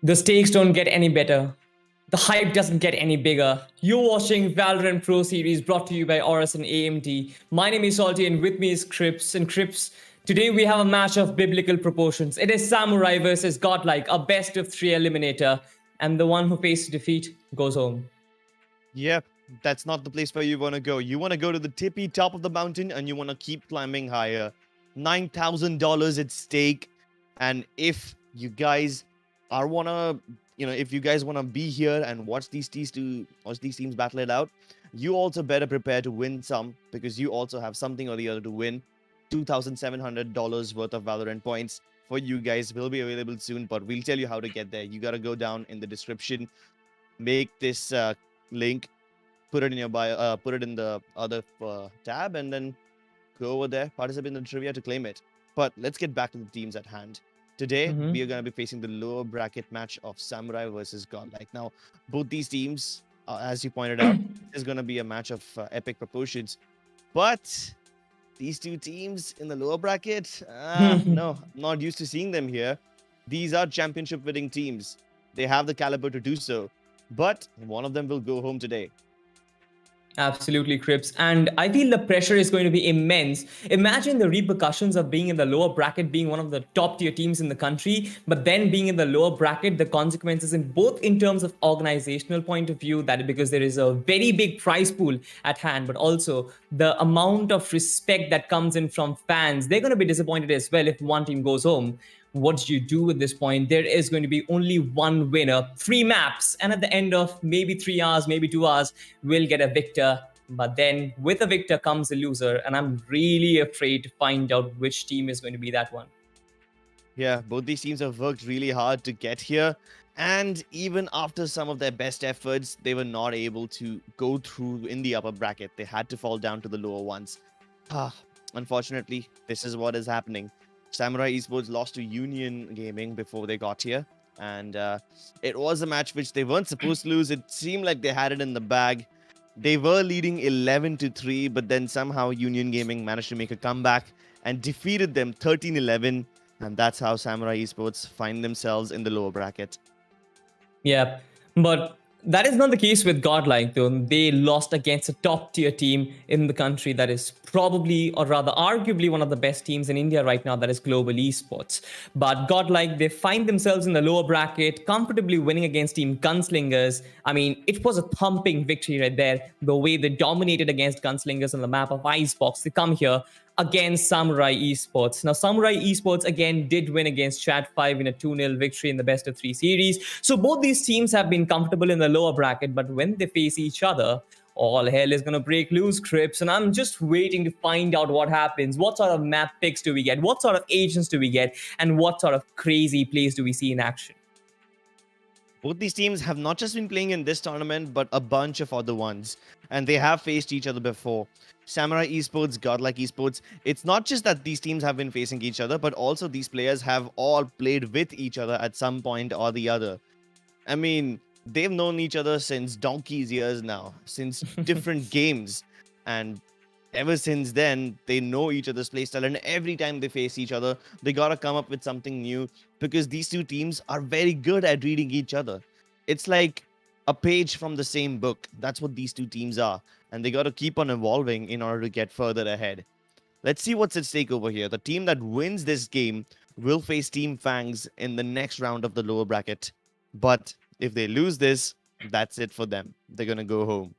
The stakes don't get any better. The hype doesn't get any bigger. You're watching Valorant Pro Series brought to you by AORUS and AMD. My name is Salty and with me is Crips. And Crips, today we have a match of biblical proportions. It is Samurai versus Godlike, a best of 3 eliminator. And the one who faces defeat goes home. Yep, that's not the place where you want to go. You want to go to the tippy top of the mountain and you want to keep climbing higher. $9,000 at stake. And if you guys if you guys want to be here and watch these teams battle it out, you also better prepare to win some, because you also have something or the other to win. $2,700 worth of Valorant points for you guys will be available soon, but we'll tell you how to get there. You got to go down in the description, make this link, put it in your bio, put it in the other tab, and then go over there, participate in the trivia to claim it. But let's get back to the teams at hand. Today, we are going to be facing the lower bracket match of Samurai versus Godlike. Now, both these teams, as you pointed out, is going to be a match of epic proportions. But these two teams in the lower bracket, no, I'm not used to seeing them here. These are championship winning teams. They have the caliber to do so. But one of them will go home today. Absolutely, Crips. And I feel the pressure is going to be immense. Imagine the repercussions of being in the lower bracket, being one of the top tier teams in the country, but then being in the lower bracket, the consequences in both in terms of organizational point of view, that because there is a very big prize pool at hand, but also the amount of respect that comes in from fans. They're going to be disappointed as well if one team goes home. What do you do at this point? There is going to be only one winner, 3 maps, and at the end of maybe 3 hours, maybe 2 hours, we'll get a victor. But then with a victor comes a loser, and I'm really afraid to find out which team is going to be that one. Yeah, both these teams have worked really hard to get here, and even after some of their best efforts, they were not able to go through in the upper bracket. They had to fall down to the lower ones. Unfortunately, this is what is happening. Samurai Esports lost to Union Gaming before they got here, and it was a match which they weren't supposed to lose. It seemed like they had it in the bag. They were leading 11-3, but then somehow Union Gaming managed to make a comeback and defeated them 13-11, and that's how Samurai Esports find themselves in the lower bracket. Yeah, but that is not the case with Godlike, though. They lost against a top-tier team in the country that is probably, or rather arguably, one of the best teams in India right now, that is Global Esports. But Godlike, they find themselves in the lower bracket, comfortably winning against Team Gunslingers. I mean, it was a thumping victory right there, the way they dominated against Gunslingers on the map of Icebox. They come here against Samurai Esports. Now, Samurai Esports again did win against Chat 5 in a 2-0 victory in the best of 3 series. So both these teams have been comfortable in the lower bracket, but when they face each other, all hell is going to break loose, Crips. And I'm just waiting to find out what happens. What sort of map picks do we get? What sort of agents do we get? And what sort of crazy plays do we see in action? Both these teams have not just been playing in this tournament, but a bunch of other ones. And they have faced each other before. Samurai Esports, Godlike Esports. It's not just that these teams have been facing each other, but also these players have all played with each other at some point or the other. I mean, they've known each other since donkey's years now, since different games. And ever since then, they know each other's playstyle, and every time they face each other, they gotta come up with something new, because these two teams are very good at reading each other. It's like a page from the same book. That's what these two teams are, and they gotta keep on evolving in order to get further ahead. Let's see what's at stake over here. The team that wins this game will face Team Fangs in the next round of the lower bracket. But if they lose this, that's it for them. They're gonna go home.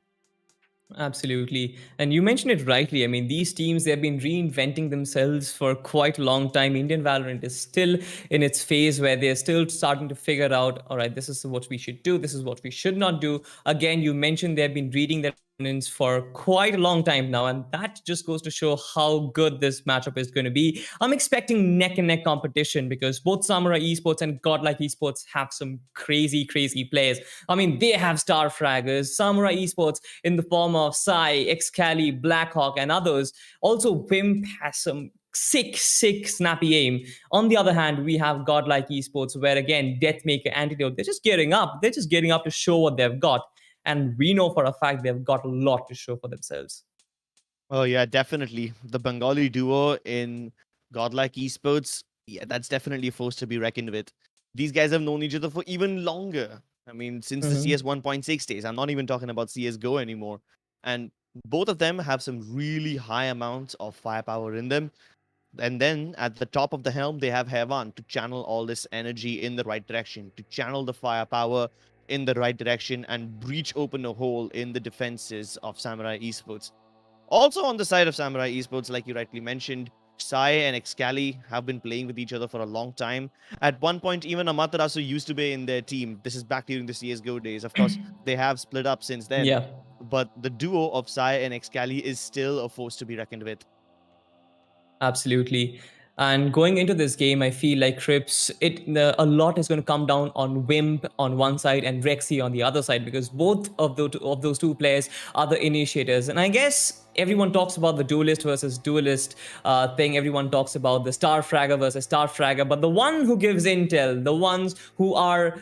Absolutely. And you mentioned it rightly. I mean, these teams, they've been reinventing themselves for quite a long time. Indian Valorant is still in its phase where they're still starting to figure out, all right, this is what we should do. This is what we should not do. Again, you mentioned they've been reading their opponents for quite a long time now. And that just goes to show how good this matchup is going to be. I'm expecting neck and neck competition, because both Samurai Esports and Godlike Esports have some crazy, crazy players. I mean, they have star fraggers. Samurai Esports in the form of Sai, Excali, Blackhawk, and others. Also, Wimp has some sick snappy aim. On the other hand, we have Godlike Esports, where again, Deathmaker, Antidote, they're just gearing up. They're just gearing up to show what they've got. And we know for a fact they've got a lot to show for themselves. Oh yeah, definitely. The Bengali duo in Godlike Esports, yeah, that's definitely a force to be reckoned with. These guys have known each other for even longer. I mean, since the CS 1.6 days. I'm not even talking about CS:GO anymore. And both of them have some really high amounts of firepower in them. And then at the top of the helm, they have Heavan to channel all this energy in the right direction, to channel the firepower in the right direction and breach open a hole in the defenses of Samurai Esports. Also on the side of Samurai Esports, like you rightly mentioned, Sai and Excali have been playing with each other for a long time. At one point, even Amaterasu used to be in their team. This is back during the CSGO days. Of course, they have split up since then. Yeah. But the duo of Sai and Excali is still a force to be reckoned with. Absolutely. And going into this game, I feel like Crips, a lot is going to come down on Wimp on one side and Rexy on the other side, because both of those two players are the initiators. And I guess everyone talks about the duelist versus duelist thing. Everyone talks about the star fragger versus star fragger, but the one who gives intel, the ones who are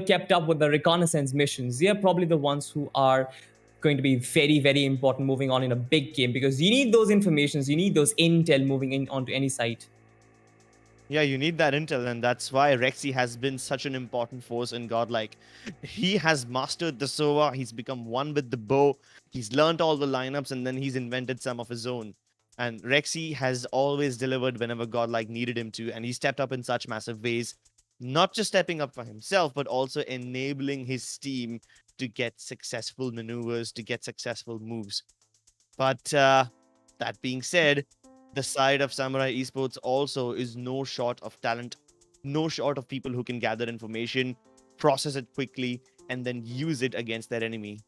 kept up with the reconnaissance missions, they are probably the ones who are going to be very, very important moving on in a big game, because you need those informations, you need those intel moving in onto any site. Yeah, you need that intel, and that's why Rexy has been such an important force in Godlike. He has mastered the Sova, he's become one with the bow, he's learned all the lineups, and then he's invented some of his own. And Rexy has always delivered whenever Godlike needed him to, and he stepped up in such massive ways, not just stepping up for himself, but also enabling his team to get successful maneuvers, to get successful moves. But that being said, the side of Samurai Esports also is no short of talent, no short of people who can gather information, process it quickly, and then use it against their enemy.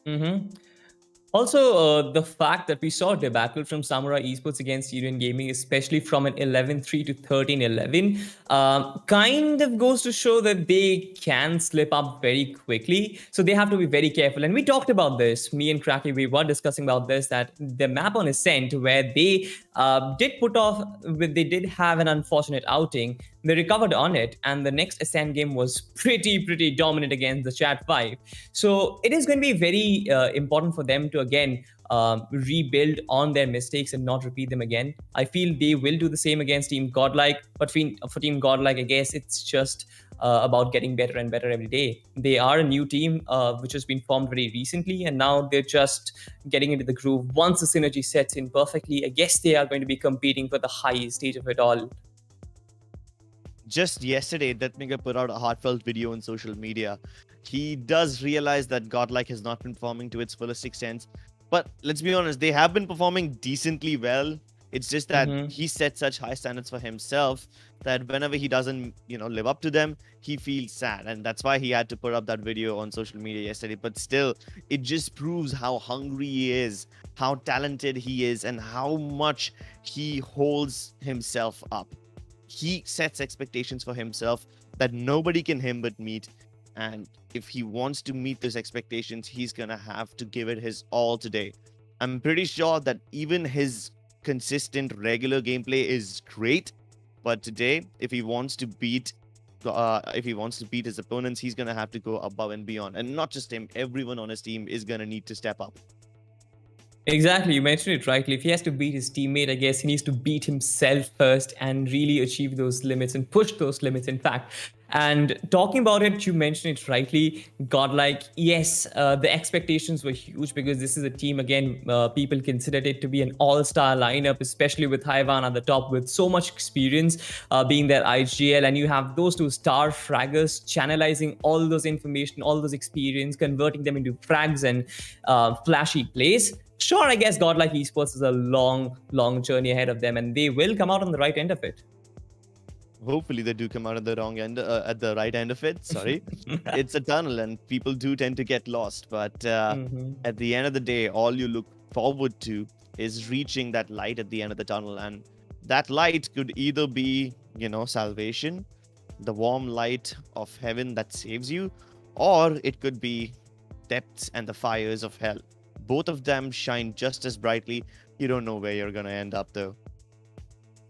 Mm-hmm. Also, the fact that we saw a debacle from Samurai Esports against Union Gaming, especially from an 11-3 to 13-11, kind of goes to show that they can slip up very quickly. So they have to be very careful. And we talked about this. Me and Cracky, we were discussing about this, that the map on Ascent, where they they did have an unfortunate outing. They recovered on it, and the next Ascent game was pretty dominant against the Chat 5. So it is going to be very important for them to again rebuild on their mistakes and not repeat them again. I feel they will do the same against Team Godlike, but for Team Godlike, I guess it's just about getting better and better every day. They are a new team which has been formed very recently, and now they're just getting into the groove. Once the synergy sets in perfectly, I guess they are going to be competing for the highest stage of it all. Just yesterday, Deathmaker put out a heartfelt video on social media. He does realize that Godlike has not been performing to its fullest extent. But let's be honest, they have been performing decently well. It's just that he set such high standards for himself that whenever he doesn't, live up to them, he feels sad. And that's why he had to put up that video on social media yesterday. But still, it just proves how hungry he is, how talented he is, and how much he holds himself up. He sets expectations for himself that nobody can him but meet. And if he wants to meet those expectations, he's going to have to give it his all today. I'm pretty sure that even his consistent regular gameplay is great, but today, if he wants to beat his opponents, he's going to have to go above and beyond. And not just him, everyone on his team is going to need to step up. Exactly, you mentioned it rightly. If he has to beat his teammate, I guess he needs to beat himself first and really achieve those limits and push those limits, in fact. And talking about it, you mentioned it rightly. Godlike, yes, the expectations were huge, because this is a team, again, people considered it to be an all-star lineup, especially with Haivan at the top with so much experience being their IGL. And you have those two star fraggers channelizing all those information, all those experience, converting them into frags and flashy plays. Sure, I guess Godlike Esports is a long journey ahead of them, and they will come out on the right end of it. Hopefully they do come out at the at the right end of it. Sorry. It's a tunnel and people do tend to get lost. But at the end of the day, all you look forward to is reaching that light at the end of the tunnel. And that light could either be, salvation, the warm light of heaven that saves you, or it could be depths and the fires of hell. Both of them shine just as brightly. You don't know where you're going to end up, though.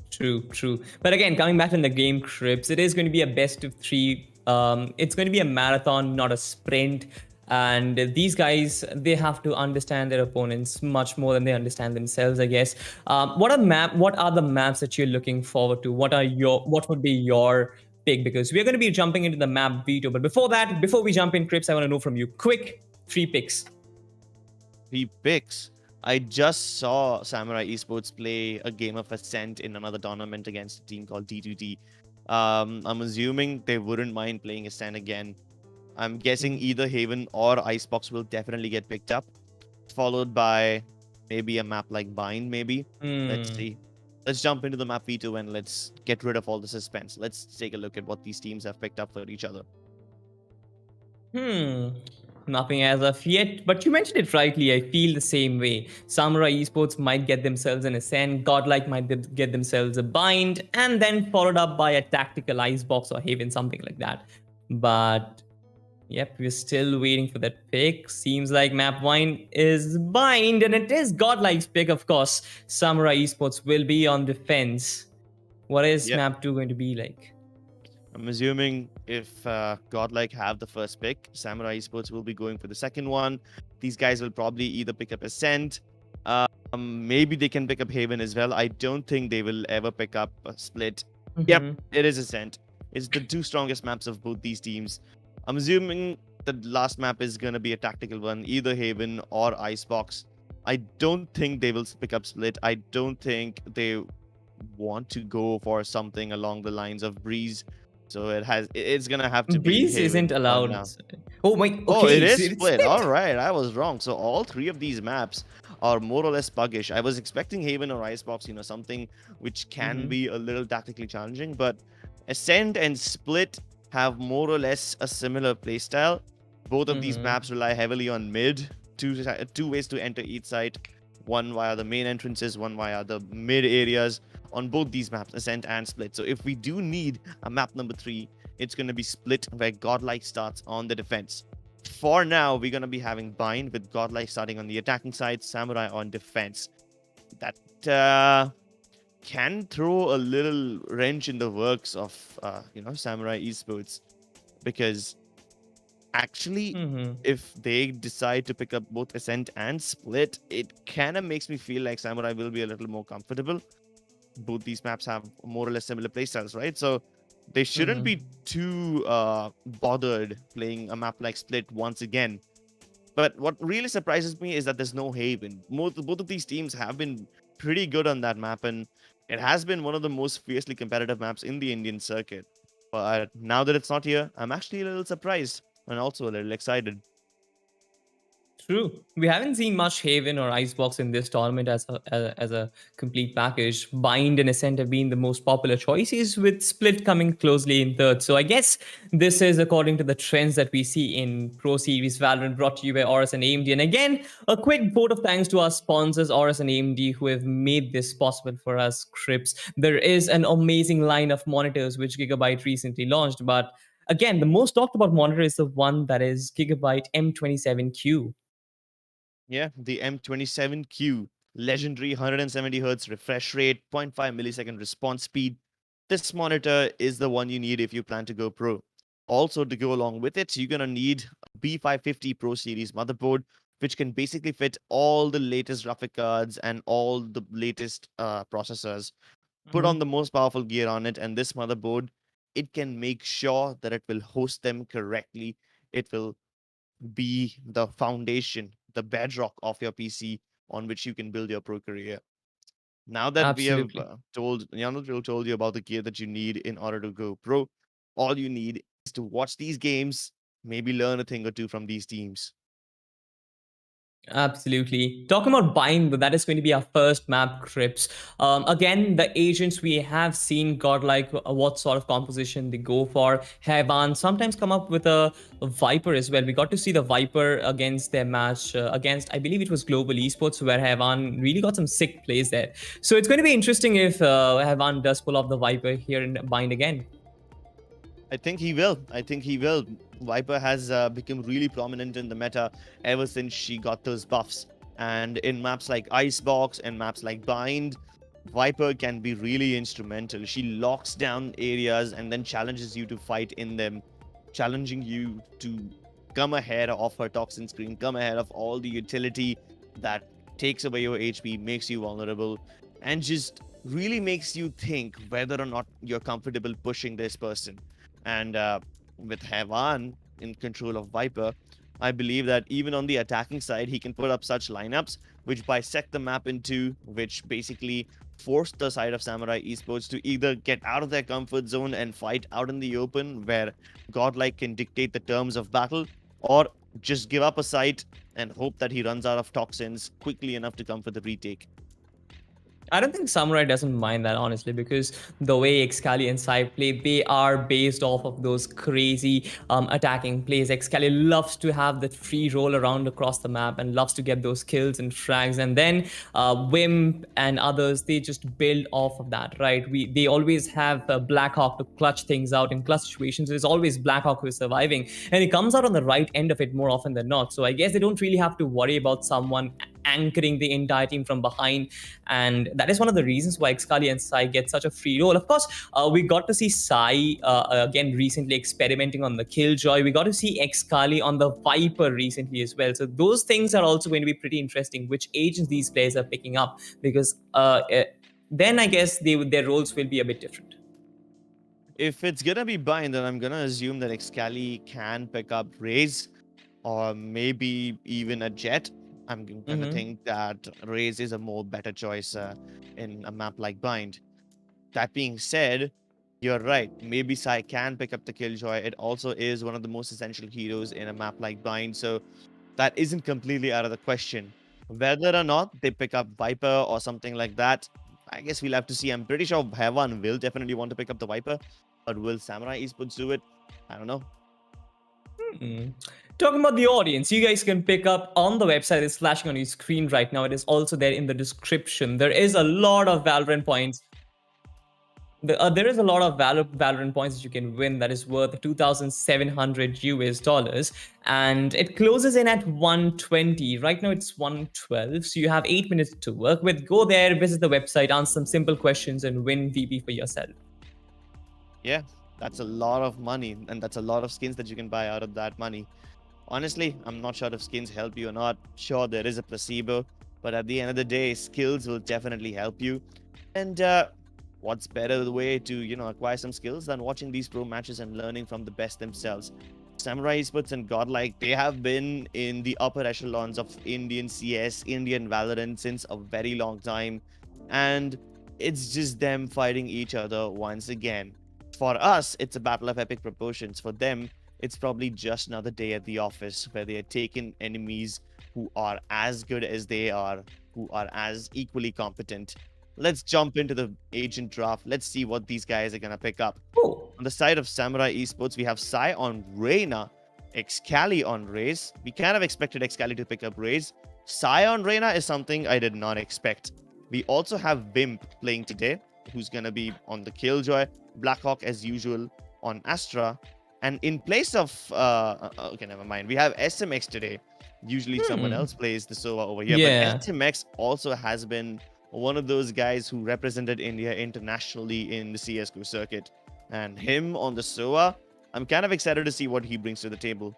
True. But again, coming back in the game, Crips, it is going to be a best of 3. It's going to be a marathon, not a sprint. And these guys, they have to understand their opponents much more than they understand themselves, I guess. What are the maps that you're looking forward to? What would be your pick, because we're going to be jumping into the map veto. But before that, before we jump in, Crips, I want to know from you, quick 3 picks. 3 picks. I just saw Samurai Esports play a game of Ascent in another tournament against a team called D2D. I'm assuming they wouldn't mind playing Ascent again. I'm guessing either Haven or Icebox will definitely get picked up, followed by maybe a map like Bind, maybe. Let's see. Let's jump into the map V2 and let's get rid of all the suspense. Let's take a look at what these teams have picked up for each other. Nothing as of yet, but you mentioned it rightly. I feel the same way. Samurai Esports might get themselves an Ascent, Godlike might get themselves a Bind, and then followed up by a tactical Icebox or Haven, something like that. But yep, we're still waiting for that pick. Seems like map 1 is Bind, and it is Godlike's pick, of course. Samurai Esports will be on defense. What is map 2 going to be like? I'm assuming if Godlike have the first pick, Samurai Esports will be going for the second one. These guys will probably either pick up Ascent. Maybe they can pick up Haven as well. I don't think they will ever pick up a Split. Yep, it is Ascent. It's the 2 strongest maps of both these teams. I'm assuming the last map is going to be a tactical one, either Haven or Icebox. I don't think they will pick up Split. I don't think they want to go for something along the lines of Breeze. So it's gonna have to be Breeze Haven isn't allowed now. Oh my, okay, oh, it is so split. All right, I was wrong. So all 3 of these maps are more or less buggish. I was expecting Haven or Icebox, something which can be a little tactically challenging, but Ascent and Split have more or less a similar playstyle. Both of these maps rely heavily on mid, two ways to enter each site, one via the main entrances, one via the mid areas. On both these maps, Ascent and Split. So if we do need a map number 3, it's going to be Split, where Godlike starts on the defense. For now, we're going to be having Bind with Godlike starting on the attacking side, Samurai on defense. That can throw a little wrench in the works of Samurai Esports, because actually if they decide to pick up both Ascent and Split, it kind of makes me feel like Samurai will be a little more comfortable. Both these maps have more or less similar playstyles, right? So they shouldn't be too bothered playing a map like Split once again. But what really surprises me is that there's no Haven. Both of these teams have been pretty good on that map, and it has been one of the most fiercely competitive maps in the Indian circuit. But now that it's not here, I'm actually a little surprised and also a little excited. True. We haven't seen much Haven or Icebox in this tournament as a complete package. Bind and Ascent have been the most popular choices, with Split coming closely in third. So I guess this is according to the trends that we see in Pro Series Valorant, brought to you by AORUS and AMD. And again, a quick vote of thanks to our sponsors, AORUS and AMD, who have made this possible for us, Crips. There is an amazing line of monitors which Gigabyte recently launched, but again, the most talked about monitor is the one that is Gigabyte M27Q. Yeah, the M27Q, legendary 170Hz refresh rate, 0.5 millisecond response speed. This monitor is the one you need if you plan to go pro. Also, to go along with it, you're going to need a B550 Pro Series motherboard, which can basically fit all the latest graphic cards and all the latest processors. Put on the most powerful gear on it, and this motherboard, it can make sure that it will host them correctly. It will be the foundation, the bedrock of your PC on which you can build your pro career. Now that we have told you about the gear that you need in order to go pro, all you need is to watch these games, maybe learn a thing or two from these teams. Absolutely. Talking about Bind, that is going to be our first map, Crips. Again, the agents, we have seen Godlike, what sort of composition they go for. Havan sometimes come up with a Viper as well. We got to see the Viper against their match against, I believe it was Global Esports, where Havan really got some sick plays there. So it's going to be interesting if Havan does pull off the Viper here in Bind again. I think he will. Viper has become really prominent in the meta ever since she got those buffs. And in maps like Icebox and maps like Bind, Viper can be really instrumental. She locks down areas and then challenges you to fight in them, challenging you to come ahead of her toxin screen, come ahead of all the utility that takes away your HP, makes you vulnerable, and just really makes you think whether or not you're comfortable pushing this person. And with Hevan in control of Viper, I believe that even on the attacking side, he can put up such lineups which bisect the map in two, which basically force the side of Samurai Esports to either get out of their comfort zone and fight out in the open, where Godlike can dictate the terms of battle, or just give up a site and hope that he runs out of toxins quickly enough to come for the retake. I don't think Samurai doesn't mind that, honestly, because the way Excali and Sai play, they are based off of those crazy attacking plays. Excali loves to have that free roll around across the map and loves to get those kills and frags. And then Wimp and others, they just build off of that, right? They always have Blackhawk to clutch things out in clutch situations. There's always Blackhawk who is surviving, and he comes out on the right end of it more often than not. So I guess they don't really have to worry about someone anchoring the entire team from behind, and that is one of the reasons why Excali and Sai get such a free role. Of course, we got to see Sai again recently experimenting on the Killjoy. We got to see Excali on the Viper recently as well. So those things are also going to be pretty interesting, which agents these players are picking up, because then I guess their roles will be a bit different. If it's gonna be bind, then I'm gonna assume that Excali can pick up Raze or maybe even a Jet. I'm gonna think that Raze is a more better choice in a map like Bind. That being said, you're right. Maybe Sai can pick up the Killjoy. It also is one of the most essential heroes in a map like Bind, so that isn't completely out of the question. Whether or not they pick up Viper or something like that, I guess we'll have to see. I'm pretty sure Hevan will definitely want to pick up the Viper, but will Samurai Esports do it? I don't know. Talking about the audience, you guys can pick up on the website. It's flashing on your screen right now. It is also there in the description. There is a lot of Valorant points. There is a lot of Valorant points that you can win that is worth 2,700 US dollars, and it closes in at 120. Right now it's 112, so you have 8 minutes to work with. Go there, visit the website, answer some simple questions, and win VP for yourself. Yeah, that's a lot of money, and that's a lot of skins that you can buy out of that money. Honestly, I'm not sure if skins help you or not. Sure, there is a placebo, but at the end of the day, skills will definitely help you. And what's better the way to, acquire some skills than watching these pro matches and learning from the best themselves? Samurai Esports and Godlike, they have been in the upper echelons of Indian CS, Indian Valorant since a very long time. And it's just them fighting each other once again. For us, it's a battle of epic proportions. For them, it's probably just another day at the office where they are taking enemies who are as good as they are, who are as equally competent. Let's jump into the agent draft. Let's see what these guys are going to pick up. Oh. On the side of Samurai Esports, we have Sai on Reyna, Excali on Raze. We kind of expected Excali to pick up Raze. Sai on Reyna is something I did not expect. We also have Wimp playing today, who's going to be on the Killjoy. Blackhawk, as usual, on Astra. And in place of... okay, never mind. We have SMX today. Usually someone else plays the Sova over here. Yeah. But SMX also has been one of those guys who represented India internationally in the CSGO circuit. And him on the Sova, I'm kind of excited to see what he brings to the table.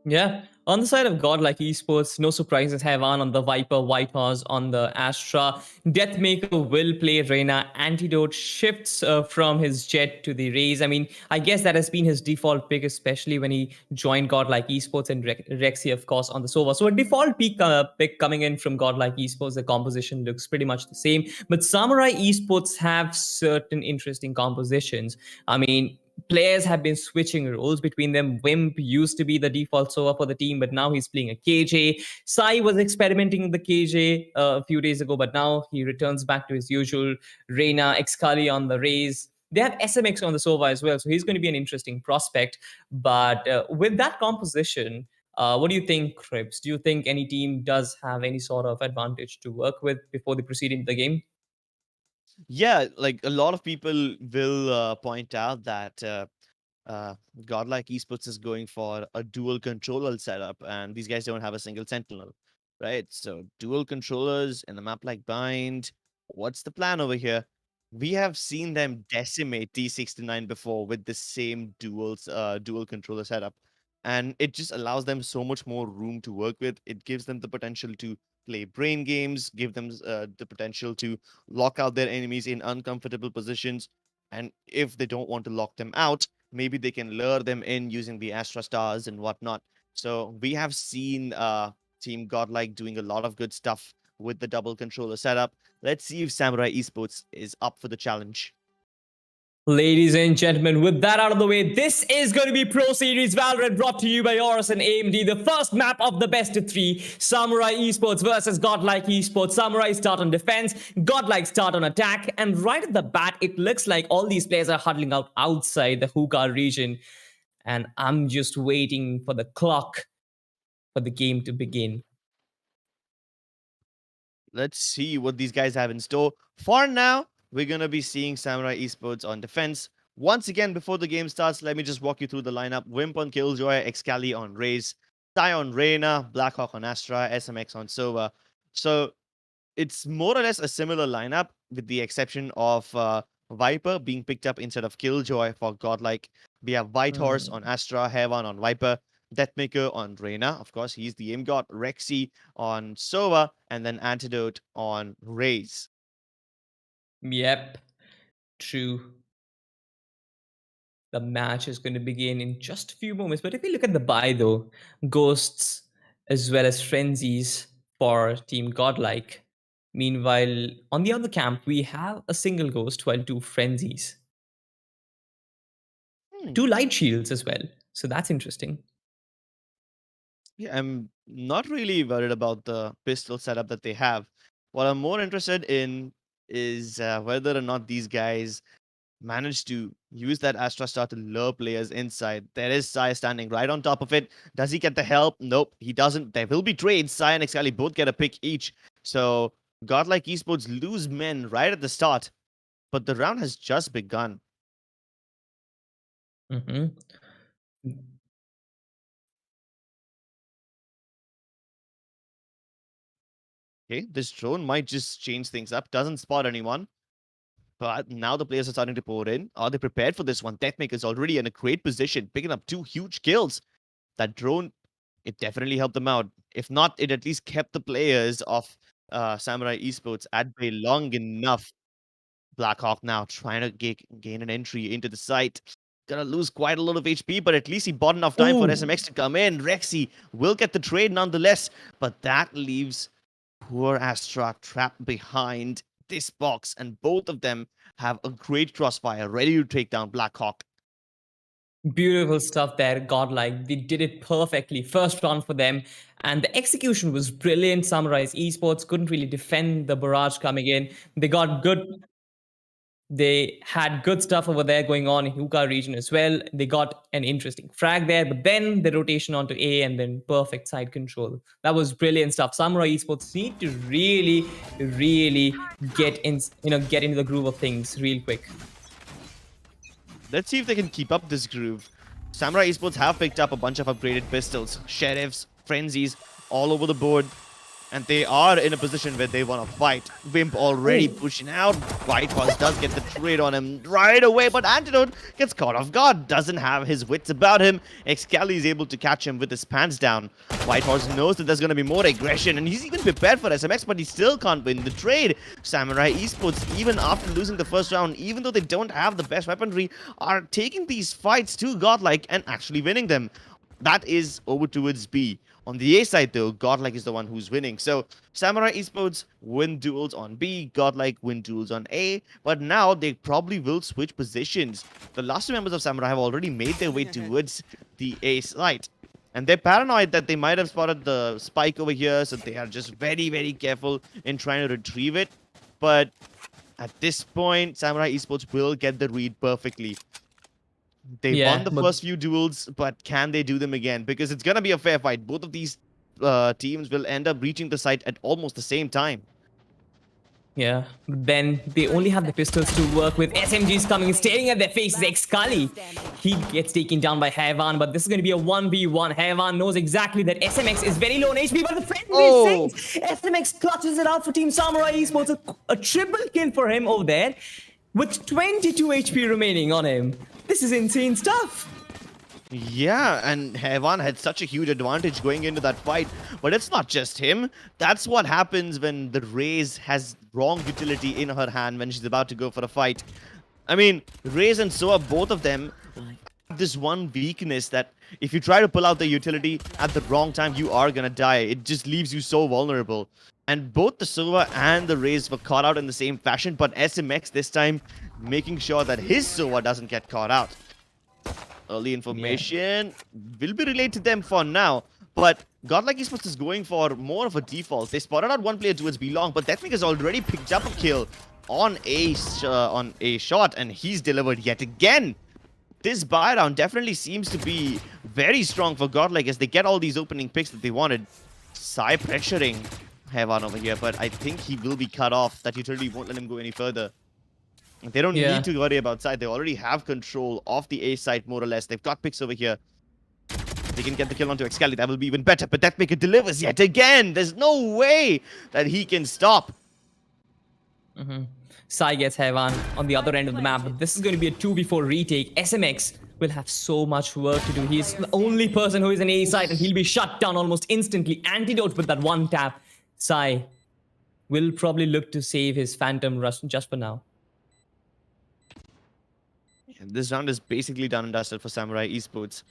Yeah, on the side of Godlike Esports, no surprises. Hevan on the Viper, White Horse on the Astra. Deathmaker will play Reyna. Antidote shifts from his Jet to the Raze. I mean, I guess that has been his default pick, especially when he joined Godlike Esports, and Rexy, of course, on the Sova. So a default pick coming in from Godlike Esports. The composition looks pretty much the same. But Samurai Esports have certain interesting compositions. I mean, players have been switching roles between them. Wimp used to be the default Sova for the team, but now he's playing a KJ. Sai was experimenting with the KJ a few days ago, but now he returns back to his usual. Reyna, Excali on the Raze. They have SMX on the Sova as well, so he's going to be an interesting prospect. But with that composition, what do you think, Cribs? Do you think any team does have any sort of advantage to work with before they proceed into the game? Yeah, like a lot of people will point out that uh, Godlike Esports is going for a dual controller setup, and these guys don't have a single Sentinel, right? So dual controllers in a map like Bind. What's the plan over here? We have seen them decimate T69 before with the same dual controller setup, and it just allows them so much more room to work with. It gives them the potential to play brain games, give them the potential to lock out their enemies in uncomfortable positions. And if they don't want to lock them out, maybe they can lure them in using the Astra Stars and whatnot. So we have seen Team Godlike doing a lot of good stuff with the double controller setup. Let's see if Samurai Esports is up for the challenge. Ladies and gentlemen, with that out of the way, this is going to be Pro Series Valorant, brought to you by AORUS and AMD. The first map of the best of three. Samurai Esports versus Godlike Esports. Samurai start on defense, Godlike start on attack. And right at the bat, it looks like all these players are huddling out outside the hookah region. And I'm just waiting for the clock for the game to begin. Let's see what these guys have in store. For now, we're going to be seeing Samurai Esports on defense. Once again, before the game starts, let me just walk you through the lineup. Wimp on Killjoy, Excali on Raze, Ty on Reyna, Blackhawk on Astra, SMX on Sova. So it's more or less a similar lineup with the exception of Viper being picked up instead of Killjoy for Godlike. We have Whitehorse on Astra, Heaven on Viper, Deathmaker on Reyna. Of course, he's the aim god. Rexy on Sova, and then Antidote on Raze. Yep, true. The match is going to begin in just a few moments. But if we look at the buy, though, Ghosts as well as Frenzies for Team Godlike. Meanwhile, on the other camp, we have a single Ghost while two Frenzies. Two Light Shields as well. So that's interesting. Yeah, I'm not really worried about the pistol setup that they have. What I'm more interested in is whether or not these guys manage to use that Astra Star to lure players inside. There is Sai standing right on top of it. Does he get the help? Nope, he doesn't. There will be trades. Sai and Excali both get a pick each. So Godlike Esports lose men right at the start. But the round has just begun. Mm-hmm. Okay, this drone might just change things up. Doesn't spot anyone. But now the players are starting to pour in. Are they prepared for this one? Deathmaker's already in a great position, picking up 2 huge kills. That drone, it definitely helped them out. If not, it at least kept the players of Samurai Esports at bay long enough. Blackhawk now trying to gain an entry into the site. Gonna lose quite a lot of HP, but at least he bought enough time for SMX to come in. Rexy will get the trade nonetheless, but that leaves poor Astra trapped behind this box, and both of them have a great crossfire ready to take down Blackhawk. Beautiful stuff there, Godlike. They did it perfectly. First round for them. And the execution was brilliant. Samurai Esports couldn't really defend the barrage coming in. They had good stuff over there going on in Hookah region as well. They got an interesting frag there, but then the rotation onto A and then perfect side control. That was brilliant stuff. Samurai Esports need to really get into the groove of things real quick. Let's see if they can keep up this groove. Samurai Esports have picked up a bunch of upgraded pistols, sheriffs, frenzies, all over the board. And they are in a position where they want to fight. Wimp already pushing out. Whitehorse does get the trade on him right away, but Antidote gets caught off guard. Doesn't have his wits about him. Excali is able to catch him with his pants down. Whitehorse knows that there's going to be more aggression, and he's even prepared for SMX, but he still can't win the trade. Samurai Esports, even after losing the first round, even though they don't have the best weaponry, are taking these fights to Godlike and actually winning them. That is over towards B. On the A side, though, Godlike is the one who's winning. So, Samurai Esports win duels on B, Godlike win duels on A, but now they probably will switch positions. The last two members of Samurai have already made their way towards the A side. And they're paranoid that they might have spotted the spike over here, so they are just very careful in trying to retrieve it. But at this point, Samurai Esports will get the read perfectly. They won the first few duels, but can they do them again? Because it's going to be a fair fight. Both of these teams will end up reaching the site at almost the same time. Yeah, then they only have the pistols to work with. SMGs coming, staring at their faces. Excali, he gets taken down by Heavan, but this is going to be a 1v1. Heavan knows exactly that SMX is very low on HP, but the friendly sinks. SMX clutches it out for Team Samurai Esports. A triple kill for him over there with 22 HP remaining on him. This is insane stuff. Yeah, and Heavan had such a huge advantage going into that fight. But it's not just him. That's what happens when the Raze has wrong utility in her hand when she's about to go for a fight. I mean, Raze and Soa, both of them have this one weakness that if you try to pull out the utility at the wrong time, you are gonna die. It just leaves you so vulnerable. And both the Sova and the Raze were caught out in the same fashion, but SMX this time making sure that his Sova doesn't get caught out. Early information will be relayed to them for now, but Godlike Esports is going for more of a default. They spotted out one player towards B long, but Deathmaker has already picked up a kill on a shot, and he's delivered yet again. This buy round definitely seems to be very strong for Godlike as they get all these opening picks that they wanted. Sai pressuring Hevan over here, but I think he will be cut off. That utility won't let him go any further. They don't need to worry about side. They already have control of the A side, more or less. They've got picks over here. They can get the kill onto Excali. That will be even better. But Deathmaker delivers yet again. There's no way that he can stop. Sai gets Hevan on the other end of the map, but this is going to be a 2v4 retake. SMX will have so much work to do. He's the only person who is an A side, and he'll be shut down almost instantly. Antidote with that one tap. Sai will probably look to save his Phantom Rush just for now. This round is basically done and dusted for Samurai Esports.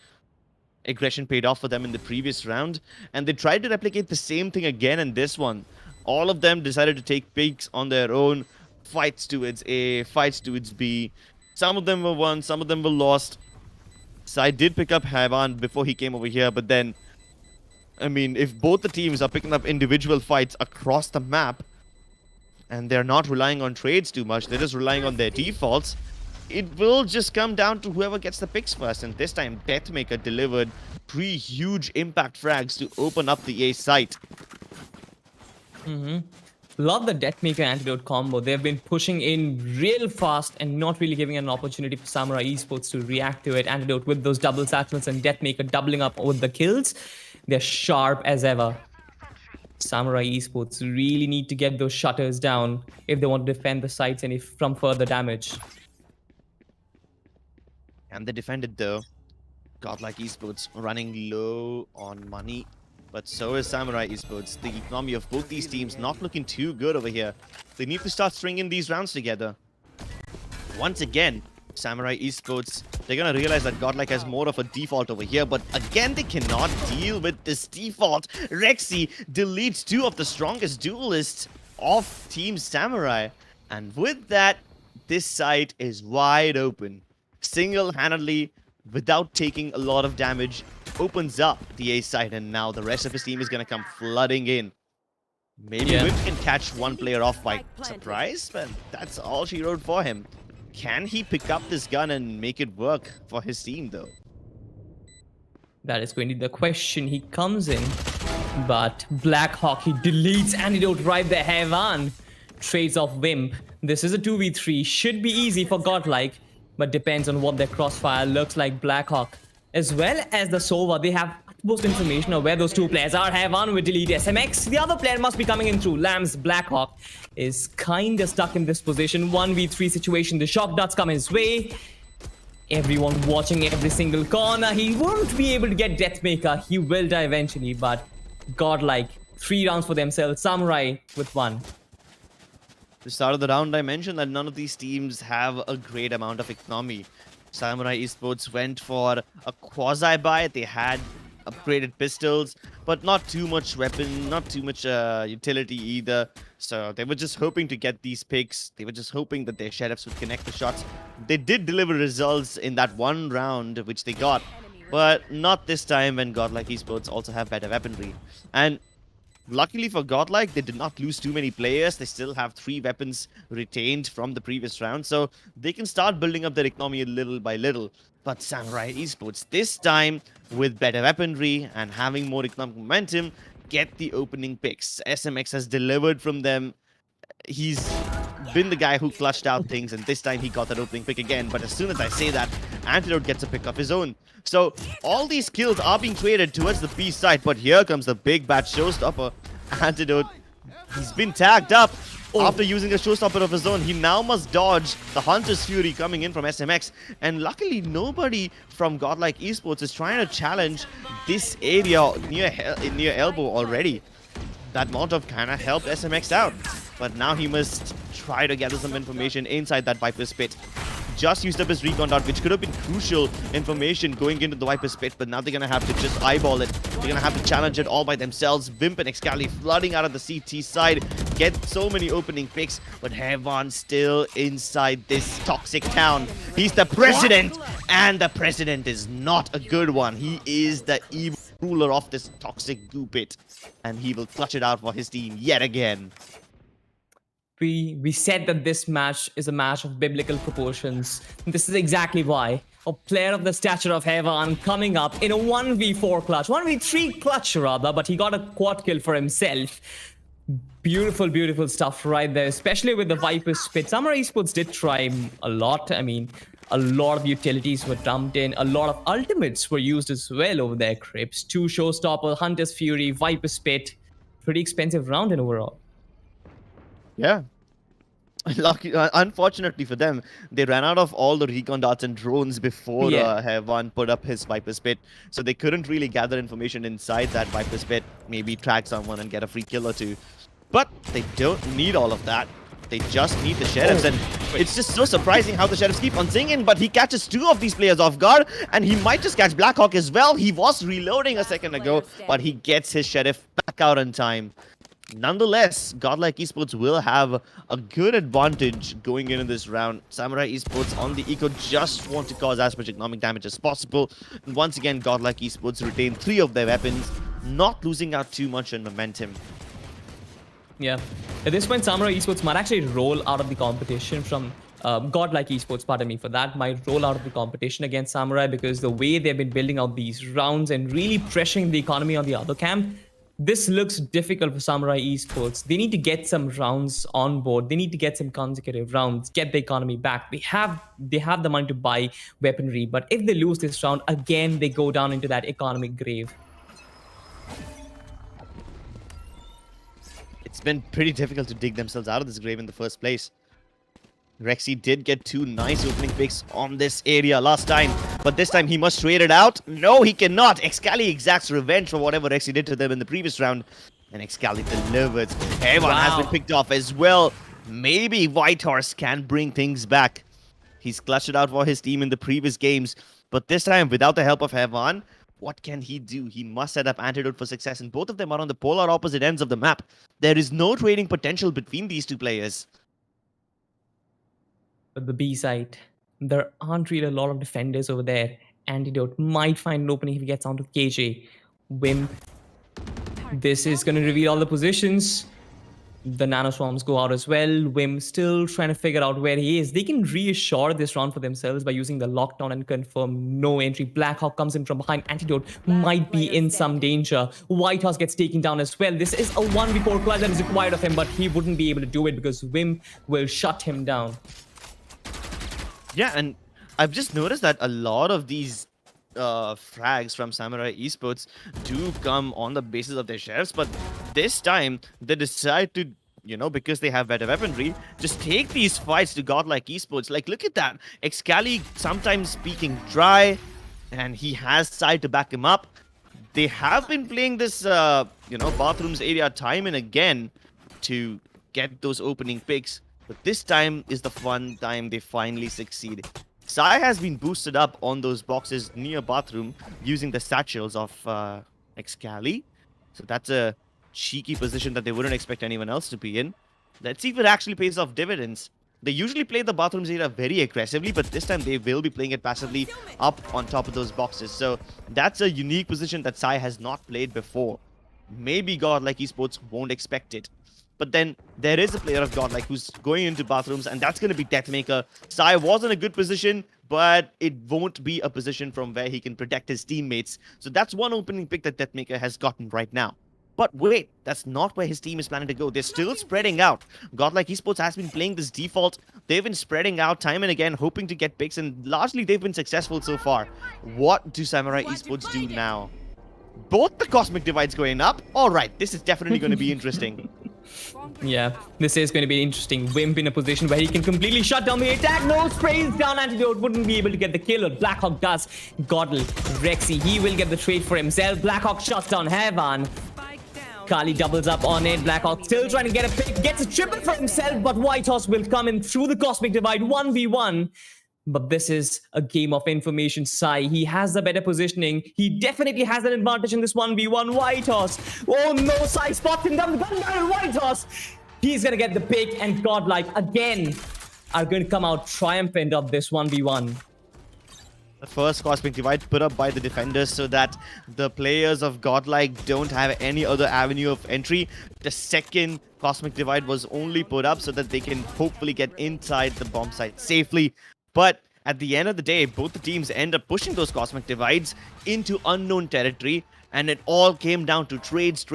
Aggression paid off for them in the previous round, and they tried to replicate the same thing again in this one. All of them decided to take picks on their own. Fights towards A, fights towards B. Some of them were won, some of them were lost. Sai did pick up Hevan before he came over here, but then, I mean, if both the teams are picking up individual fights across the map, and they're not relying on trades too much, they're just relying on their defaults, it will just come down to whoever gets the picks first. And this time, Deathmaker delivered 3 huge impact frags to open up the A site. Love the Deathmaker Antidote combo. They've been pushing in real fast and not really giving an opportunity for Samurai Esports to react to it. Antidote with those double satchels and Deathmaker doubling up with the kills. They're sharp as ever. Samurai Esports really need to get those shutters down if they want to defend the sites and from further damage. And they defended though. Godlike Esports running low on money. But so is Samurai Esports. The economy of both these teams not looking too good over here. They need to start stringing these rounds together. Once again, Samurai Esports, they're going to realize that Godlike has more of a default over here. But again, they cannot deal with this default. Rexy deletes 2 of the strongest duelists of Team Samurai. And with that, this site is wide open. Single-handedly, without taking a lot of damage, opens up the A side, and now the rest of his team is going to come flooding in. Maybe Wimp can catch one player off by surprise, but that's all she wrote for him. Can he pick up this gun and make it work for his team, though? That is going to be the question. He comes in, but Blackhawk, he deletes Antidote right there. Hevan trades off Wimp. This is a 2v3. Should be easy for Godlike, but depends on what their crossfire looks like. Blackhawk, as well as the Sova, they have utmost information of where those 2 players are. Hevan will delete SMX. The other player must be coming in through. Lamb's Blackhawk is kinda stuck in this position. 1v3 situation. The shock dots come his way. Everyone watching every single corner. He won't be able to get Deathmaker. He will die eventually, but Godlike, 3 rounds for themselves. Samurai with 1. The start of the round, I mentioned that none of these teams have a great amount of economy. Samurai Esports went for a quasi-buy. They had upgraded pistols, but not too much weapon, not too much utility either. So they were just hoping to get these picks. They were just hoping that their sheriffs would connect the shots. They did deliver results in that one round, which they got, but not this time when Godlike Esports also have better weaponry. And luckily for Godlike, they did not lose too many players. They still have 3 weapons retained from the previous round, so they can start building up their economy little by little. But Samurai Esports, this time with better weaponry and having more economic momentum, get the opening picks. SMX has delivered from them. He's been the guy who clutched out things, and this time he got that opening pick again. But as soon as I say that, Antidote gets a pick of his own. So all these kills are being traded towards the B side, but here comes the big bad showstopper. Antidote, he's been tagged up after using a showstopper of his own. He now must dodge the Hunter's Fury coming in from SMX, and luckily nobody from Godlike Esports is trying to challenge this area near elbow already. That Molotov kind of helped SMX out, but now he must try to gather some information inside that Viper's pit. just used up his recon dart, which could have been crucial information going into the Viper's pit, but now they're going to have to just eyeball it. They're going to have to challenge it all by themselves. Wimp and Excali flooding out of the CT side, get so many opening picks, but Hevan still inside this toxic town. He's the president, and the president is not a good one. He is the evil ruler of this toxic goo pit, and he will clutch it out for his team yet again. We said that this match is a match of biblical proportions. This is exactly why. A player of the stature of Hevan coming up in a 1v4 clutch, 1v3 clutch rather, but he got a quad kill for himself. Beautiful, beautiful stuff right there, especially with the Viper's Spit. Samurai Esports did try a lot. I mean, a lot of utilities were dumped in. A lot of ultimates were used as well over their crypts. 2 Showstopper, Hunter's Fury, Viper's Spit. Pretty expensive round in overall. Yeah. Lucky, unfortunately for them, they ran out of all the recon darts and drones before Hevan put up his Viper's Pit. So they couldn't really gather information inside that Viper's Pit, maybe track someone and get a free kill or 2. But they don't need all of that. They just need the Sheriffs, and it's just so surprising how the Sheriffs keep on singing, but he catches 2 of these players off guard, and he might just catch Blackhawk as well. He was reloading a second ago, but he gets his Sheriff back out in time. Nonetheless, Godlike Esports will have a good advantage going into this round. Samurai Esports on the eco just want to cause as much economic damage as possible. And once again, Godlike Esports retain 3 of their weapons, not losing out too much in momentum. Yeah. At this point, Samurai Esports might actually roll out of the competition from Godlike Esports, pardon me for that, might roll out of the competition against Samurai, because the way they've been building out these rounds and really pressuring the economy on the other camp, this looks difficult for Samurai Esports. They need to get some rounds on board. They need to get some consecutive rounds, get the economy back. They have the money to buy weaponry, but if they lose this round, again, they go down into that economic grave. It's been pretty difficult to dig themselves out of this grave in the first place. Rexy did get 2 nice opening picks on this area last time, but this time he must trade it out. No, he cannot. Excali exacts revenge for whatever Rexy did to them in the previous round, and Excali delivers. Hevan has been picked off as well. Maybe Whitehorse can bring things back. He's clutched it out for his team in the previous games, but this time, without the help of Hevan, what can he do? He must set up Antidote for success, and both of them are on the polar opposite ends of the map. There is no trading potential between these 2 players. But the B side, there aren't really a lot of defenders over there. Antidote might find an opening if he gets onto KJ. Wimp. This is going to reveal all the positions. The Nano Swarms go out as well. Wimp still trying to figure out where he is. They can reassure this round for themselves by using the lockdown and confirm no entry. Blackhawk comes in from behind. Antidote might be in some danger. Whitehorse gets taken down as well. This is a 1v4 clutch that is required of him, but he wouldn't be able to do it because Wimp will shut him down. Yeah, and I've just noticed that a lot of these frags from Samurai Esports do come on the basis of their Sheriffs, but this time they decide to, you know, because they have better weaponry, just take these fights to Godlike Esports. Like, look at that. Excali sometimes speaking dry, and he has side to back him up. They have been playing this, you know, bathrooms area time and again to get those opening picks. But this time is the fun time they finally succeed. Sai has been boosted up on those boxes near bathroom using the satchels of Excali. So that's a cheeky position that they wouldn't expect anyone else to be in. Let's see if it actually pays off dividends. They usually play the bathrooms area very aggressively, but this time they will be playing it passively up on top of those boxes. So that's a unique position that Sai has not played before. Maybe Godlike Esports won't expect it. But then there is a player of Godlike who's going into bathrooms, and that's going to be Deathmaker. Sai was in a good position, but it won't be a position from where he can protect his teammates. So that's one opening pick that Deathmaker has gotten right now. But wait, that's not where his team is planning to go. They're still spreading out. Godlike Esports has been playing this default. They've been spreading out time and again, hoping to get picks, and largely they've been successful so far. What do Samurai Esports do now? Both the Cosmic Divides going up? Alright, this is definitely going to be interesting. Yeah, this is going to be interesting. Wimp in a position where he can completely shut down the attack. No sprays down. Antidote wouldn't be able to get the kill. Or Blackhawk does. Godl, Rexy, he will get the trade for himself. Blackhawk shuts down Hevan. Kali doubles up on it. Blackhawk still trying to get a pick. Gets a triple for himself, but Whitehorse will come in through the Cosmic Divide. 1v1. But this is a game of information. Sai, he has the better positioning. He definitely has an advantage in this 1v1. White Horse. Oh no, Sai spots him down the gun barrel. White Horse. He's gonna get the pick, and Godlike again are going to come out triumphant of this 1v1. The first Cosmic Divide put up by the defenders so that the players of Godlike don't have any other avenue of entry. The second Cosmic Divide was only put up so that they can hopefully get inside the bomb site safely. But at the end of the day, both the teams end up pushing those Cosmic Divides into unknown territory. And it all came down to trades.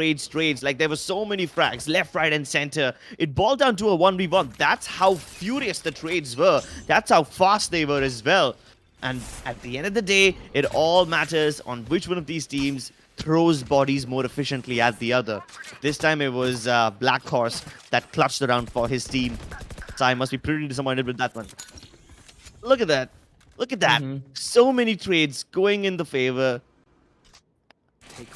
Like, there were so many frags, left, right, and center. It boiled down to a 1v1. That's how furious the trades were. That's how fast they were as well. And at the end of the day, it all matters on which one of these teams throws bodies more efficiently at the other. This time it was Black Horse that clutched around for his team. So I must be pretty disappointed with that one. Look at that. Look at that. So many trades going in the favor.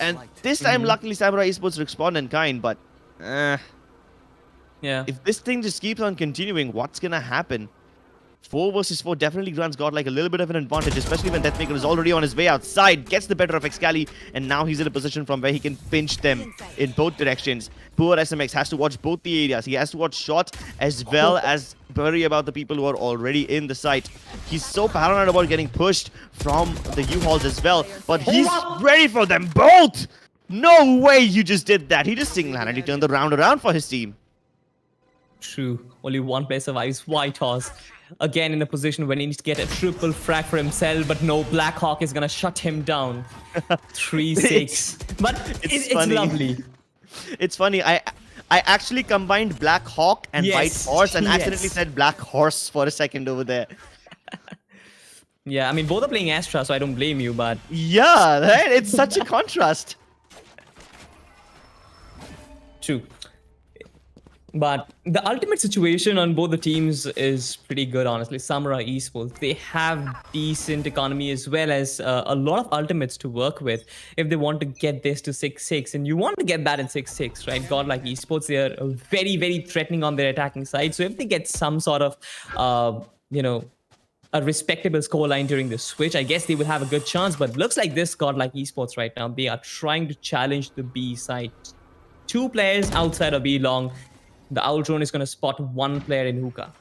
And this time, luckily, Samurai Esports respond in kind, but yeah. If this thing just keeps on continuing, what's gonna happen? 4 versus 4 definitely grants Godlike a little bit of an advantage, especially when Deathmaker is already on his way outside, gets the better of Excali, and now he's in a position from where he can pinch them in both directions. Poor SMX has to watch both the areas. He has to watch shot as well as worry about the people who are already in the site. He's so paranoid about getting pushed from the U-Hauls as well, but he's ready for them both! No way you just did that. He just single-handedly turned the round around for his team. True. Only one player survives. White Horse. Again in a position when he needs to get a triple frag for himself, but no, Blackhawk is gonna shut him down. 3-6. But it's lovely. It's funny. I actually combined Black Hawk and White Horse and accidentally said Black Horse for a second over there. Yeah, I mean, both are playing Astra, so I don't blame you, but... Yeah, right? It's such a contrast. True. But the ultimate situation on both the teams is pretty good, honestly. Samurai Esports, they have decent economy as well as a lot of ultimates to work with if they want to get this to 6-6. And you want to get that in 6-6, right? Godlike Esports, they are very, very threatening on their attacking side. So if they get some sort of, you know, a respectable scoreline during the switch, I guess they will have a good chance. But looks like this Godlike Esports right now, they are trying to challenge the B side. 2 players outside of B long. The Owl Drone is going to spot 1 player in hookah.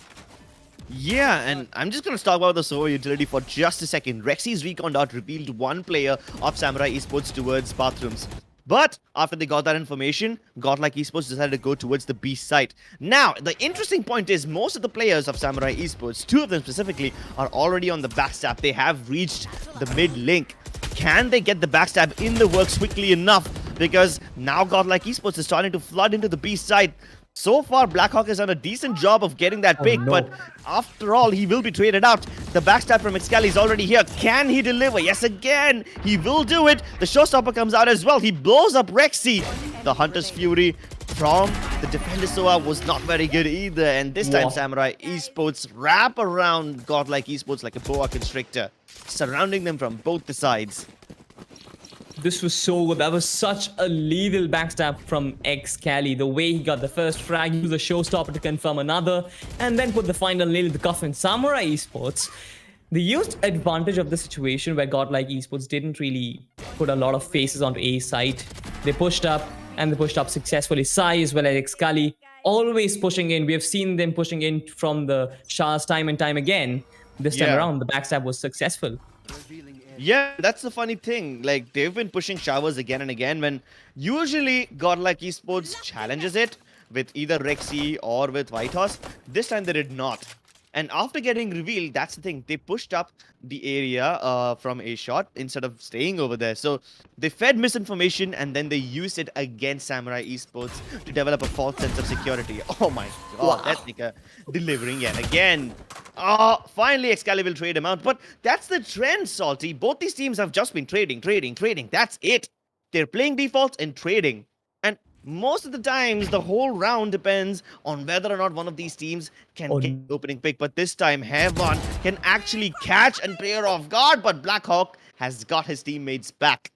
Yeah, and I'm just going to talk about the solo utility for just a second. Rexy's recon dot revealed 1 player of Samurai Esports towards bathrooms. But after they got that information, Godlike Esports decided to go towards the B site. Now, the interesting point is most of the players of Samurai Esports, 2 of them specifically, are already on the backstab. They have reached the mid link. Can they get the backstab in the works quickly enough? Because now Godlike Esports is starting to flood into the B site. So far, Blackhawk has done a decent job of getting that pick, but after all, he will be traded out. The backstab from Excali is already here. Can he deliver? Yes, again, he will do it. The showstopper comes out as well. He blows up Rexy. The Hunter's Fury from the Defender Soa was not very good either, and this time Samurai Esports wrap around Godlike Esports like a boa constrictor, surrounding them from both the sides. This was so good. That was such a lethal backstab from Excali. The way he got the first frag, used the showstopper to confirm another, and then put the final nail in the coffin. Samurai Esports, they used advantage of the situation where Godlike Esports didn't really put a lot of faces onto A side. They pushed up, and they pushed up successfully. Sai as well as Excali, always pushing in. We have seen them pushing in from the Shahs time and time again. This time around, the backstab was successful. Yeah, that's the funny thing. Like, they've been pushing showers again and again when usually Godlike Esports challenges it with either Rexy or with Whitehorse. This time they did not. And after getting revealed, that's the thing. They pushed up the area from a shot instead of staying over there. So they fed misinformation and then they used it against Samurai Esports to develop a false sense of security. Oh my god, that nigga delivering yet again. Finally Excali will trade him out. But that's the trend, Salty. Both these teams have just been trading. That's it. They're playing defaults and trading. And most of the times, the whole round depends on whether or not one of these teams can get the opening pick. But this time, Heaven can actually catch and play her off guard. But Blackhawk has got his teammates back.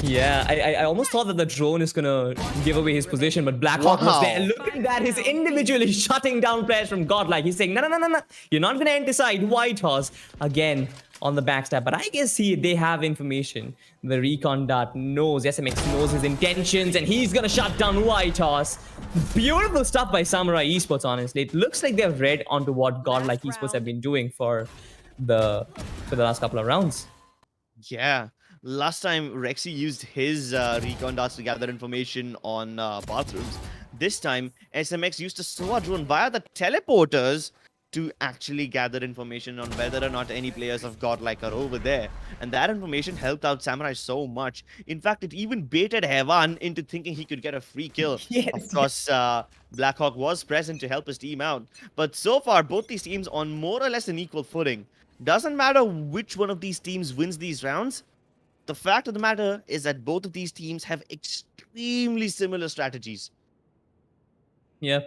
Yeah, I almost thought that the drone is gonna give away his position, but Blackhawk was there. Wow. Look at that, he's individually shutting down players from Godlike. He's saying, no, no, no, no, no, you're not gonna enter side. White Horse again on the backstab. But I guess they have information. The recon dart knows, SMX knows his intentions, and he's gonna shut down White Horse. Beautiful stuff by Samurai Esports, honestly. It looks like they've read onto what Godlike Esports have been doing for the last couple of rounds. Yeah. Last time, Rexy used his recon darts to gather information on bathrooms. This time, SMX used a SOA drone via the teleporters to actually gather information on whether or not any players of Godlike are over there. And that information helped out Samurai so much. In fact, it even baited Hevan into thinking he could get a free kill. Yes. Of course, Blackhawk was present to help his team out. But so far, both these teams on more or less an equal footing. Doesn't matter which one of these teams wins these rounds. The fact of the matter is that both of these teams have extremely similar strategies. Yeah.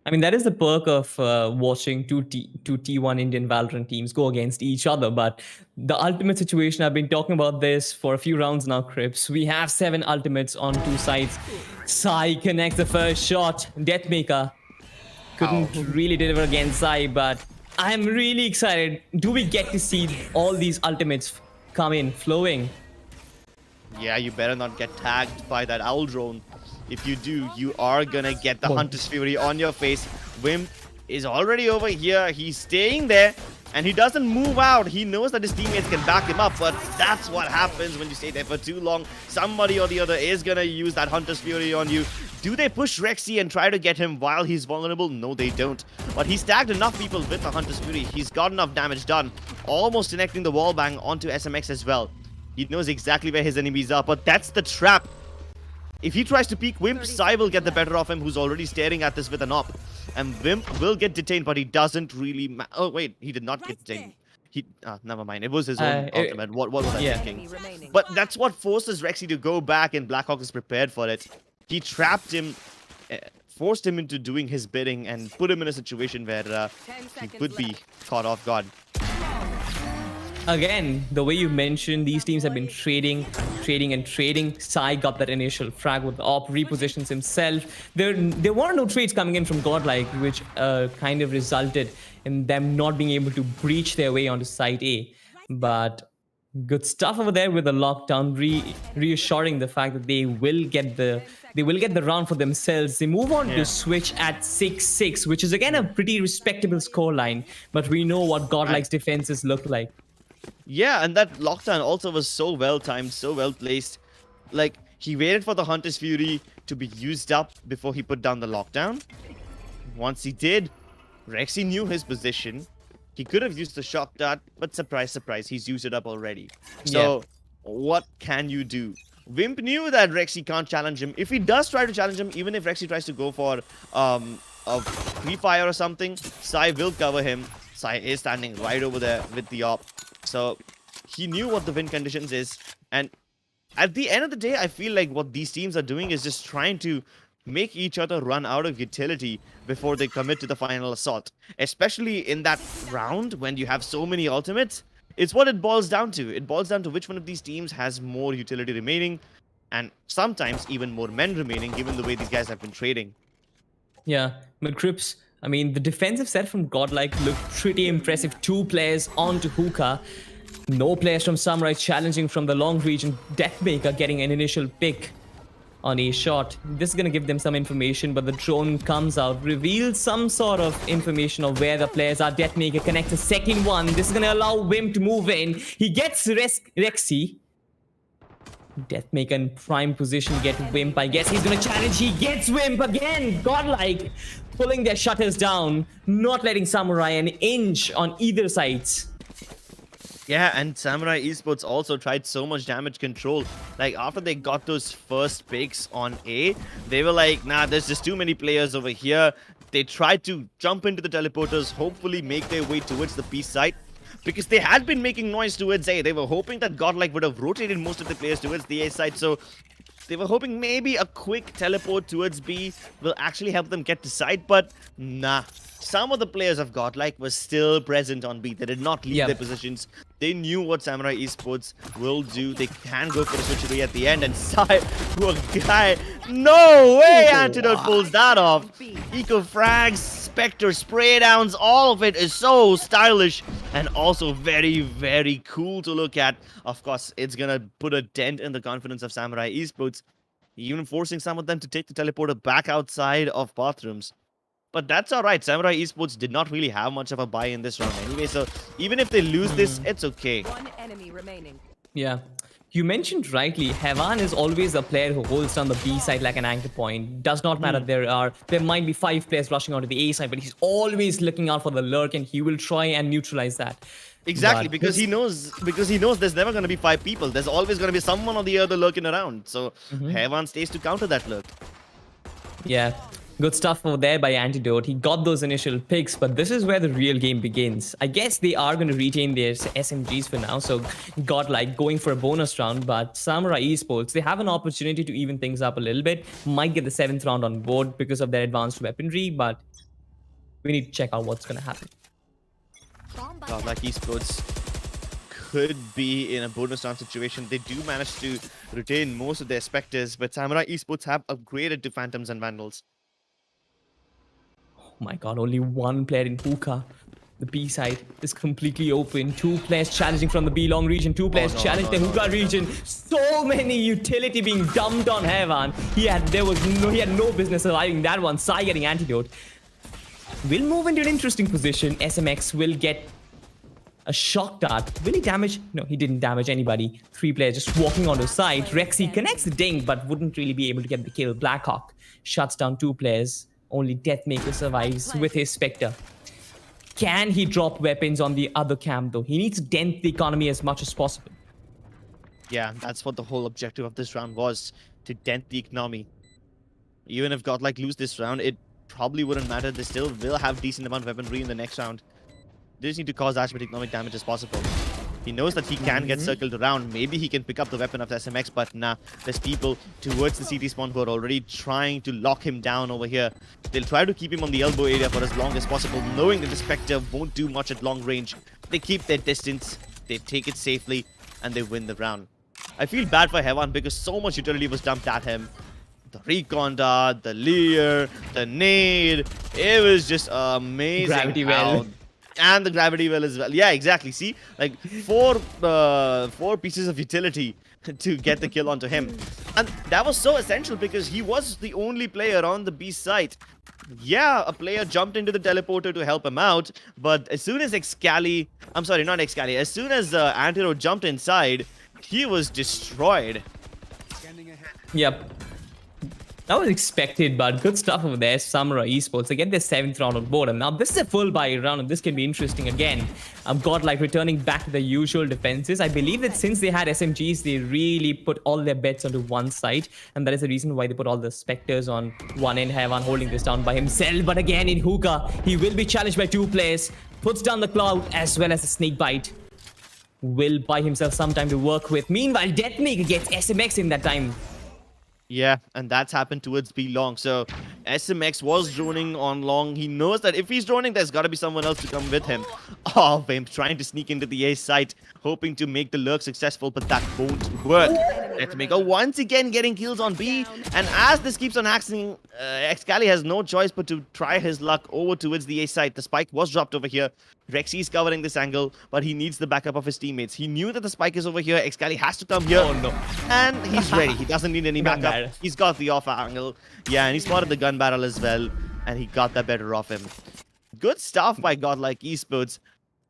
I mean, that is the perk of watching two T1 Indian Valorant teams go against each other. But the ultimate situation, I've been talking about this for a few rounds now, Crips. We have 7 ultimates on 2 sides. Sai connects the first shot. Deathmaker couldn't really deliver against Sai, but I'm really excited. Do we get to see all these ultimates come in, flowing? Yeah, you better not get tagged by that owl drone. If you do, you are gonna get the Hunter's Fury on your face. Wimp is already over here. He's staying there, and he doesn't move out. He knows that his teammates can back him up, but that's what happens when you stay there for too long. Somebody or the other is gonna use that Hunter's Fury on you. Do they push Rexy and try to get him while he's vulnerable? No, they don't. But he's tagged enough people with the Hunter's Fury. He's got enough damage done, almost connecting the wall bang onto SMX as well. He knows exactly where his enemies are, but that's the trap. If he tries to peek Wimp, Sai will get the better of him, who's already staring at this with an op. And Wimp will get detained, but he doesn't really... Oh, wait, he did not get detained. Never mind. It was his own ultimate. What was I thinking? But that's what forces Rexy to go back, and Blackhawk is prepared for it. He trapped him, forced him into doing his bidding, and put him in a situation where he could be caught off guard. Again, the way you mentioned, these teams have been trading. Sai got that initial frag with the op, repositions himself. There were no trades coming in from Godlike, which kind of resulted in them not being able to breach their way onto site A. But good stuff over there with the lockdown, reassuring the fact that they will get the round for themselves. They move on to switch at 6-6, which is again a pretty respectable scoreline. But we know what Godlike's defenses look like. Yeah, and that lockdown also was so well timed, so well placed. Like, he waited for the Hunter's Fury to be used up before he put down the lockdown. Once he did, Rexy knew his position. He could have used the shock dart, but surprise, surprise, he's used it up already. So, what can you do? Wimp knew that Rexy can't challenge him. If he does try to challenge him, even if Rexy tries to go for a pre-fire or something, Sai will cover him. Sai is standing right over there with the op. So he knew what the win conditions is. And at the end of the day, I feel like what these teams are doing is just trying to make each other run out of utility before they commit to the final assault. Especially in that round when you have so many ultimates. It's what it boils down to. It boils down to which one of these teams has more utility remaining. And sometimes even more men remaining, given the way these guys have been trading. Yeah, but Crips, I mean, the defensive set from Godlike looked pretty impressive. 2 players onto Hookah. No players from Samurai challenging from the long region. Deathmaker getting an initial pick on a shot. This is going to give them some information, but the drone comes out, reveals some sort of information of where the players are. Deathmaker connects a second one. This is going to allow Wimp to move in. He gets Rexy. Deathmaker in prime position, get Wimp. I guess he's going to challenge. He gets Wimp again. Godlike pulling their shutters down, not letting Samurai an inch on either sides. Yeah, and Samurai Esports also tried so much damage control. Like, after they got those first picks on A, they were like, nah, there's just too many players over here. They tried to jump into the teleporters, hopefully make their way towards the B site. Because they had been making noise towards A. They were hoping that Godlike would have rotated most of the players towards the A side. So they were hoping maybe a quick teleport towards B will actually help them get to side. But nah. Some of the players of Godlike were still present on B. They did not leave their positions. They knew what Samurai Esports will do. They can go for a switchery at the end, and Sai, poor guy. No way Antidote pulls that off. Eco frags, Spectre spray downs, all of it is so stylish and also very, very cool to look at. Of course, it's gonna put a dent in the confidence of Samurai Esports, even forcing some of them to take the teleporter back outside of bathrooms. But that's alright. Samurai Esports did not really have much of a buy in this round anyway, so even if they lose this, it's okay. One enemy remaining. Yeah. You mentioned rightly, Hevan is always a player who holds down the B side like an anchor point. Does not matter. There might be 5 players rushing onto the A side, but he's always looking out for the lurk, and he will try and neutralize that. Exactly, But because he knows there's never going to be 5 people. There's always going to be someone or the other lurking around. So Hevan stays to counter that lurk. Yeah, good stuff over there by Antidote. He got those initial picks, but this is where the real game begins. I guess they are going to retain their SMGs for now, so Godlike going for a bonus round, but Samurai Esports, they have an opportunity to even things up a little bit. Might get the 7th round on board because of their advanced weaponry, but we need to check out what's going to happen. Godlike Esports could be in a bonus round situation. They do manage to retain most of their Spectres, but Samurai Esports have upgraded to Phantoms and Vandals. Oh my god, only one player in Hookah. The B side is completely open. 2 players challenging from the B long region. 2 players challenge the Hookah region. So many utility being dumped on Hevan. He had no business surviving that one. Sai getting Antidote. Will move into an interesting position. SMX will get a shock dart. Will he damage? No, he didn't damage anybody. 3 players just walking on the side. Rexy connects the ding, but wouldn't really be able to get the kill. Blackhawk shuts down 2 players. Only Deathmaker survives with his Spectre. Can he drop weapons on the other camp though? He needs to dent the economy as much as possible. Yeah, that's what the whole objective of this round was, to dent the economy. Even if Godlike lose this round, it probably wouldn't matter. They still will have decent amount of weaponry in the next round. They just need to cause as much economic damage as possible. He knows that he can get circled around. Maybe he can pick up the weapon of SMX, but nah, there's people towards the CT spawn who are already trying to lock him down over here. They'll try to keep him on the elbow area for as long as possible, knowing that the Spectre won't do much at long range. They keep their distance, they take it safely, and they win the round. I feel bad for Hevan because so much utility was dumped at him. The recon dart, the leer, the nade, it was just amazing. Gravity well. And the gravity well as well. Yeah, exactly. See, like 4 pieces of utility to get the kill onto him. And that was so essential because he was the only player on the B site. Yeah, a player jumped into the teleporter to help him out, but as soon as as soon as Antidote jumped inside, he was destroyed. Yep. That was expected, but good stuff over there. Samurai Esports, they get their 7th round on board, and now this is a full buy round, and this can be interesting again. Godlike returning back to the usual defenses. I believe that since they had SMGs, they really put all their bets onto one side, and that is the reason why they put all the Spectres on one end. Hevan holding this down by himself, but again in Hookah, he will be challenged by 2 players. Puts down the Cloud as well as the Snake Bite. Will buy himself some time to work with. Meanwhile, Deathmaker gets SMX in that time. Yeah, and that's happened towards B long. So SMX was droning on long. He knows that if he's droning, there's got to be someone else to come with him. Oh, Vimp trying to sneak into the A site, hoping to make the lurk successful, but that won't work. Deathmaker once again getting kills on B. And as this keeps on happening, Excali has no choice but to try his luck over towards the A site. The spike was dropped over here. Rexy is covering this angle, but he needs the backup of his teammates. He knew that the spike is over here. Excali has to come here. Oh no. And he's ready. He doesn't need any backup. He's got the off angle. Yeah, and he spotted the gun barrel as well. And he got that better off him. Good stuff by Godlike Esports.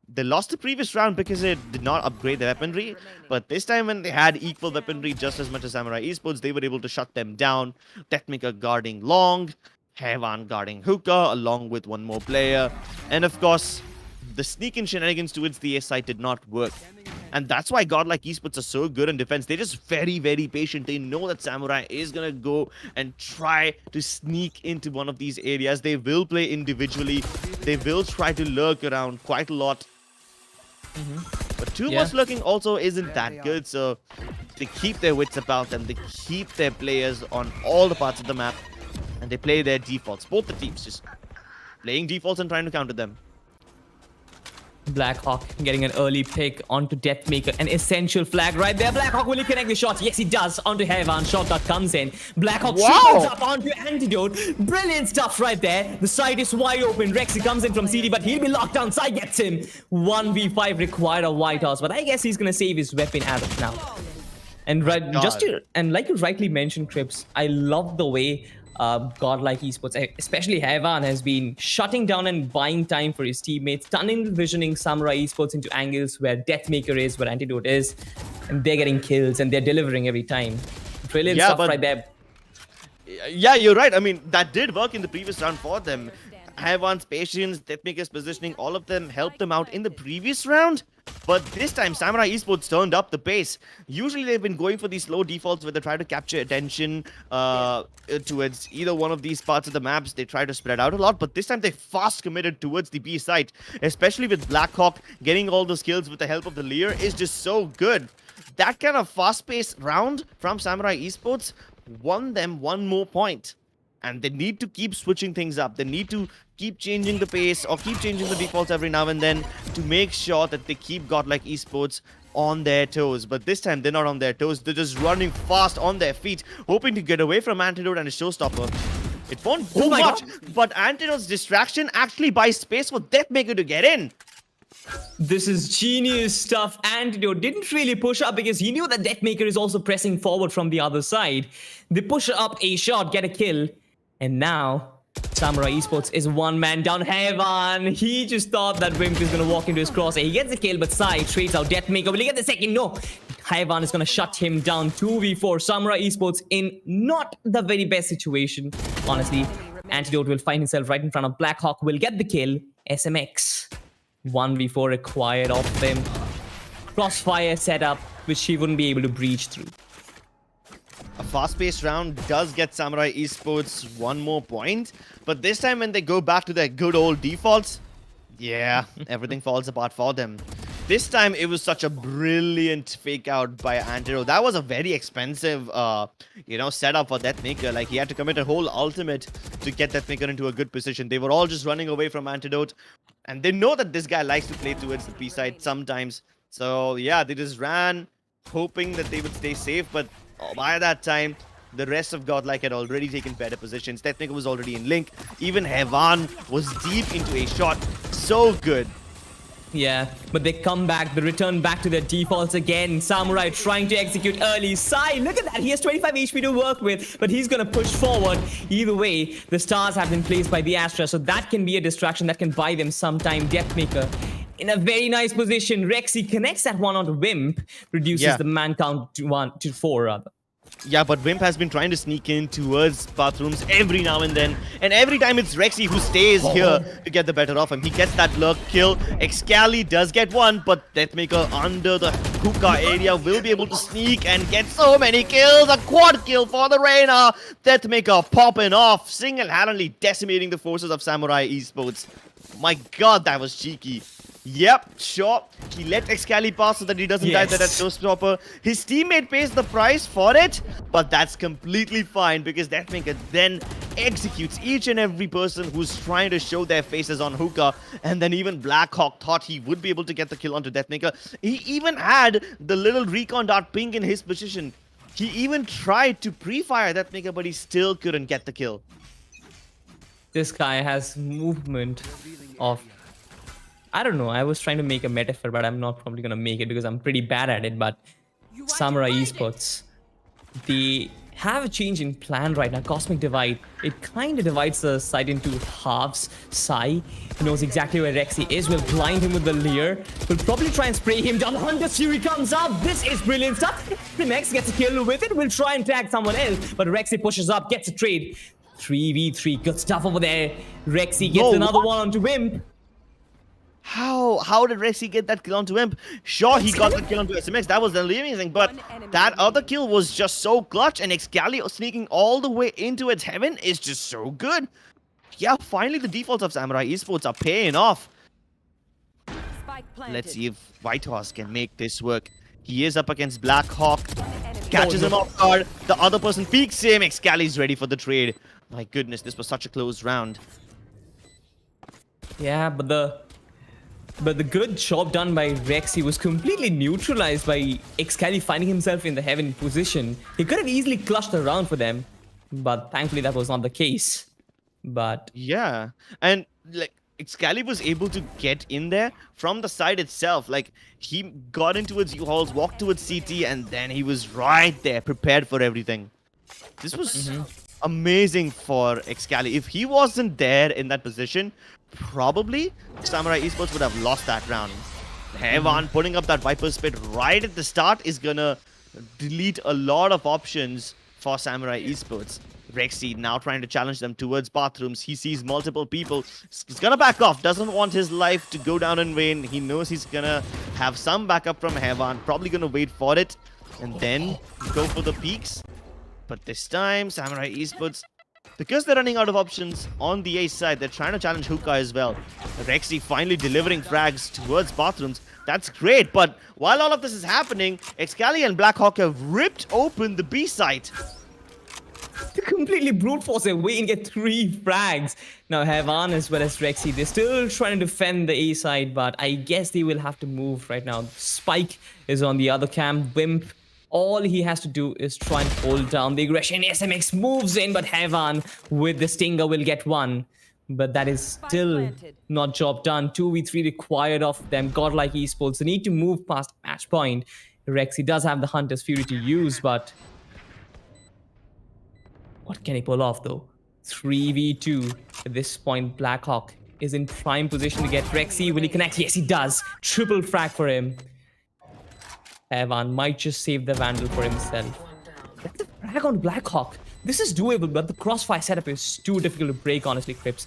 They lost the previous round because it did not upgrade their weaponry. But this time when they had equal weaponry just as much as Samurai Esports, they were able to shut them down. Deathmaker guarding long. Hevan guarding Hookah along with one more player. And of course, the sneak-in shenanigans towards the A site did not work. And that's why Godlike Esports are so good in defense. They're just very, very patient. They know that Samurai is going to go and try to sneak into one of these areas. They will play individually. They will try to lurk around quite a lot. But too much lurking also isn't that good. So they keep their wits about them. They keep their players on all the parts of the map. And they play their defaults. Both the teams just playing defaults and trying to counter them. Blackhawk getting an early pick onto Deathmaker. An essential flag right there. Blackhawk, will he connect the shot? Yes, he does. Onto Hevan. Shot that comes in. Blackhawk triples up onto Antidote. Brilliant stuff right there. The side is wide open. Rexy comes in from CD, but he'll be locked down. Side gets him. 1v5 required a White House, but I guess he's going to save his weapon as of now. And like you rightly mentioned, Crips, I love the way Godlike Esports, especially Hevan, has been shutting down and buying time for his teammates, tunnel visioning Samurai Esports into angles where Deathmaker is, where Antidote is, and they're getting kills and they're delivering every time. Brilliant stuff right there. Yeah, you're right. I mean, that did work in the previous round for them. Hevan's patience, Deathmaker's positioning, all of them helped them out in the previous round. But this time, Samurai Esports turned up the pace. Usually, they've been going for these slow defaults where they try to capture attention towards either one of these parts of the maps. They try to spread out a lot, but this time they fast committed towards the B site. Especially with Blackhawk getting all the skills with the help of the Lear is just so good. That kind of fast-paced round from Samurai Esports won them one more point. And they need to keep switching things up. They need to keep changing the pace or keep changing the defaults every now and then to make sure that they keep Godlike Esports on their toes. But this time, they're not on their toes. They're just running fast on their feet, hoping to get away from Antidote and his showstopper. It won't do much, but Antidote's distraction actually buys space for Deathmaker to get in. This is genius stuff. Antidote didn't really push up because he knew that Deathmaker is also pressing forward from the other side. They push up a shot, get a kill. And now, Samurai Esports is one man down. Hevan, he just thought that Wimp is going to walk into his crosshair. He gets the kill, but Sai trades out Deathmaker. Will he get the second? No. Hevan is going to shut him down. 2v4. Samurai Esports in not the very best situation. Honestly, Antidote will find himself right in front of Blackhawk. Will get the kill. SMX. 1v4 required of them. Crossfire setup, which he wouldn't be able to breach through. A fast-paced round does get Samurai Esports one more point, but this time when they go back to their good old defaults, yeah, everything falls apart for them. This time it was such a brilliant fake out by Antidote. That was a very expensive, setup for Deathmaker. Like, he had to commit a whole ultimate to get Deathmaker into a good position. They were all just running away from Antidote, and they know that this guy likes to play towards the B side sometimes. So yeah, they just ran, hoping that they would stay safe, but by that time, the rest of Godlike had already taken better positions. Deathmaker was already in link. Even Hevan was deep into a shot. So good. Yeah, but they come back. They return back to their defaults again. Samurai trying to execute early. Sai, look at that. He has 25 HP to work with, but he's going to push forward. Either way, the stars have been placed by the Astra, so that can be a distraction that can buy them some time. Deathmaker in a very nice position. Rexy connects that one onto Wimp, reduces the man count to 4 rather. Yeah, but Wimp has been trying to sneak in towards bathrooms every now and then. And every time it's Rexy who stays here to get the better of him. He gets that lurk kill. Excali does get one, but Deathmaker under the hookah area will be able to sneak and get so many kills. A quad kill for the Reina. Deathmaker popping off, single-handedly decimating the forces of Samurai Esports. My god, that was cheeky. Yep, sure. He let Excali pass so that he doesn't die to that showstopper. His teammate pays the price for it, but that's completely fine because Deathmaker then executes each and every person who's trying to show their faces on hookah. And then even Blackhawk thought he would be able to get the kill onto Deathmaker. He even had the little recon dart ping in his position. He even tried to pre-fire Deathmaker, but he still couldn't get the kill. This guy has movement of... I don't know, I was trying to make a metaphor, but I'm not probably going to make it because I'm pretty bad at it. But Samurai Esports, they have a change in plan right now. Cosmic Divide, it kind of divides the side into halves. Sai knows exactly where Rexy is, will blind him with the Lear, will probably try and spray him down. Hunter's Fury comes up, this is brilliant stuff. Primex gets a kill with it, will try and tag someone else, but Rexy pushes up, gets a trade. 3v3, good stuff over there. Rexy gets another one onto Wimp. How did Rexy get that kill onto him? Sure, he got the kill onto SMX. That was the amazing, but that other kill was just so clutch, and Excali sneaking all the way into its heaven is just so good. Yeah, finally the defaults of Samurai Esports are paying off. Let's see if Whitehorse can make this work. He is up against Blackhawk. Catches him off guard. The other person peeks him. Excali's ready for the trade. My goodness, this was such a close round. Yeah, but But the good job done by Rex, he was completely neutralized by Excali finding himself in the heaven position. He could have easily clutched around for them, but thankfully that was not the case. But Yeah, and like Excalibur was able to get in there from the side itself. Like he got into its U-hauls, walked towards CT, and then he was right there, prepared for everything. This was amazing for Excalibur. If he wasn't there in that position, probably Samurai Esports would have lost that round. Hevan putting up that Viper Spit right at the start is gonna delete a lot of options for Samurai Esports. Rexy now trying to challenge them towards bathrooms. He sees multiple people. He's gonna back off. Doesn't want his life to go down in vain. He knows he's gonna have some backup from Hevan. Probably gonna wait for it and then go for the peaks. But this time, Samurai Esports, because they're running out of options on the A side, they're trying to challenge Hookah as well. Rexy finally delivering frags towards bathrooms. That's great, but while all of this is happening, Excali and Blackhawk have ripped open the B site. to completely brute force their way and get 3 frags. Now Hevan as well as Rexy, they're still trying to defend the A side, but I guess they will have to move right now. Spike is on the other camp. Wimp, all he has to do is try and hold down the aggression. SMX moves in, but Hevan with the Stinger will get 1. But that is still not job done. 2v3 required of them. Godlike Esports, they need to move past match point. Rexy does have the Hunter's Fury to use, but what can he pull off though? 3v2. At this point, Blackhawk is in prime position to get Rexy. Will he connect? Yes, he does. Triple frag for him. Evan might just save the Vandal for himself. That's a frag on Blackhawk. This is doable, but the crossfire setup is too difficult to break, honestly, Crips.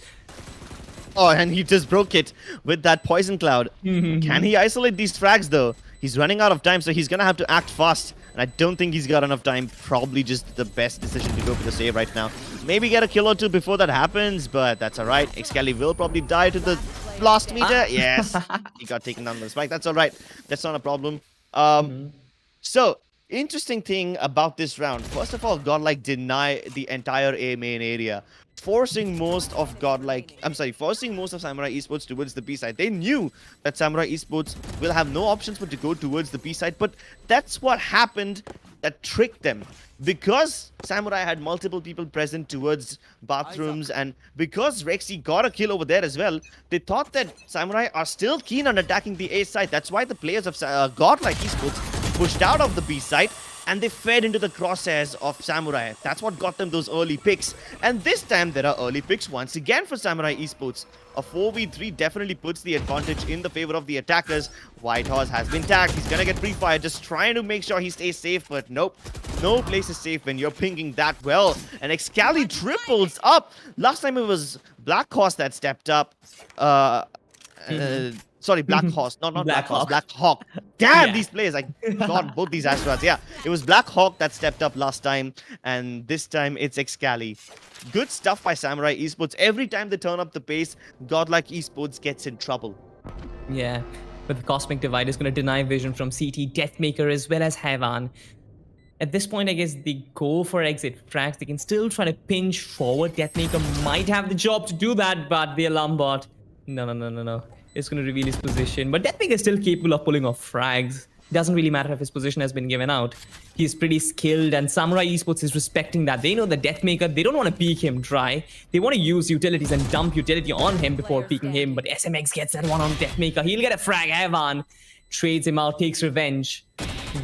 Oh, and he just broke it with that Poison Cloud. Can he isolate these frags though? He's running out of time, so he's gonna have to act fast. And I don't think he's got enough time. Probably just the best decision to go for the save right now. Maybe get a kill or 2 before that happens, but that's alright. Excali will probably die to the blast meter. Yes, he got taken down with the spike. That's alright. That's not a problem. So, interesting thing about this round. First of all, Godlike deny the entire A main area, forcing most of Samurai Esports towards the B side. They knew that Samurai Esports will have no options but to go towards the B side, but that's what happened that tricked them. Because Samurai had multiple people present towards bathrooms, and because Rexy got a kill over there as well, they thought that Samurai are still keen on attacking the A side. That's why the players of Godlike Esports pushed out of the B side, and they fed into the crosshairs of Samurai. That's what got them those early picks. And this time, there are early picks once again for Samurai Esports. A 4v3 definitely puts the advantage in the favor of the attackers. White Horse has been tagged. He's gonna get free fire, just trying to make sure he stays safe, but nope. No place is safe when you're pinging that well. And Excali triples up. Last time it was Black Horse that stepped up. Sorry, Black Horse, not Black Horse, Black Hawk. Damn, Yeah. these players, I got both these Astras. Yeah, it was Black Hawk that stepped up last time, and this time it's Excali. Good stuff by Samurai Esports. Every time they turn up the pace, Godlike Esports gets in trouble. Yeah, but the Cosmic Divide is going to deny vision from CT, Deathmaker, as well as Hevan. At this point, I guess they go for exit frags. They can still try to pinch forward. Deathmaker might have the job to do that, but the alarm bot, no. It's going to reveal his position. But Deathmaker is still capable of pulling off frags. Doesn't really matter if his position has been given out. He's pretty skilled, and Samurai Esports is respecting that. They know the Deathmaker, they don't want to peek him dry. They want to use utilities and dump utility on him before peeking him. But SMX gets that one on Deathmaker. He'll get a frag. Evan trades him out, takes revenge.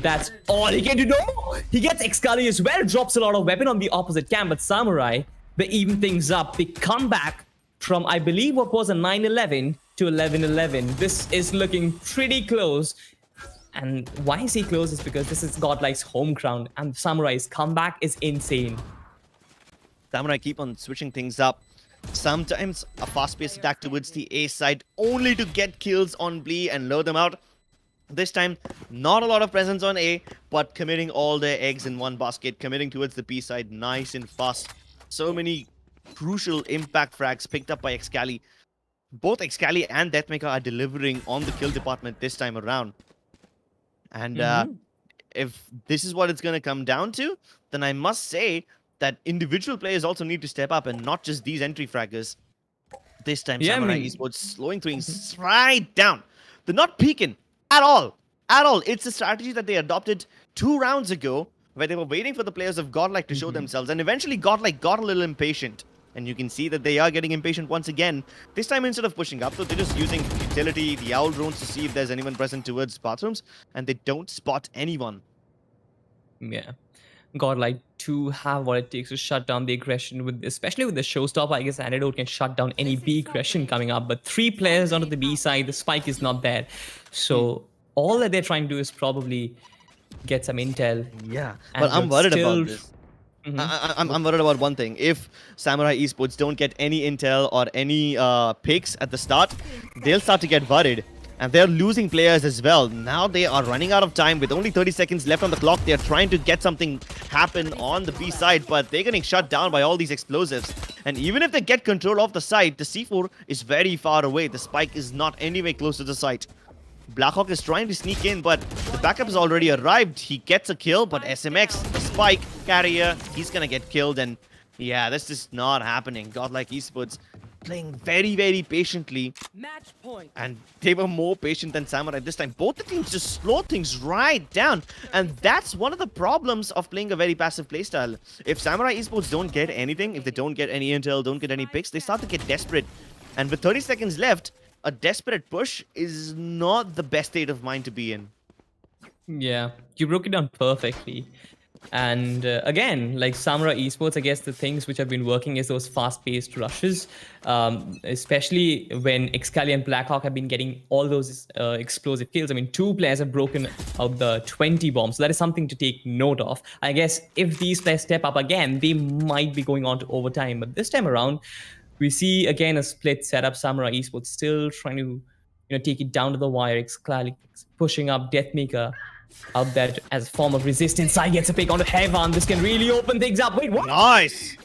That's all he can do. No! He gets Excali as well, drops a lot of weapon on the opposite camp. But Samurai, they even things up. They come back from, I believe, what was a 9-11 to 11-11. This is looking pretty close. And why I say close is because this is Godlike's home ground, and Samurai's comeback is insane. Samurai keep on switching things up. Sometimes a fast-paced attack towards the A side only to get kills on B and lure them out. This time, not a lot of presence on A, but committing all their eggs in one basket, committing towards the B side nice and fast. So many crucial impact frags picked up by Excali. Both Excali and Deathmaker are delivering on the kill department this time around. And if this is what it's going to come down to, then I must say that individual players also need to step up and not just these entry fraggers. This time, Samurai Esports slowing things right down. They're not peeking at all. At all. It's a strategy that they adopted 2 rounds ago, where they were waiting for the players of Godlike to show themselves, and eventually Godlike got a little impatient. And you can see that they are getting impatient once again. This time, instead of pushing up, though, they're just using utility, the owl drones, to see if there's anyone present towards bathrooms, and they don't spot anyone. Yeah. Godlike to have what it takes to shut down the aggression, with especially with the showstopper. I guess Antidote can shut down any B aggression coming up, but 3 players onto the B side, the spike is not there. So all that they're trying to do is probably get some intel. Yeah, but I'm worried about this. Mm-hmm. I'm worried about one thing. If Samurai Esports don't get any intel or any picks at the start, they'll start to get worried. And they're losing players as well. Now they are running out of time with only 30 seconds left on the clock. They're trying to get something happen on the B side, but they're getting shut down by all these explosives. And even if they get control of the site, the C4 is very far away. The spike is not anywhere close to the site. Blackhawk is trying to sneak in, but the backup has already arrived. He gets a kill, but SMX, the spike carrier, he's gonna get killed. And yeah, this is not happening. Godlike Esports playing very, very patiently. Match point. And they were more patient than Samurai this time. Both the teams just slow things right down. And that's one of the problems of playing a very passive playstyle. If Samurai Esports don't get anything, if they don't get any intel, don't get any picks, they start to get desperate. And with 30 seconds left, a desperate push is not the best state of mind to be in. Yeah, you broke it down perfectly. And again, like Samurai Esports, I guess the things which have been working is those fast-paced rushes, especially when Excali and Blackhawk have been getting all those explosive kills. I mean, 2 players have broken out the 20 bombs, so that is something to take note of. I guess if these players step up again, they might be going on to overtime. But this time around, we see again a split setup. Samurai Esports still trying to, take it down to the wire. Excali pushing up Deathmaker out there as a form of resistance. Sai gets a pick onto Heavan. This can really open things up. Wait, what? Nice!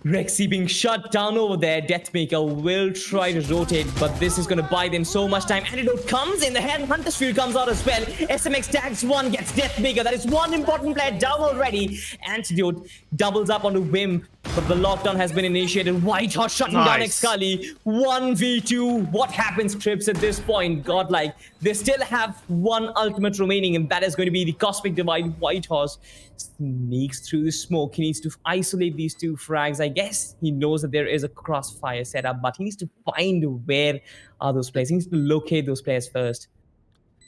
Rexy being shut down over there. Deathmaker will try to rotate, but this is going to buy them so much time. Antidote comes in. The head Hunter's Field comes out as well. SMX tags 1, gets Deathmaker. That is 1 important player down already. Antidote doubles up onto Wim, but the lockdown has been initiated. White Horse shutting down Excali. 1v2. What happens, Trips, at this point? Godlike, they still have 1 ultimate remaining, and that is going to be the Cosmic Divide. White Horse sneaks through the smoke. He needs to isolate these 2 frags. I guess he knows that there is a crossfire setup, but he needs to find where are those players. He needs to locate those players first.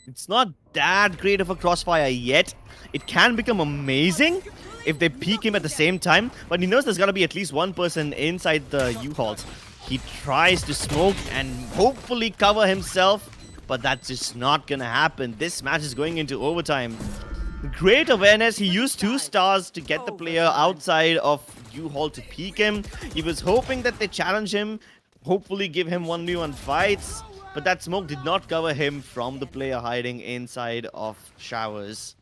It's not that great of a crossfire yet. It can become amazing if they peek him at the same time, but he knows there's got to be at least 1 person inside the U-Hauls. He tries to smoke and hopefully cover himself, but that's just not gonna happen. This match is going into overtime. Great awareness. He used 2 stars to get the player outside of U-Haul to peek him. He was hoping that they challenge him, hopefully give him 1v1 fights, but that smoke did not cover him from the player hiding inside of showers.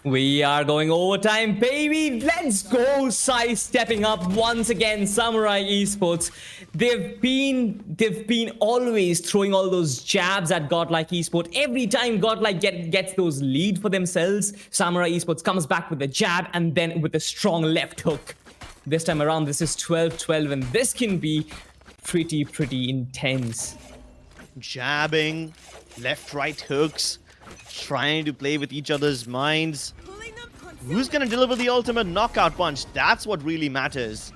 We are going overtime, baby. Let's go. Sai stepping up once again. Samurai Esports. They've been always throwing all those jabs at Godlike Esports. Every time Godlike gets those lead for themselves, Samurai Esports comes back with a jab and then with a strong left hook. This time around, this is 12-12, and this can be pretty intense. Jabbing, left-right hooks, trying to play with each other's minds. Who's gonna deliver the ultimate knockout punch? That's what really matters.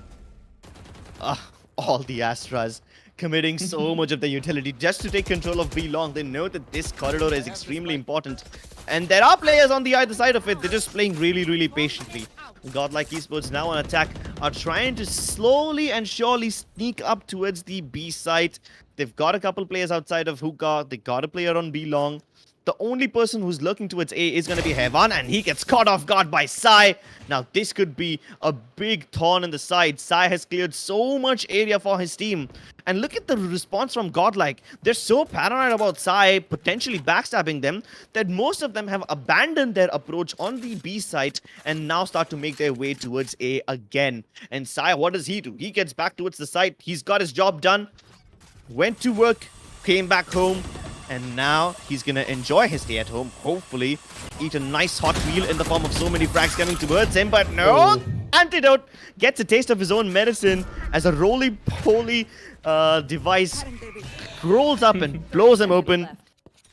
All the Astras committing so much of their utility just to take control of B long. They know that this corridor is extremely important. And there are players on the either side of it. They're just playing really patiently. Godlike Esports now on attack are trying to slowly and surely sneak up towards the B site. They've got a couple players outside of Hookah. They got a player on B long. The only person who's looking towards A is going to be Heavan, and he gets caught off guard by Sai. Now, this could be a big thorn in the side. Sai has cleared so much area for his team. And look at the response from Godlike. They're so paranoid about Sai potentially backstabbing them that most of them have abandoned their approach on the B site and now start to make their way towards A again. And Sai, what does he do? He gets back towards the site. He's got his job done. Went to work, came back home. And now he's going to enjoy his stay at home, hopefully eat a nice hot meal in the form of so many frags coming towards him. But no, Antidote gets a taste of his own medicine as a roly-poly device rolls up and blows him open.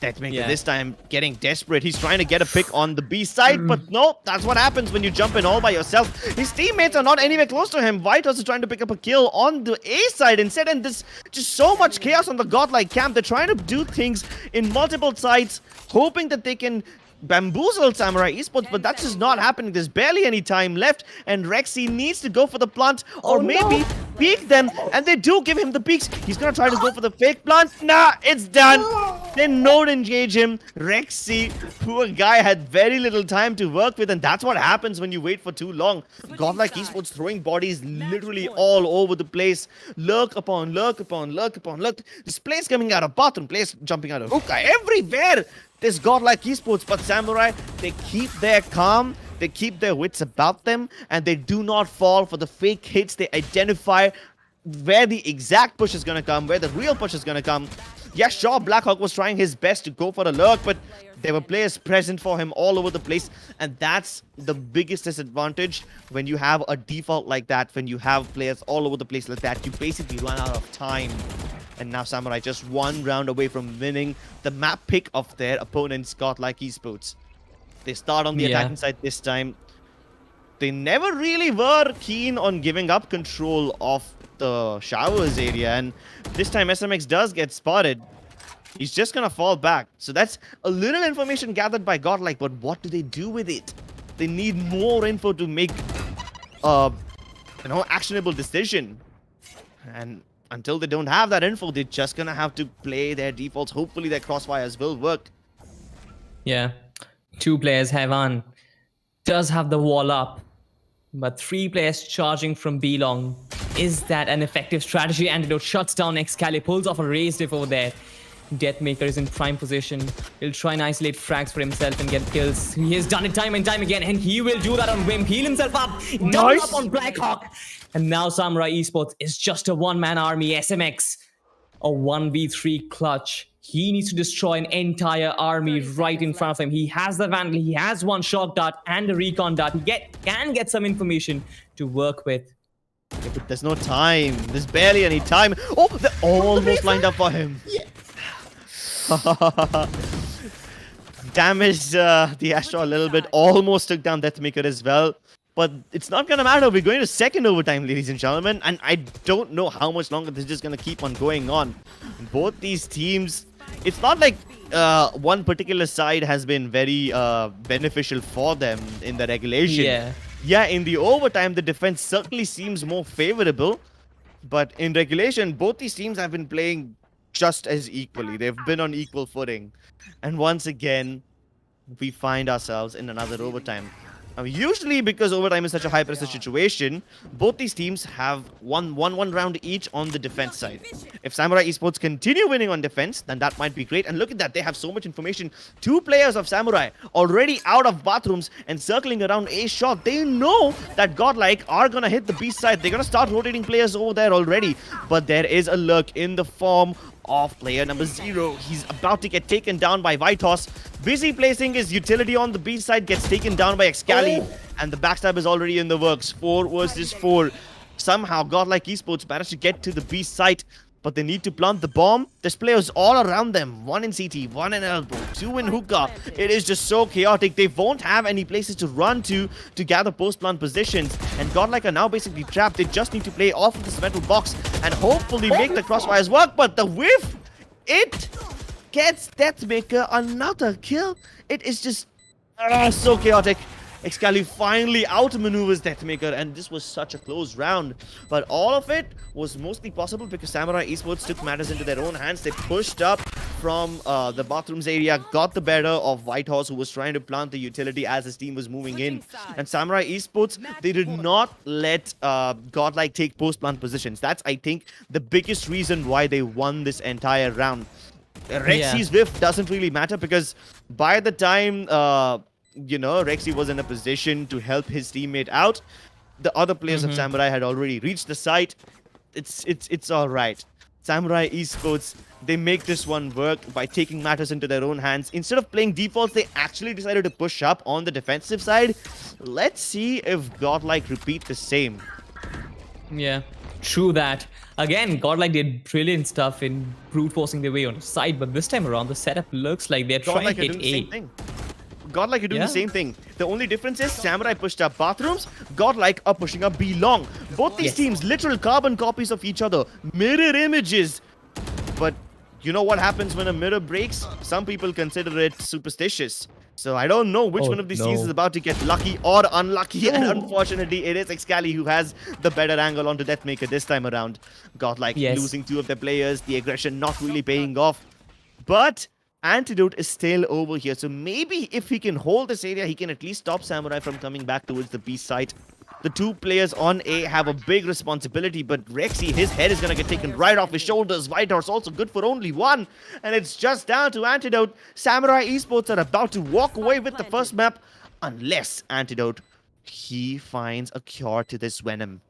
Deathmaker Yeah. this time getting desperate. He's trying to get a pick on the B side, but no, that's what happens when you jump in all by yourself. His teammates are not anywhere close to him. Vitos is trying to pick up a kill on the A side instead, and there's just so much chaos on the godlike camp. They're trying to do things in multiple sides, hoping that they can bamboozle Samurai Esports, but that's just not happening. There's barely any time left, and Rexy needs to go for the plant, or maybe peek them, and they do give him the peeks. He's gonna try to go for the fake plant. Nah, it's done. They don't engage him. Rexy, poor guy, had very little time to work with, and that's what happens when you wait for too long. Godlike Esports throwing bodies literally all over the place. Lurk upon lurk upon lurk upon lurk. This place coming out of bathroom, place jumping out of hookah, everywhere. This godlike Esports, but Samurai, they keep their calm, they keep their wits about them, and they do not fall for the fake hits. They identify where the exact push is going to come, where the real push is going to come. Yeah, sure, Blackhawk was trying his best to go for a lurk, but there were players present for him all over the place, and that's the biggest disadvantage when you have a default like that, when you have players all over the place like that. You basically run out of time. And now Samurai just one round away from winning the map pick of their opponent's godlike Esports. They start on the attacking side this time. They never really were keen on giving up control of the showers area, and this time SMX does get spotted. He's just gonna fall back. So that's a little information gathered by Godlike, but what do they do with it? They need more info to make actionable decision. And until they don't have that info, they're just gonna have to play their defaults. Hopefully their crossfires will work. Yeah. 2 players have on. Does have the wall up. But 3 players charging from B long. Is that an effective strategy? Antidote shuts down Excali, pulls off a raised diff over there. Deathmaker is in prime position. He'll try and isolate frags for himself and get kills. He has done it time and time again, and he will do that on whim. Heal himself up. Double up on Blackhawk. And now Samurai Esports is just a one-man army. SMX. A 1v3 clutch. He needs to destroy an entire army right in front of him. He has the Vandal. He has one shock dart and a recon dart. He can get some information to work with. Yeah, but there's no time. There's barely any time. Oh, they're almost lined up for him. Yeah. Damaged the Astro a little bit. Almost took down Deathmaker as well. But it's not going to matter. We're going to second overtime, ladies and gentlemen. And I don't know how much longer this is just going to keep on going on. Both these teams, it's not like one particular side has been very beneficial for them in the regulation. Yeah, in the overtime, the defense certainly seems more favorable. But in regulation, both these teams have been playing just as equally. They've been on equal footing. And once again, we find ourselves in another overtime. Now, usually, because overtime is such a high-pressure situation, both these teams have one round each on the defense side. If Samurai Esports continue winning on defense, then that might be great. And look at that, they have so much information. 2 players of Samurai already out of bathrooms and circling around A shot. They know that Godlike are going to hit the B side. They're going to start rotating players over there already. But there is a lurk in the form of player number 0. He's about to get taken down by Vitos. Busy placing his utility on the B side, gets taken down by Excali. And the backstab is already in the works. 4 versus 4. Somehow, Godlike Esports managed to get to the B site, but they need to plant the bomb. There's players all around them. 1 in CT, 1 in elbow, 2 in hookah. It is just so chaotic. They won't have any places to run to gather post-plant positions. And Godlike are now basically trapped. They just need to play off of this metal box and hopefully make the crossfires work. But the whiff, it gets Deathmaker another kill. It is just so chaotic. Excali finally outmaneuvers Deathmaker, and this was such a close round. But all of it was mostly possible because Samurai Esports took matters into their own hands. They pushed up from the bathrooms area, got the better of Whitehorse, who was trying to plant the utility as his team was moving in. And Samurai Esports, they did not let Godlike take post-plant positions. That's, I think, the biggest reason why they won this entire round. Rexy's whiff doesn't really matter because by the time Rexy was in a position to help his teammate out, the other players of Samurai had already reached the site. It's all right. Samurai Esports, they make this one work by taking matters into their own hands. Instead of playing defaults, they actually decided to push up on the defensive side. Let's see if Godlike repeat the same. Yeah. True that. Again, Godlike did brilliant stuff in brute forcing their way on the side, but this time around the setup looks like they're trying to Godlike are hit doing the same A. thing. Godlike are doing Yeah. the same thing. The only difference is Samurai pushed up bathrooms, Godlike are pushing up B long. Both these Yes. teams, literal carbon copies of each other, mirror images. But you know what happens when a mirror breaks? Some people consider it superstitious. So I don't know which Oh, one of these no. teams is about to get lucky or unlucky. And unfortunately, it is Excali who has the better angle onto Deathmaker this time around. Godlike Yes. losing 2 of their players, the aggression not really paying off. But Antidote is still over here. So maybe if he can hold this area, he can at least stop Samurai from coming back towards the B site. The 2 players on A have a big responsibility, but Rexy, his head is going to get taken right off his shoulders. Whitehorse also good for only 1. And it's just down to Antidote. Samurai Esports are about to walk away with the first map, unless Antidote, he finds a cure to this venom.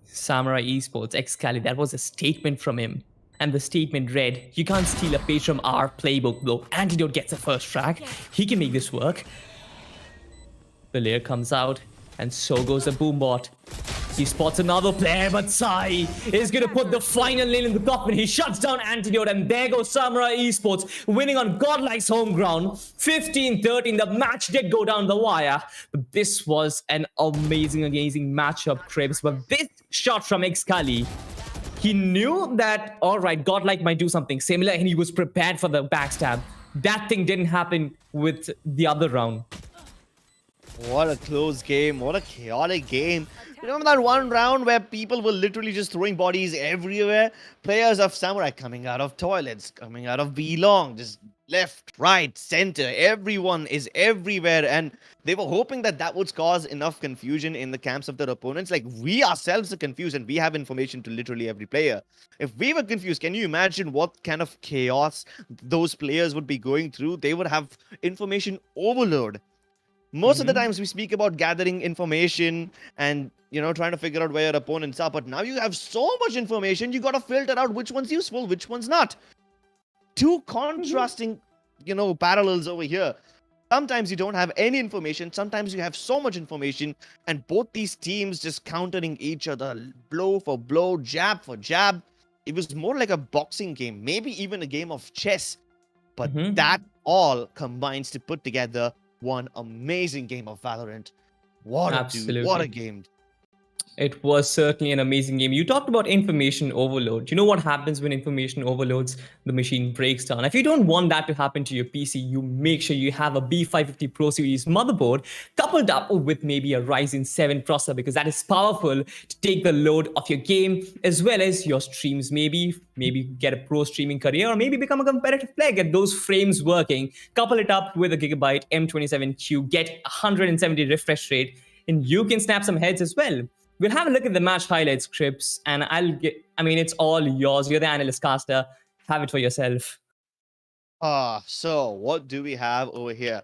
Samurai Esports, Excali, that was a statement from him. And the statement read, you can't steal a page from our playbook though. Antidote gets a first frag. He can make this work. The layer comes out, and so goes the boombot. He spots another player, but Sai is going to put the final nail in the coffin. He shuts down Antidote, and there goes Samurai Esports, winning on Godlike's home ground. 15-13, the match did go down the wire. But this was an amazing matchup, Cribs. But this shot from Excali, he knew that, all right, Godlike might do something similar, and he was prepared for the backstab. That thing didn't happen with the other round. What a close game. What a chaotic game. Remember that one round where people were literally just throwing bodies everywhere? Players of Samurai coming out of toilets, coming out of B long, just left, right, center. Everyone is everywhere. And they were hoping that that would cause enough confusion in the camps of their opponents. Like, we ourselves are confused and we have information to literally every player. If we were confused, can you imagine what kind of chaos those players would be going through? They would have information overload. Most of the times we speak about gathering information and, you know, trying to figure out where your opponents are. But now you have so much information, you got to filter out which one's useful, which one's not. 2 contrasting, you know, parallels over here. Sometimes you don't have any information. Sometimes you have so much information. And both these teams just countering each other. Blow for blow, jab for jab. It was more like a boxing game. Maybe even a game of chess. But that all combines to put together one amazing game of Valorant. What a dude, what a game. It was certainly an amazing game. You talked about information overload. You know what happens when information overloads? The machine breaks down. If you don't want that to happen to your PC, you make sure you have a B550 Pro Series motherboard coupled up with maybe a Ryzen 7 processor, because that is powerful to take the load of your game as well as your streams. Maybe get a pro streaming career, or maybe become a competitive player, get those frames working. Couple it up with a Gigabyte M27Q, get 170 refresh rate, and you can snap some heads as well. We'll have a look at the match highlights, Crips, and it's all yours. You're the analyst caster. Have it for yourself. So what do we have over here?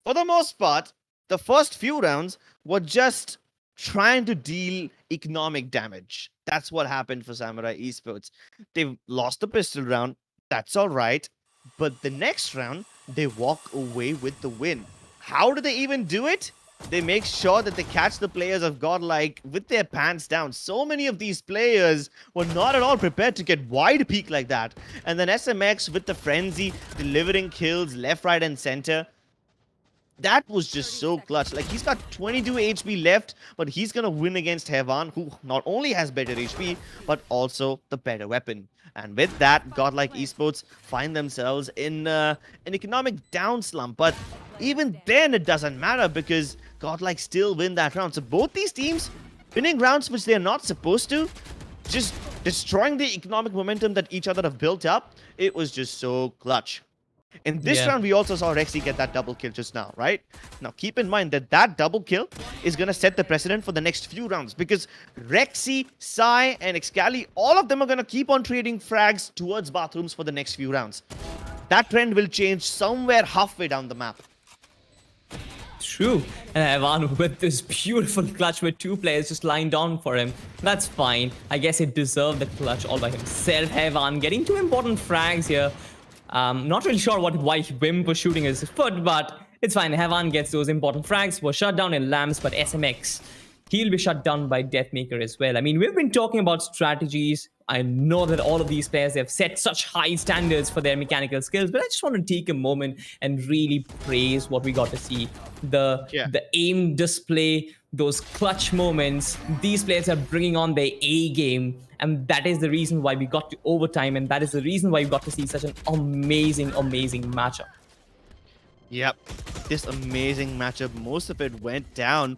For the most part, the first few rounds were just trying to deal economic damage. That's what happened for Samurai Esports. They lost the pistol round. That's all right. But the next round, they walk away with the win. How do they even do it? They make sure that they catch the players of Godlike with their pants down. So many of these players were not at all prepared to get wide peak like that. And then SMX with the frenzy, delivering kills left, right, and center. That was just so clutch. Like, he's got 22 HP left, but he's going to win against Hevan, who not only has better HP, but also the better weapon. And with that, Godlike Esports find themselves in an economic down slump. But even then, it doesn't matter, because Godlike still win that round. So both these teams winning rounds which they're not supposed to, just destroying the economic momentum that each other have built up. It was just so clutch. In this round, we also saw Rexy get that double kill just now, right? Now, keep in mind that that double kill is going to set the precedent for the next few rounds, because Rexy, Sai, and Excali, all of them are going to keep on trading frags towards bathrooms for the next few rounds. That trend will change somewhere halfway down the map. True. And Hevan with this beautiful clutch with 2 players just lined on for him. That's fine. I guess he deserved the clutch all by himself. Hevan getting 2 important frags here. Not really sure why Wimp was shooting his foot, but it's fine. Hevan gets those important frags, was shut down in lamps, but SMX, he'll be shut down by Deathmaker as well. I mean, we've been talking about strategies. I know that all of these players have set such high standards for their mechanical skills, but I just want to take a moment and really praise what we got to see. The aim display, those clutch moments, these players are bringing on their A game, and that is the reason why we got to overtime, and that is the reason why we got to see such an amazing matchup. Yep, this amazing matchup, most of it went down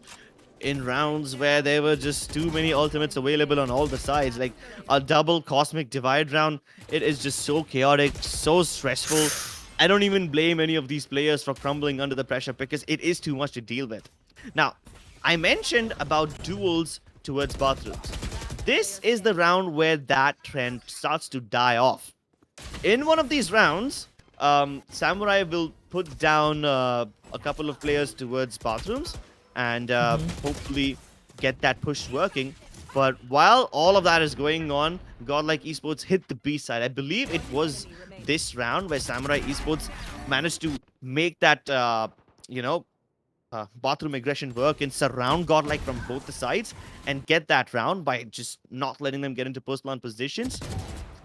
in rounds where there were just too many ultimates available on all the sides. Like a double Cosmic Divide round, it is just so chaotic, so stressful. I don't even blame any of these players for crumbling under the pressure because it is too much to deal with. Now, I mentioned about duels towards bathrooms. This is the round where that trend starts to die off. In one of these rounds, Samurai will put down a couple of players towards bathrooms and hopefully get that push working. But while all of that is going on, Godlike Esports hit the B side. I believe it was this round where Samurai Esports managed to make that, bathroom aggression work and surround Godlike from both the sides and get that round by just not letting them get into post-plant positions.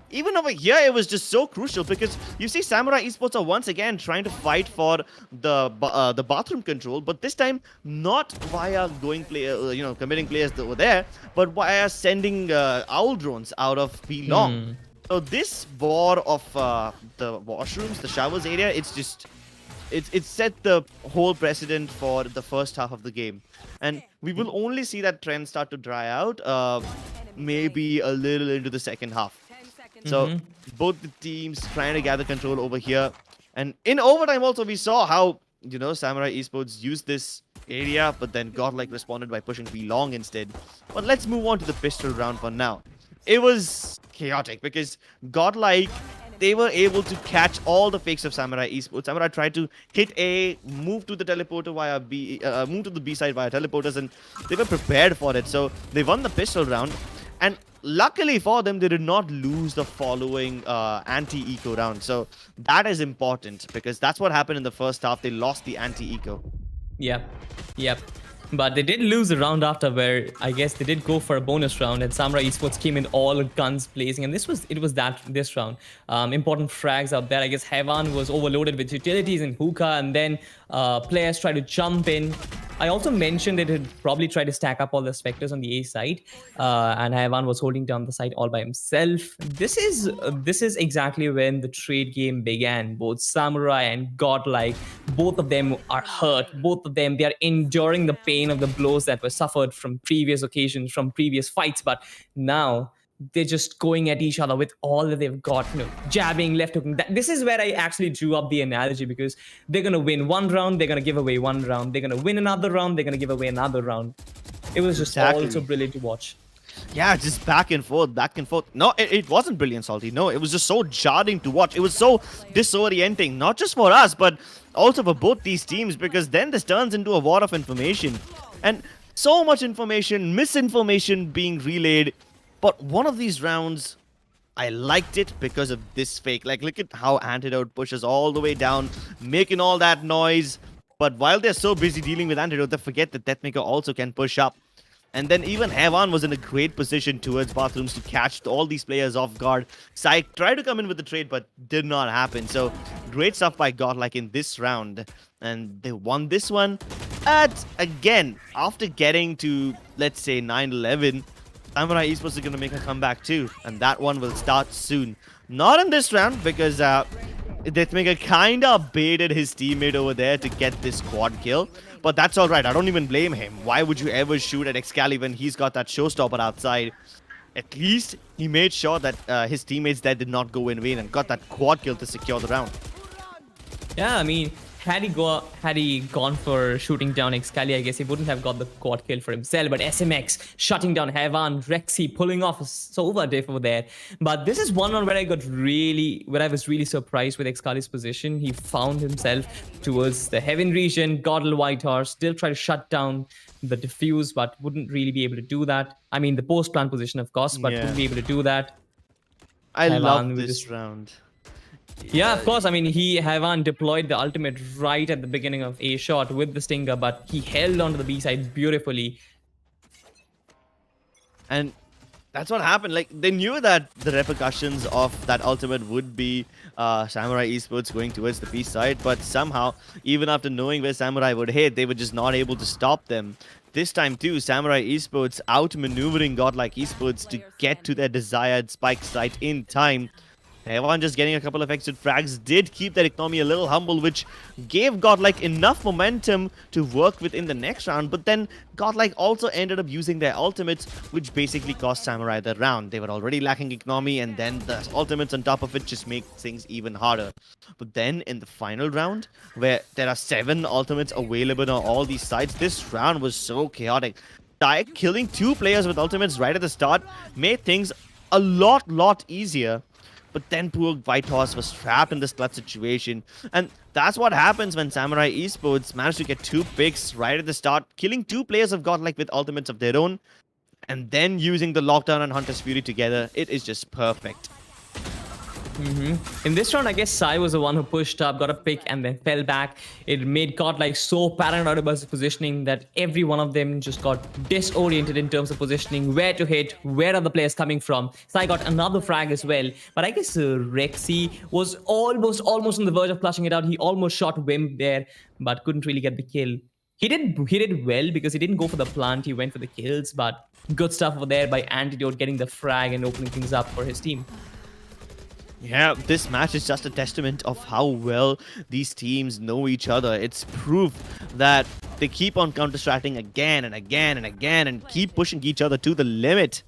Even over here, it was just so crucial because you see Samurai Esports are once again trying to fight for the bathroom control, but this time not via committing players that were there, but via sending owl drones out of B long. So this war of the washrooms, the showers area, it's set the whole precedent for the first half of the game, and we will only see that trend start to dry out maybe a little into the second half. So both the teams trying to gather control over here. And in overtime also we saw how, Samurai Esports used this area, but then Godlike responded by pushing B long instead. But let's move on to the pistol round for now. It was chaotic because Godlike, they were able to catch all the fakes of Samurai Esports. Samurai tried to hit A, move to the teleporter via B, move to the B side via teleporters, and they were prepared for it. So they won the pistol round. And luckily for them, they did not lose the following anti-eco round. So that is important because that's what happened in the first half. They lost the anti-eco. Yep. But they did lose the round after, where I guess they did go for a bonus round, and Samurai Esports came in all guns blazing. And this round. Important frags out there. I guess Heavan was overloaded with utilities and hookah, and then players tried to jump in. I also mentioned that he'd probably try to stack up all the Spectres on the A side, and Heavan was holding down the side all by himself. This is exactly when the trade game began. Both Samurai and Godlike, both of them are hurt. Both of them, they are enduring the pain of the blows that were suffered from previous occasions, from previous fights. But now they're just going at each other with all that they've got, jabbing, left hooking. This is where I actually drew up the analogy, because they're going to win one round, they're going to give away one round. They're going to win another round, they're going to give away another round. It was just all so brilliant to watch. Yeah, just back and forth, back and forth. No, it wasn't brilliant, Salty. No, it was just so jarring to watch. It was so disorienting, not just for us, but also for both these teams, because then this turns into a war of information. And so much information, misinformation being relayed. But one of these rounds, I liked it because of this fake. Like, look at how Antidote pushes all the way down, making all that noise. But while they're so busy dealing with Antidote, they forget that Deathmaker also can push up. And then even Heavan was in a great position towards bathrooms to catch all these players off guard. Psych tried to come in with the trade, but did not happen. So great stuff by Godlike in this round. And they won this one. But again, after getting to, let's say, 9-11, Samurai Esports are going to make a comeback too. And that one will start soon. Not in this round, because Deathmaker kind of baited his teammate over there to get this quad kill. But that's alright, I don't even blame him. Why would you ever shoot at Excali when he's got that showstopper outside? At least he made sure that his teammates there did not go in vain and got that quad kill to secure the round. Yeah, I mean, had he gone for shooting down Excali, I guess he wouldn't have got the quad kill for himself. But SMX shutting down Heavan, Rexy pulling off a Sova diff over there. But this is one on where I was really surprised with Excali's position. He found himself towards the Heaven region. Godel White Horse still try to shut down the diffuse, but wouldn't really be able to do that. I mean, the post plant position, of course, but wouldn't be able to do that. I love this round. Yeah, of course. I mean, Heavan deployed the ultimate right at the beginning of A shot with the Stinger, but he held onto the B side beautifully. And that's what happened. Like, they knew that the repercussions of that ultimate would be Samurai Esports going towards the B side, but somehow, even after knowing where Samurai would hit, they were just not able to stop them. This time too, Samurai Esports outmaneuvering Godlike Esports to get to their desired spike site in time. Everyone just getting a couple of extra frags did keep their economy a little humble, which gave Godlike enough momentum to work with in the next round. But then Godlike also ended up using their ultimates, which basically cost Samurai the round. They were already lacking economy, and then the ultimates on top of it just make things even harder. But then in the final round, where there are 7 ultimates available on all these sides, this round was so chaotic. Killing 2 players with ultimates right at the start made things a lot easier. But then poor Whitehorse was trapped in this clutch situation. And that's what happens when Samurai Esports managed to get 2 picks right at the start, killing 2 players of Godlike with ultimates of their own, and then using the Lockdown and Hunter's Fury together. It is just perfect. In this round, I guess Sai was the one who pushed up, got a pick, and then fell back. It made Godlike so paranoid about his positioning that every one of them just got disoriented in terms of positioning, where to hit, where are the players coming from. Sai got another frag as well, but I guess Rexy was almost on the verge of clutching it out. He almost shot Wimp there, but couldn't really get the kill. He did well because he didn't go for the plant, he went for the kills, but good stuff over there by Antidote getting the frag and opening things up for his team. Yeah, this match is just a testament of how well these teams know each other. It's proof that they keep on counter-stracking again and again and again and keep pushing each other to the limit.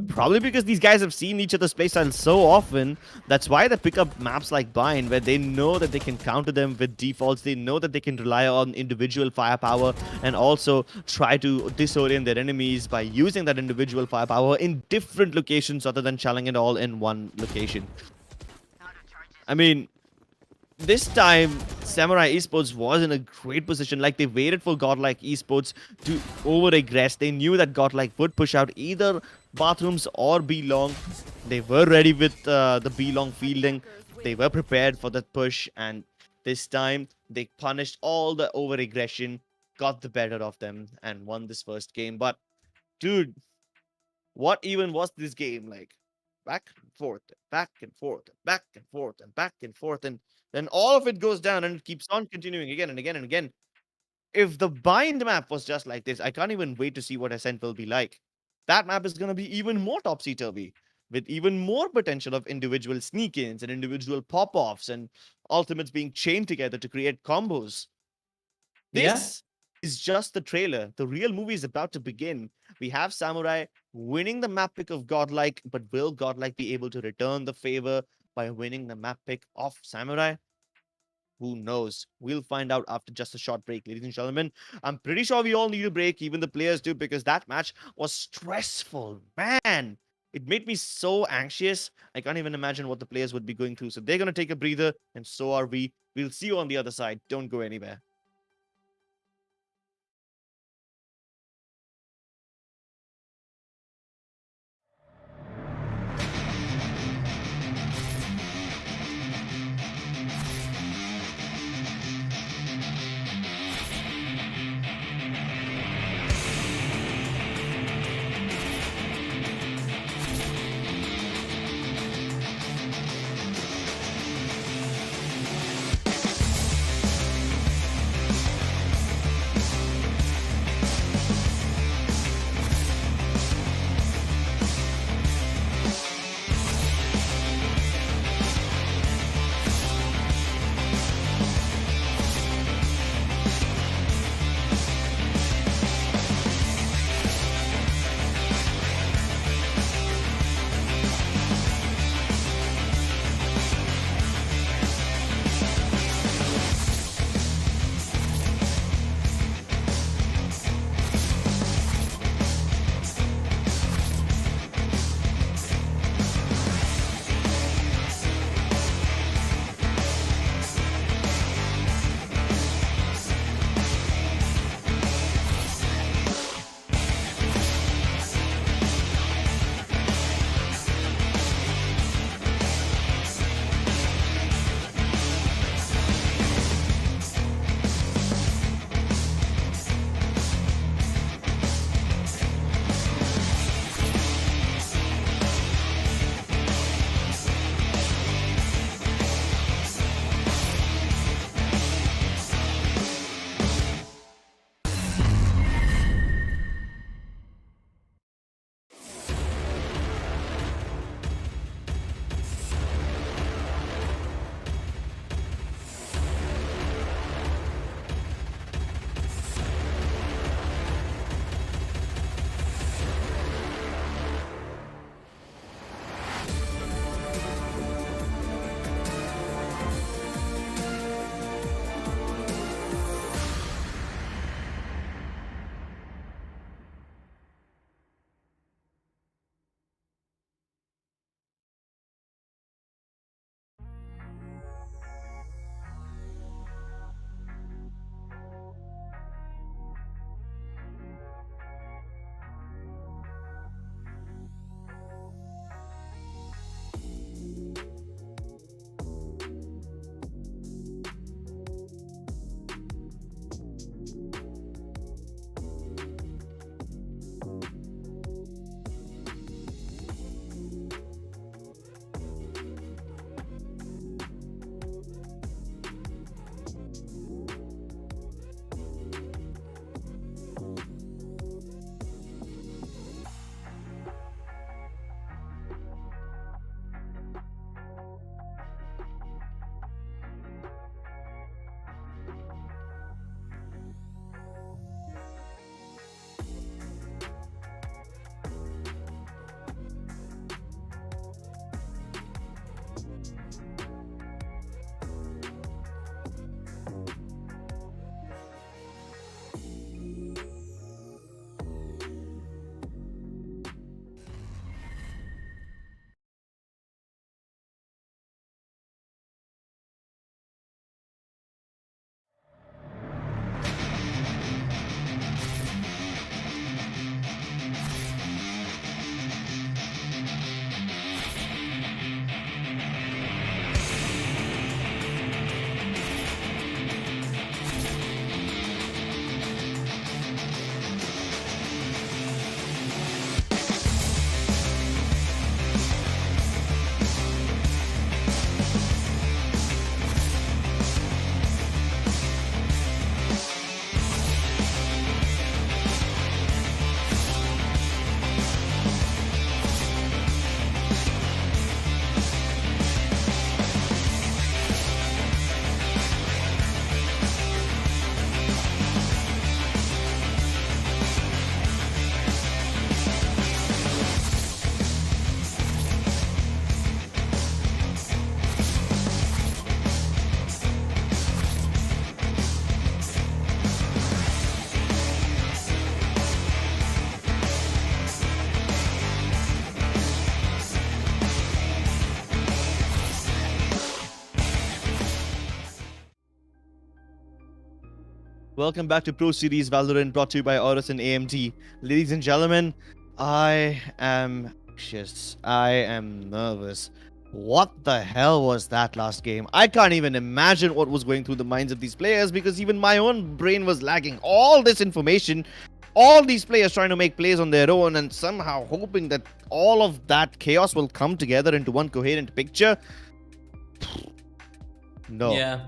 Probably because these guys have seen each other's playstyle so often. That's why they pick up maps like Bind, where they know that they can counter them with defaults. They know that they can rely on individual firepower and also try to disorient their enemies by using that individual firepower in different locations other than channeling it all in one location. I mean, this time, Samurai Esports was in a great position. Like, they waited for Godlike Esports to over-aggress. They knew that Godlike would push out either bathrooms or B-Long. They were ready with the B-Long fielding. They were prepared for that push. And this time, they punished all the over-aggression, got the better of them, and won this first game. But, dude, what even was this game like? Back and forth, back and forth, back and forth, and back and forth, and then all of it goes down and it keeps on continuing again and again and again. If the Bind map was just like this, I can't even wait to see what Ascent will be like. That map is going to be even more topsy-turvy, with even more potential of individual sneak-ins and individual pop-offs and ultimates being chained together to create combos. This is just the trailer. The real movie is about to begin. We have Samurai winning the map pick of Godlike, but will Godlike be able to return the favor by winning the map pick of Samurai? Who knows? We'll find out after just a short break, ladies and gentlemen. I'm pretty sure we all need a break, even the players do, because that match was stressful. Man, it made me so anxious. I can't even imagine what the players would be going through. So they're going to take a breather, and so are we. We'll see you on the other side. Don't go anywhere. Welcome back to Pro Series Valorant, brought to you by AORUS and AMD. Ladies and gentlemen, I am anxious. I am nervous. What the hell was that last game? I can't even imagine what was going through the minds of these players because even my own brain was lagging. All this information, all these players trying to make plays on their own and somehow hoping that all of that chaos will come together into one coherent picture. No. Yeah.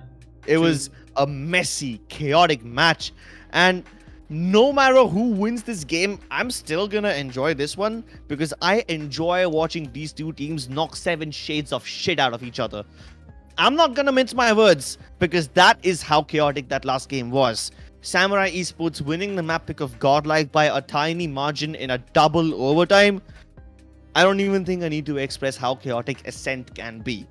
It was a messy, chaotic match. And no matter who wins this game, I'm still gonna enjoy this one because I enjoy watching these two teams knock 7 shades of shit out of each other. I'm not gonna mince my words because that is how chaotic that last game was. Samurai Esports winning the map pick of Godlike by a tiny margin in a double overtime. I don't even think I need to express how chaotic Ascent can be.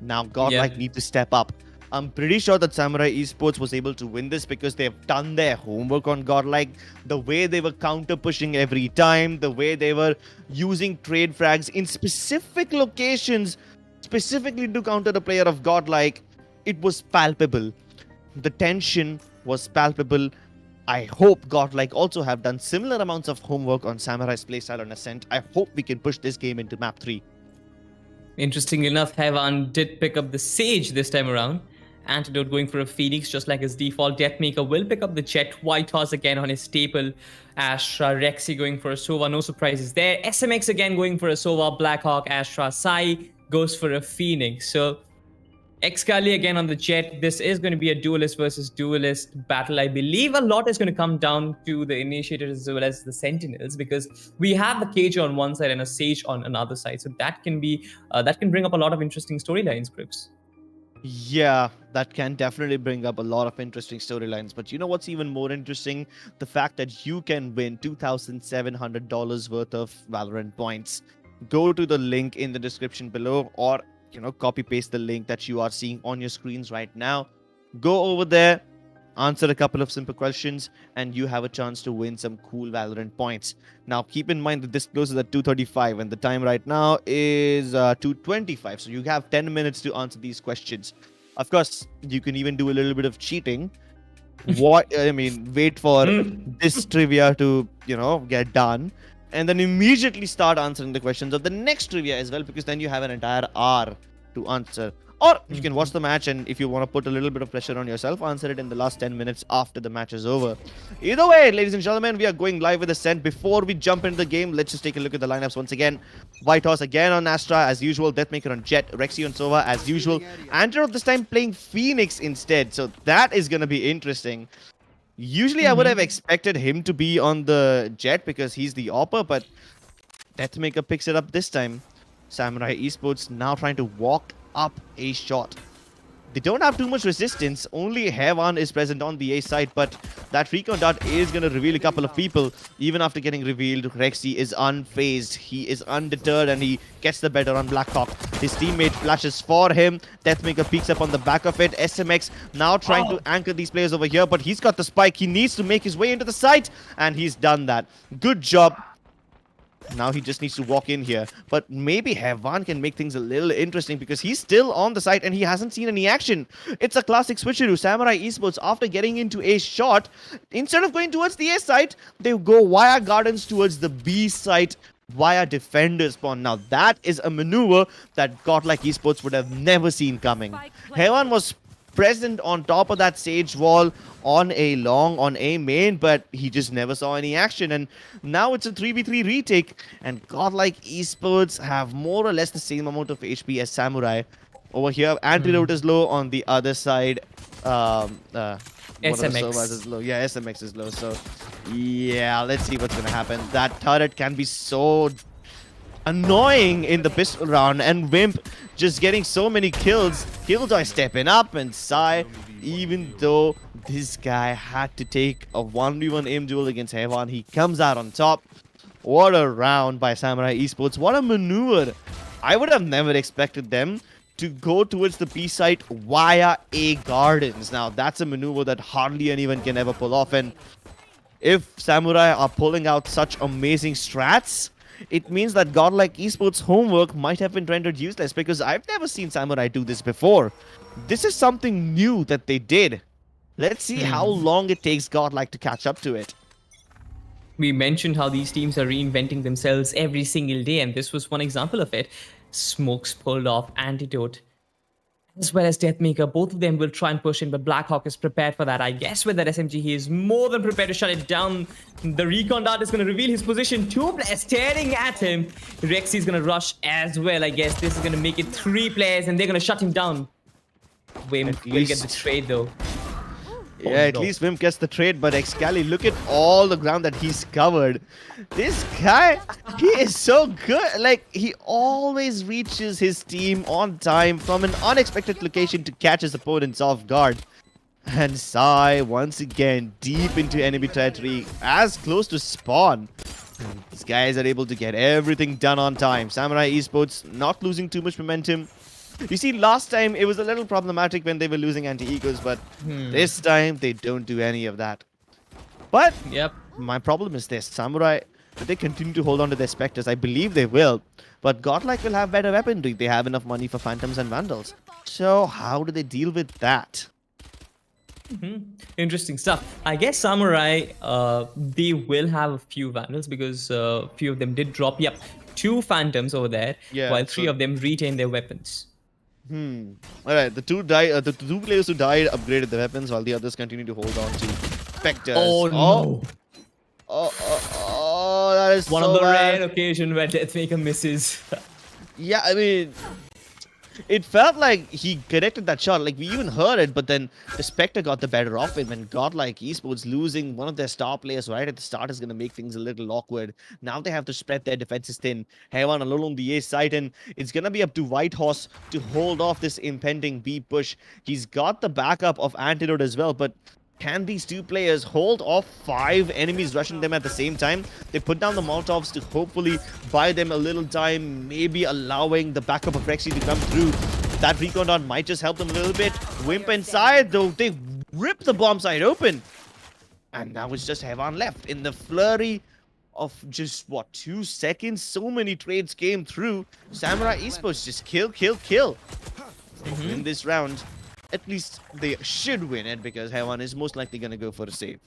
Now Godlike need to step up. I'm pretty sure that Samurai Esports was able to win this because they've done their homework on Godlike. The way they were counter pushing every time, the way they were using trade frags in specific locations, specifically to counter the player of Godlike, it was palpable. The tension was palpable. I hope Godlike also have done similar amounts of homework on Samurai's playstyle on Ascent. I hope we can push this game into map 3. Interestingly enough, Hevan did pick up the Sage this time around. Antidote going for a Phoenix, just like his default. Deathmaker will pick up the Jet. White Horse again on his staple. Astra, Rexy going for a Sova. No surprises there. SMX again going for a Sova. Blackhawk, Astra. Sai goes for a Phoenix. So, Excali again on the Jet. This is going to be a duelist versus duelist battle. I believe a lot is going to come down to the Initiators as well as the Sentinels because we have the Cage on one side and a Sage on another side. So that can be that can bring up a lot of interesting storylines, Crips. Yeah, that can definitely bring up a lot of interesting storylines. But you know what's even more interesting? The fact that you can win $2,700 worth of Valorant points. Go to the link in the description below or, copy paste the link that you are seeing on your screens right now. Go over there, answer a couple of simple questions, and you have a chance to win some cool Valorant points. Now, keep in mind that this closes at 2:35, and the time right now is 2:25. So you have 10 minutes to answer these questions. Of course, you can even do a little bit of cheating. Wait for this trivia to, get done, and then immediately start answering the questions of the next trivia as well, because then you have an entire hour to answer. Or you can watch the match, and if you want to put a little bit of pressure on yourself, answer it in the last 10 minutes after the match is over. Either way, ladies and gentlemen, we are going live with Ascent. Before we jump into the game, let's just take a look at the lineups once again. White Horse again on Astra, as usual. Deathmaker on Jet. Rexy on Sova, as usual. Antidote this time playing Phoenix instead. So that is going to be interesting. Usually, I would have expected him to be on the Jet because he's the AWPer, but Deathmaker picks it up this time. Samurai Esports now trying to walk up a shot. They don't have too much resistance. Only Hevan is present on the A side, but that recon dart is going to reveal a couple of people. Even after getting revealed, Rexy is unfazed. He is undeterred and he gets the better on Blackhawk. His teammate flashes for him. Deathmaker peeks up on the back of it. SMX now trying to anchor these players over here, but he's got the spike. He needs to make his way into the site, and he's done that. Good job. Now he just needs to walk in here. But maybe Hevan can make things a little interesting because he's still on the site and he hasn't seen any action. It's a classic switcheroo. Samurai Esports, after getting into a shot, instead of going towards the A site, they go via gardens towards the B site via defender spawn. Now that is a maneuver that Godlike Esports would have never seen coming. Hevan was present on top of that Sage wall on a long, on a main, but he just never saw any action. And now it's a 3v3 retake, and Godlike Esports have more or less the same amount of HP as Samurai. Over here, Antidote is low. On the other side, SMX is low. Yeah, SMX is low. So, yeah, let's see what's gonna happen. That turret can be so annoying in the pistol round, and Wimp just getting so many kills. Killjoy stepping up, and Sai, even though this guy had to take a 1v1 aim duel against Hevan, he comes out on top. What a round by Samurai Esports. What a maneuver. I would have never expected them to go towards the B site via A gardens. Now, that's a maneuver that hardly anyone can ever pull off, and if Samurai are pulling out such amazing strats, it means that Godlike Esports' homework might have been rendered useless, because I've never seen Samurai do this before. This is something new that they did. Let's see how long it takes Godlike to catch up to it. We mentioned how these teams are reinventing themselves every single day, and this was one example of it. Smokes pulled off Antidote as well as Deathmaker. Both of them will try and push in, but Blackhawk is prepared for that. I guess with that SMG, he is more than prepared to shut it down. The recon dart is going to reveal his position. Two players staring at him. Rexy is going to rush as well. I guess this is going to make it 3 players, and they're going to shut him down. Wim will get the trade, though. Yeah, at least Wimp gets the trade, but Excali, look at all the ground that he's covered. This guy, he is so good. Like, he always reaches his team on time from an unexpected location to catch his opponents off guard. And Sai, once again, deep into enemy territory, as close to spawn. These guys are able to get everything done on time. Samurai Esports not losing too much momentum. You see, last time it was a little problematic when they were losing anti-egos, but this time they don't do any of that. But my problem is this. Samurai, if they continue to hold on to their Spectres, I believe they will. But Godlike will have better weaponry. They have enough money for Phantoms and Vandals. So how do they deal with that? Interesting stuff. I guess Samurai, they will have a few Vandals because a few of them did drop. 2 Phantoms over there, while 3 of them retain their weapons. Alright, the two players who died upgraded the weapons while the others continue to hold on to Spectres. Oh no! Oh, that is one so of the bad. rare occasions where Deathmaker misses. Yeah, I mean, it felt like he connected that shot. Like, we even heard it, but then the Spectre got the better of it. When Godlike Esports losing one of their star players right at the start is going to make things a little awkward. Now they have to spread their defenses thin. Haywan alone on the A side, and it's going to be up to Whitehorse to hold off this impending B push. He's got the backup of Antidote as well, but can these 2 players hold off 5 enemies rushing them at the same time? They put down the Molotovs to hopefully buy them a little time, maybe allowing the backup of Rexy to come through. That recon dart might just help them a little bit. Wimp inside, though, they rip the bomb side open. And now it's just Hevan left. In the flurry of just, what, 2 seconds? So many trades came through. Samurai Esports just kill. In this round. At least they should win it because Hewan is most likely going to go for a save.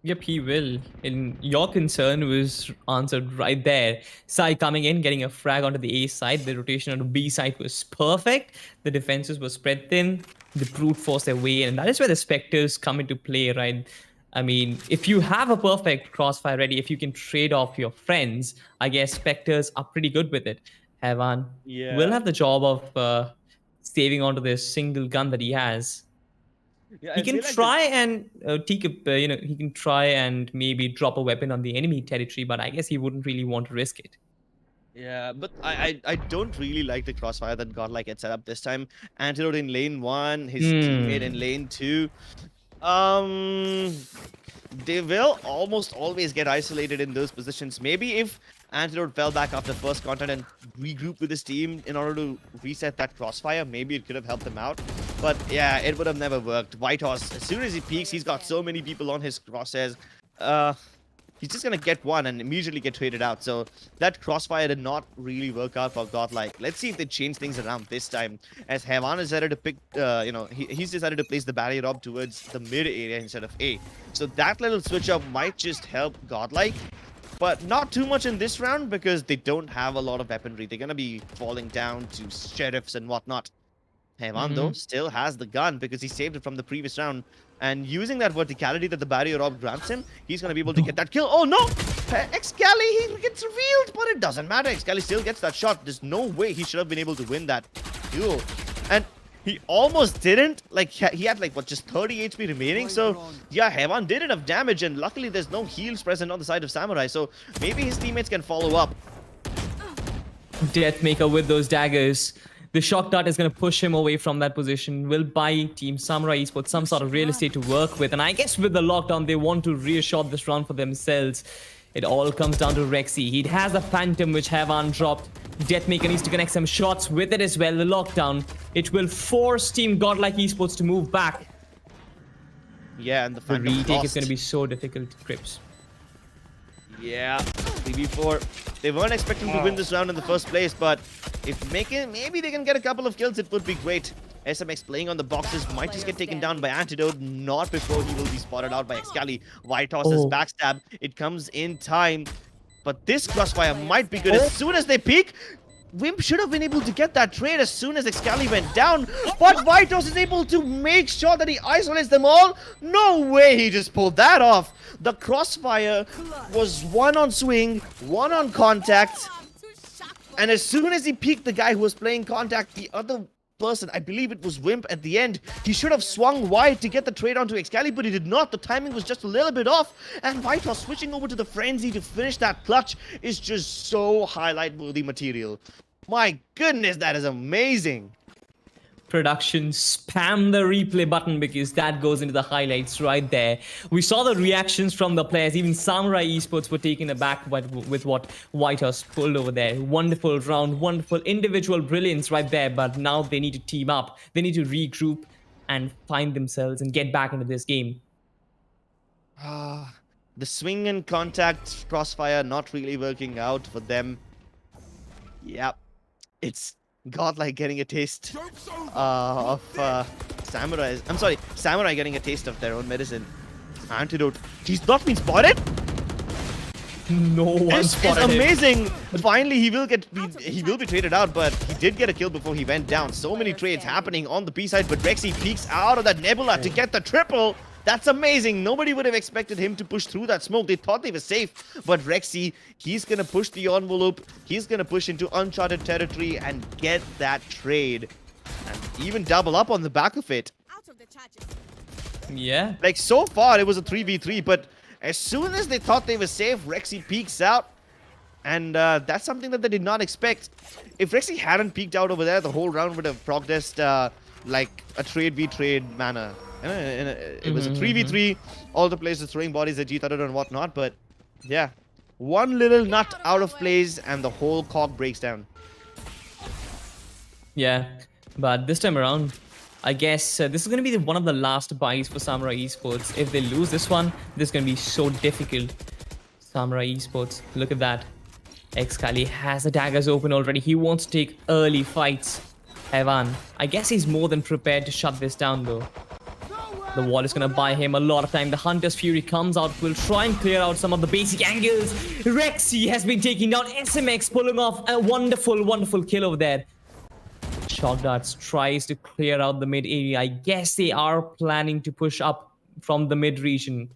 Yep, he will. And your concern was answered right there. Sai coming in, getting a frag onto the A side. The rotation on the B side was perfect. The defenses were spread thin. The brute forced their way in. And that is where the Spectres come into play, right? I mean, if you have a perfect crossfire ready, if you can trade off your friends, I guess Spectres are pretty good with it. Hewan will have the job of saving onto this single gun that he has. He can try and he can try and maybe drop a weapon on the enemy territory, but I guess he wouldn't really want to risk it. Yeah, but I don't really like the crossfire that Godlike had set up this time. Antidote in lane 1, his teammate in lane 2. They will almost always get isolated in those positions. Maybe if Antidote fell back after first contact and regrouped with his team in order to reset that crossfire, maybe it could have helped them out. But yeah, it would have never worked. Whitehorse, as soon as he peeks, he's got so many people on his crosshairs. He's just gonna get one and immediately get traded out. So that crossfire did not really work out for Godlike. Let's see if they change things around this time. As Hevan decided to pick, he's decided to place the barrier up towards the mid area instead of A. So that little switch up might just help Godlike. But not too much in this round because they don't have a lot of weaponry. They're gonna be falling down to sheriffs and whatnot. Hevan though still has the gun because he saved it from the previous round. And using that verticality that the barrier orb grants him, he's going to be able to get that kill. Oh no! Excali, he gets revealed, but it doesn't matter. Excali still gets that shot. There's no way he should have been able to win that duel. And he almost didn't. Like, he had like, what, just 30 HP remaining. So, yeah, Hevan did enough damage. And luckily, there's no heals present on the side of Samurai. So, maybe his teammates can follow up. Deathmaker with those daggers. The shock dart is going to push him away from that position, will buy Team Samurai Esports some sort of real estate to work with. And I guess with the lockdown, they want to reassure this round for themselves. It all comes down to Rexy. He has a Phantom, which Hevan dropped. Deathmaker needs to connect some shots with it as well. The lockdown, it will force Team Godlike Esports to move back. Yeah, and the Phantom retake is going to be so difficult, Crips. Yeah, 3v4. They weren't expecting to win this round in the first place, but if maybe they can get a couple of kills, it would be great. SMX playing on the boxes might just get taken down by Antidote, not before he will be spotted out by Excali. White Horse's backstab, it comes in time, but this crossfire might be good. As soon as they peek, Wimp should have been able to get that trade as soon as Excali went down, but White Horse is able to make sure that he isolates them all. No way he just pulled that off. The crossfire was one on swing, one on contact, and as soon as he peeked the guy who was playing contact, the other person, I believe it was Wimp at the end, he should have swung wide to get the trade onto Excali, but he did not. The timing was just a little bit off, and White Horse switching over to the Frenzy to finish that clutch is just so highlight-worthy material. My goodness, that is amazing. Production, spam the replay button because that goes into the highlights right there. We saw the reactions from the players. Even Samurai Esports were taken aback with what White Horse pulled over there. Wonderful round, wonderful individual brilliance right there. But now they need to team up. They need to regroup and find themselves and get back into this game. The swing and contact crossfire not really working out for them. Yep, it's Godlike getting a taste of Samurai. I'm sorry, Samurai getting a taste of their own medicine. Antidote. He's not been spotted. No one spotted him. It's amazing. Finally, he will be traded out, but he did get a kill before he went down. So many trades happening on the B side, but Rexy peeks out of that nebula to get the triple. That's amazing. Nobody would have expected him to push through that smoke. They thought they were safe. But Rexy, he's going to push the envelope. He's going to push into uncharted territory and get that trade. And even double up on the back of it. Yeah. Like, so far, it was a 3v3. But as soon as they thought they were safe, Rexy peeks out. And that's something that they did not expect. If Rexy hadn't peeked out over there, the whole round would have progressed like a trade-v-trade manner. It was a 3v3, all the players were throwing bodies at each other and whatnot, but yeah, one little nut out of place and the whole cog breaks down. Yeah, but this time around, I guess this is going to be one of the last buys for Samurai Esports. If they lose this one, this is going to be so difficult. Samurai Esports, look at that. Excali has the daggers open already. He wants to take early fights. Evan, I guess he's more than prepared to shut this down though. The wall is going to buy him a lot of time. The Hunter's Fury comes out, will try and clear out some of the basic angles. Rexy has been taking down SMX, pulling off a wonderful, wonderful kill over there. Shock Darts tries to clear out the mid area. I guess they are planning to push up from the mid region.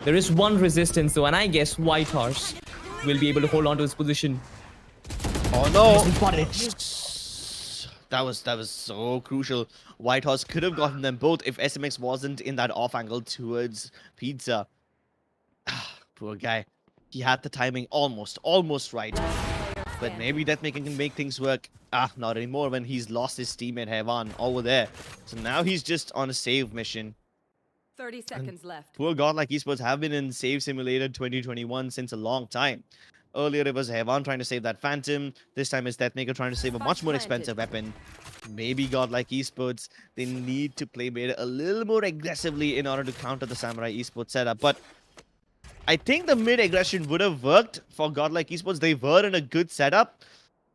There is one resistance though, and I guess White Horse will be able to hold on to his position. Oh no! That was so crucial. White Horse could have gotten them both if SMX wasn't in that off angle towards Pizza. Poor guy. He had the timing almost right. But maybe that can make things work. Not anymore when he's lost his teammate Hevan over there. So now he's just on a save mission. 30 seconds left. Poor Godlike Esports have been in Save Simulator 2021 since a long time. Earlier it was Hevan trying to save that Phantom. This time it's Deathmaker trying to save a much more expensive weapon. Maybe Godlike Esports, they need to play mid a little more aggressively in order to counter the Samurai Esports setup. But I think the mid aggression would have worked for Godlike Esports. They were in a good setup.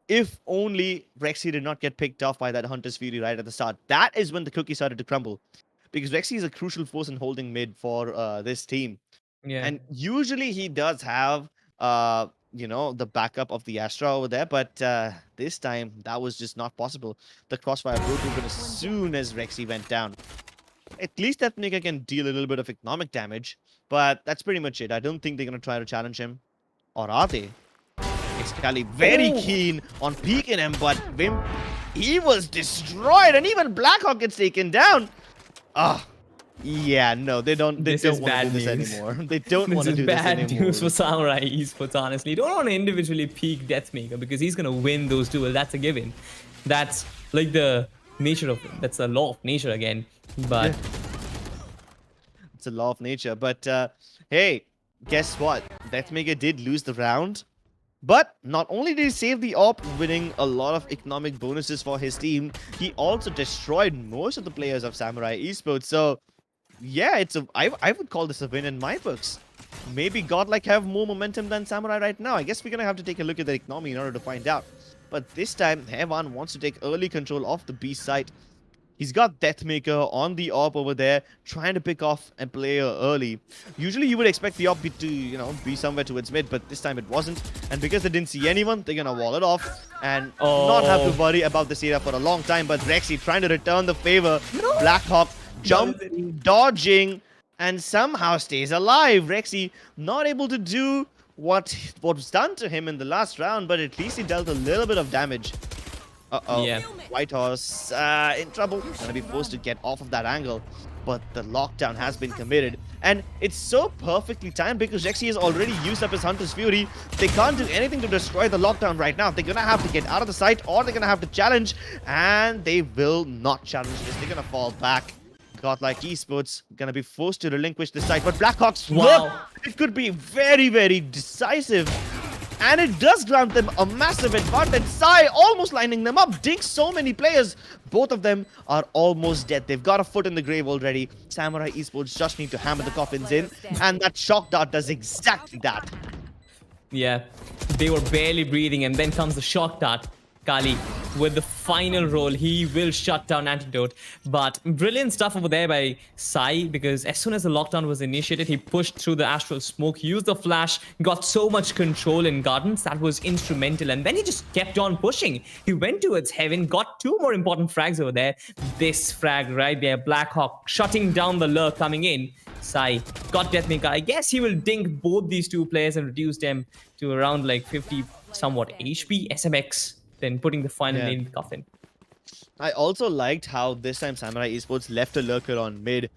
If only Rexy did not get picked off by that Hunter's Fury right at the start. That is when the cookie started to crumble. Because Rexy is a crucial force in holding mid for this team. Yeah. And usually he does have you know, the backup of the Astra over there, but this time that was just not possible. The crossfire broke open as soon as Rexy went down. At least Deathmaker can deal a little bit of economic damage, but that's pretty much it. I don't think they're going to try to challenge him. Or are they? Excali very keen on peeking him, but Wimp, he was destroyed, and even Blackhawk gets taken down. Yeah, no, they don't want to do this anymore. They don't want to do this anymore. This is bad news for Samurai Esports, honestly. You don't want to individually peak Deathmaker because he's going to win those duels. That's a given. That's like the nature of it. That's a law of nature again. But it's a law of nature. But hey, guess what? Deathmaker did lose the round. But not only did he save the AWP, winning a lot of economic bonuses for his team, he also destroyed most of the players of Samurai Esports. So yeah, I would call this a win in my books. Maybe Godlike have more momentum than Samurai right now. I guess we're going to have to take a look at their economy in order to find out. But this time, Hevan wants to take early control of the B site. He's got Deathmaker on the AWP over there, trying to pick off a player early. Usually you would expect the AWP to, be somewhere towards mid, but this time it wasn't. And because they didn't see anyone, they're gonna wall it off and not have to worry about this area for a long time. But Rexy trying to return the favor. Blackhawk jumping, dodging, and somehow stays alive. Rexy not able to do what was done to him in the last round, but at least he dealt a little bit of damage. Uh-oh. Yeah. White Horse in trouble. Gonna be forced to get off of that angle. But the lockdown has been committed. And it's so perfectly timed because Rexy has already used up his Hunter's Fury. They can't do anything to destroy the lockdown right now. They're gonna have to get out of the site or they're gonna have to challenge. And they will not challenge this. They're gonna fall back. Godlike Esports gonna be forced to relinquish the site. But Blackhawks, look! It could be very, very decisive. And it does grant them a massive advantage. Sai almost lining them up. Dinks so many players. Both of them are almost dead. They've got a foot in the grave already. Samurai Esports just need to hammer the coffins in. And that shock dart does exactly that. Yeah, they were barely breathing, and then comes the shock dart. Kali, with the final roll, he will shut down Antidote. But brilliant stuff over there by Sai, because as soon as the lockdown was initiated, he pushed through the astral smoke, used the flash, got so much control in Gardens. That was instrumental. And then he just kept on pushing. He went towards Heaven, got two more important frags over there. This frag right there, Blackhawk shutting down the lure coming in. Sai got Deathmaker. I guess he will dink both these two players and reduce them to around like 50 somewhat HP. SMX then putting the final name in the coffin. I also liked how this time Samurai Esports left a lurker on mid.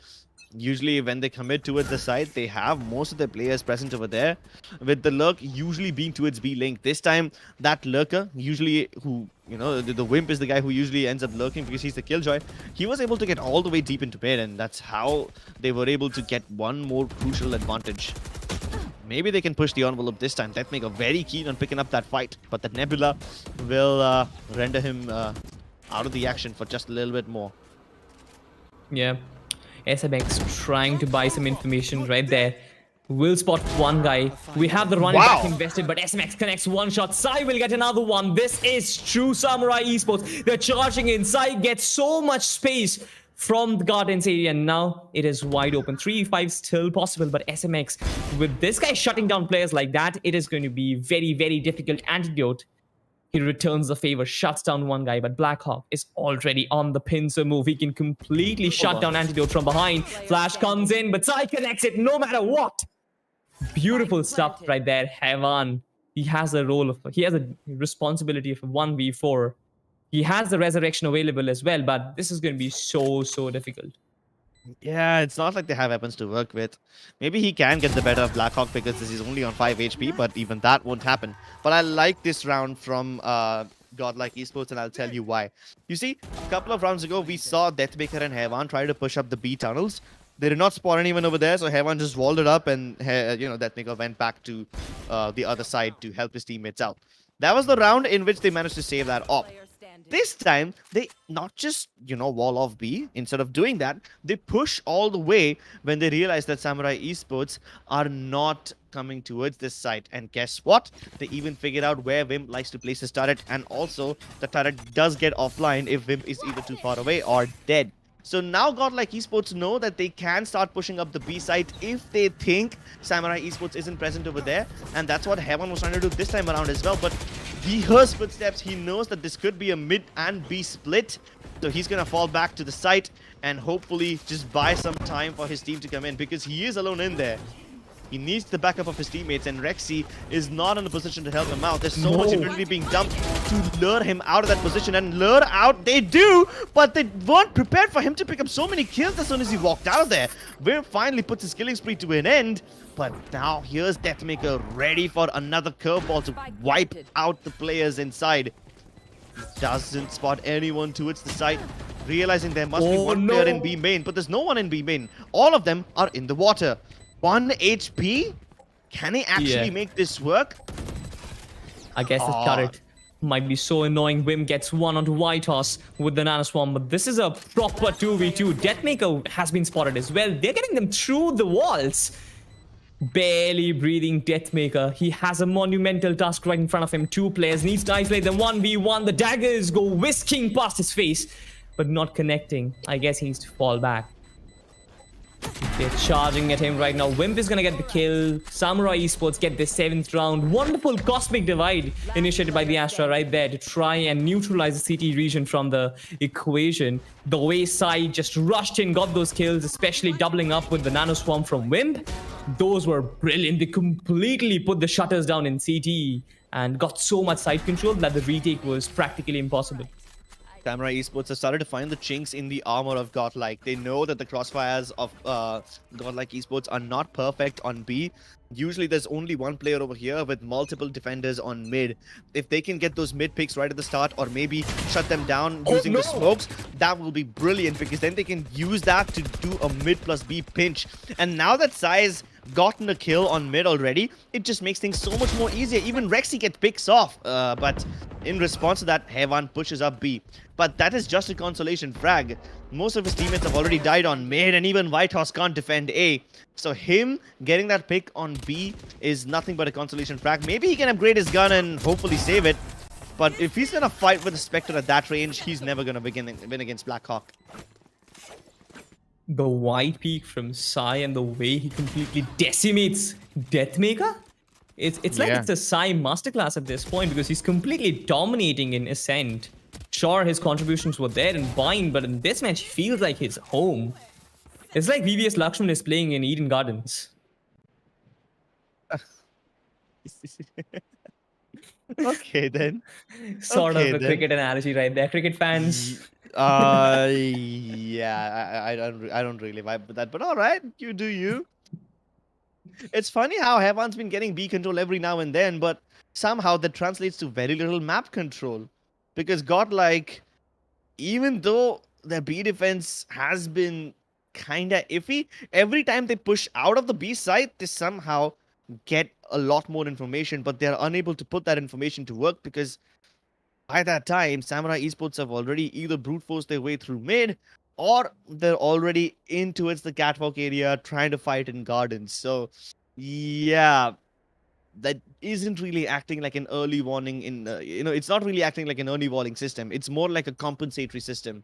Usually when they commit towards the side, they have most of their players present over there, with the lurk usually being towards B link. This time, that lurker, usually who, the Wimp is the guy who usually ends up lurking because he's the killjoy. He was able to get all the way deep into mid, and that's how they were able to get one more crucial advantage. Maybe they can push the envelope this time. Deathmaker very keen on picking up that fight, but the Nebula will render him out of the action for just a little bit more. Yeah, SMX trying to buy some information right there. Will spot one guy. We have the running back invested, but SMX connects one shot. Sai will get another one. This is true Samurai Esports. They're charging in. Sai gets so much space from the Gardens area, and now it is wide open. 3v5 still possible, but SMX, with this guy shutting down players like that, it is going to be very, very difficult. Antidote, he returns the favor, shuts down one guy, but Blackhawk is already on the pincer move. He can completely shut down Antidote from behind. Flash comes in, but Sai connects it no matter what. Beautiful stuff right there. Heaven, he has a responsibility of 1v4. He has the resurrection available as well, but this is going to be so difficult. Yeah, it's not like they have weapons to work with. Maybe he can get the better of Blackhawk because this is only on 5 HP, but even that won't happen. But I like this round from Godlike Esports, and I'll tell you why. You see, a couple of rounds ago, we saw Deathmaker and Heaven try to push up the B tunnels. They did not spawn anyone over there, so Heaven just walled it up, and Deathmaker went back to the other side to help his teammates out. That was the round in which they managed to save that op. This time, they not just, wall off B. Instead of doing that, they push all the way when they realize that Samurai Esports are not coming towards this site. And guess what? They even figured out where Wimp likes to place his turret. And also, the turret does get offline if Wimp is either too far away or dead. So now Godlike Esports know that they can start pushing up the B site if they think Samurai Esports isn't present over there. And that's what Heaven was trying to do this time around as well. But he hears footsteps. He knows that this could be a mid and B split. So he's going to fall back to the site and hopefully just buy some time for his team to come in because he is alone in there. He needs the backup of his teammates, and Rexy is not in a position to help him out. There's so much inventory being dumped to lure him out of that position, and lure out they do, but they weren't prepared for him to pick up so many kills as soon as he walked out of there. Wimp finally puts his killing spree to an end, but now here's Deathmaker ready for another curveball to wipe out the players inside. He doesn't spot anyone towards the site, realizing there must be one player in B main, but there's no one in B main. All of them are in the water. 1 HP? Can he actually make this work? I guess the turret might be so annoying. Wim gets one onto White Horse with the Nanoswarm, but this is a proper 2v2. Deathmaker has been spotted as well. They're getting them through the walls. Barely breathing Deathmaker. He has a monumental task right in front of him. Two players needs to isolate them 1v1. The daggers go whisking past his face. but not connecting. I guess he needs to fall back. They're charging at him right now. Wimp is gonna get the kill. Samurai Esports get the 7th round. Wonderful cosmic divide initiated by the Astra right there to try and neutralize the CT region from the equation. The way side just rushed in, got those kills, especially doubling up with the Nano Swarm from Wimp. Those were brilliant. They completely put the shutters down in CT and got so much side control that the retake was practically impossible. Samurai Esports have started to find the chinks in the armor of Godlike. They know that the crossfires of Godlike Esports are not perfect on B. Usually there's only one player over here with multiple defenders on mid. If they can get those mid picks right at the start or maybe shut them down using the smokes, that will be brilliant because then they can use that to do a mid plus B pinch. And now that Sai's gotten a kill on mid already, it just makes things so much more easier. Even Rexy gets picks off, but in response to that, Hevan pushes up B. But that is just a consolation frag. Most of his teammates have already died on mid, and even Whitehorse can't defend A. So him getting that pick on B is nothing but a consolation frag. Maybe he can upgrade his gun and hopefully save it. But if he's gonna fight with a Spectre at that range, he's never gonna win against Blackhawk. The white peak from Sai and the way he completely decimates Deathmaker? It's like it's a Sai masterclass at this point because he's completely dominating in Ascent. Sure, his contributions were there in Bind, but in this match, he feels like his home. It's like VVS Lakshman is playing in Eden Gardens. Okay, then. Sort of a cricket analogy right there. Cricket fans. Yeah, I don't really vibe with that, but all right, you do you. It's funny how Hevan's been getting B control every now and then, but somehow that translates to very little map control. Because Godlike, even though their B defense has been kinda iffy, every time they push out of the B site, they somehow get a lot more information, but they're unable to put that information to work because by that time, Samurai Esports have already either brute forced their way through mid, or they're already in towards the catwalk area trying to fight in gardens. So, yeah, that isn't really acting like an early warning in, it's not really acting like an early warning system. It's more like a compensatory system.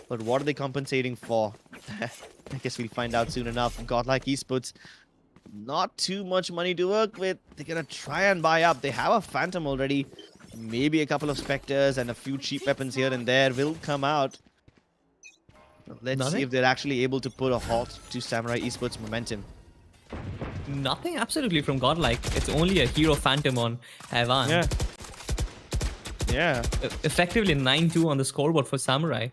But what are they compensating for? I guess we'll find out soon enough. Godlike Esports, not too much money to work with. They're going to try and buy up. They have a Phantom already. Maybe a couple of Spectres and a few cheap weapons here and there will come out. Let's see if they're actually able to put a halt to Samurai Esports momentum. Nothing absolutely from Godlike. It's only a Hero Phantom on Hevan. Yeah. Effectively 9-2 on the scoreboard for Samurai.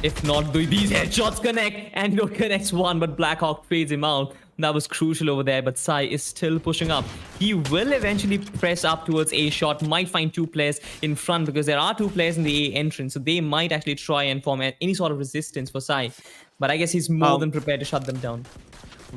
If not, these headshots connect. And he connects one, but Blackhawk fades him out. That was crucial over there, but Sai is still pushing up. He will eventually press up towards A shot, might find 2 players in front because there are 2 players in the A entrance, so they might actually try and form any sort of resistance for Sai. But I guess he's more than prepared to shut them down.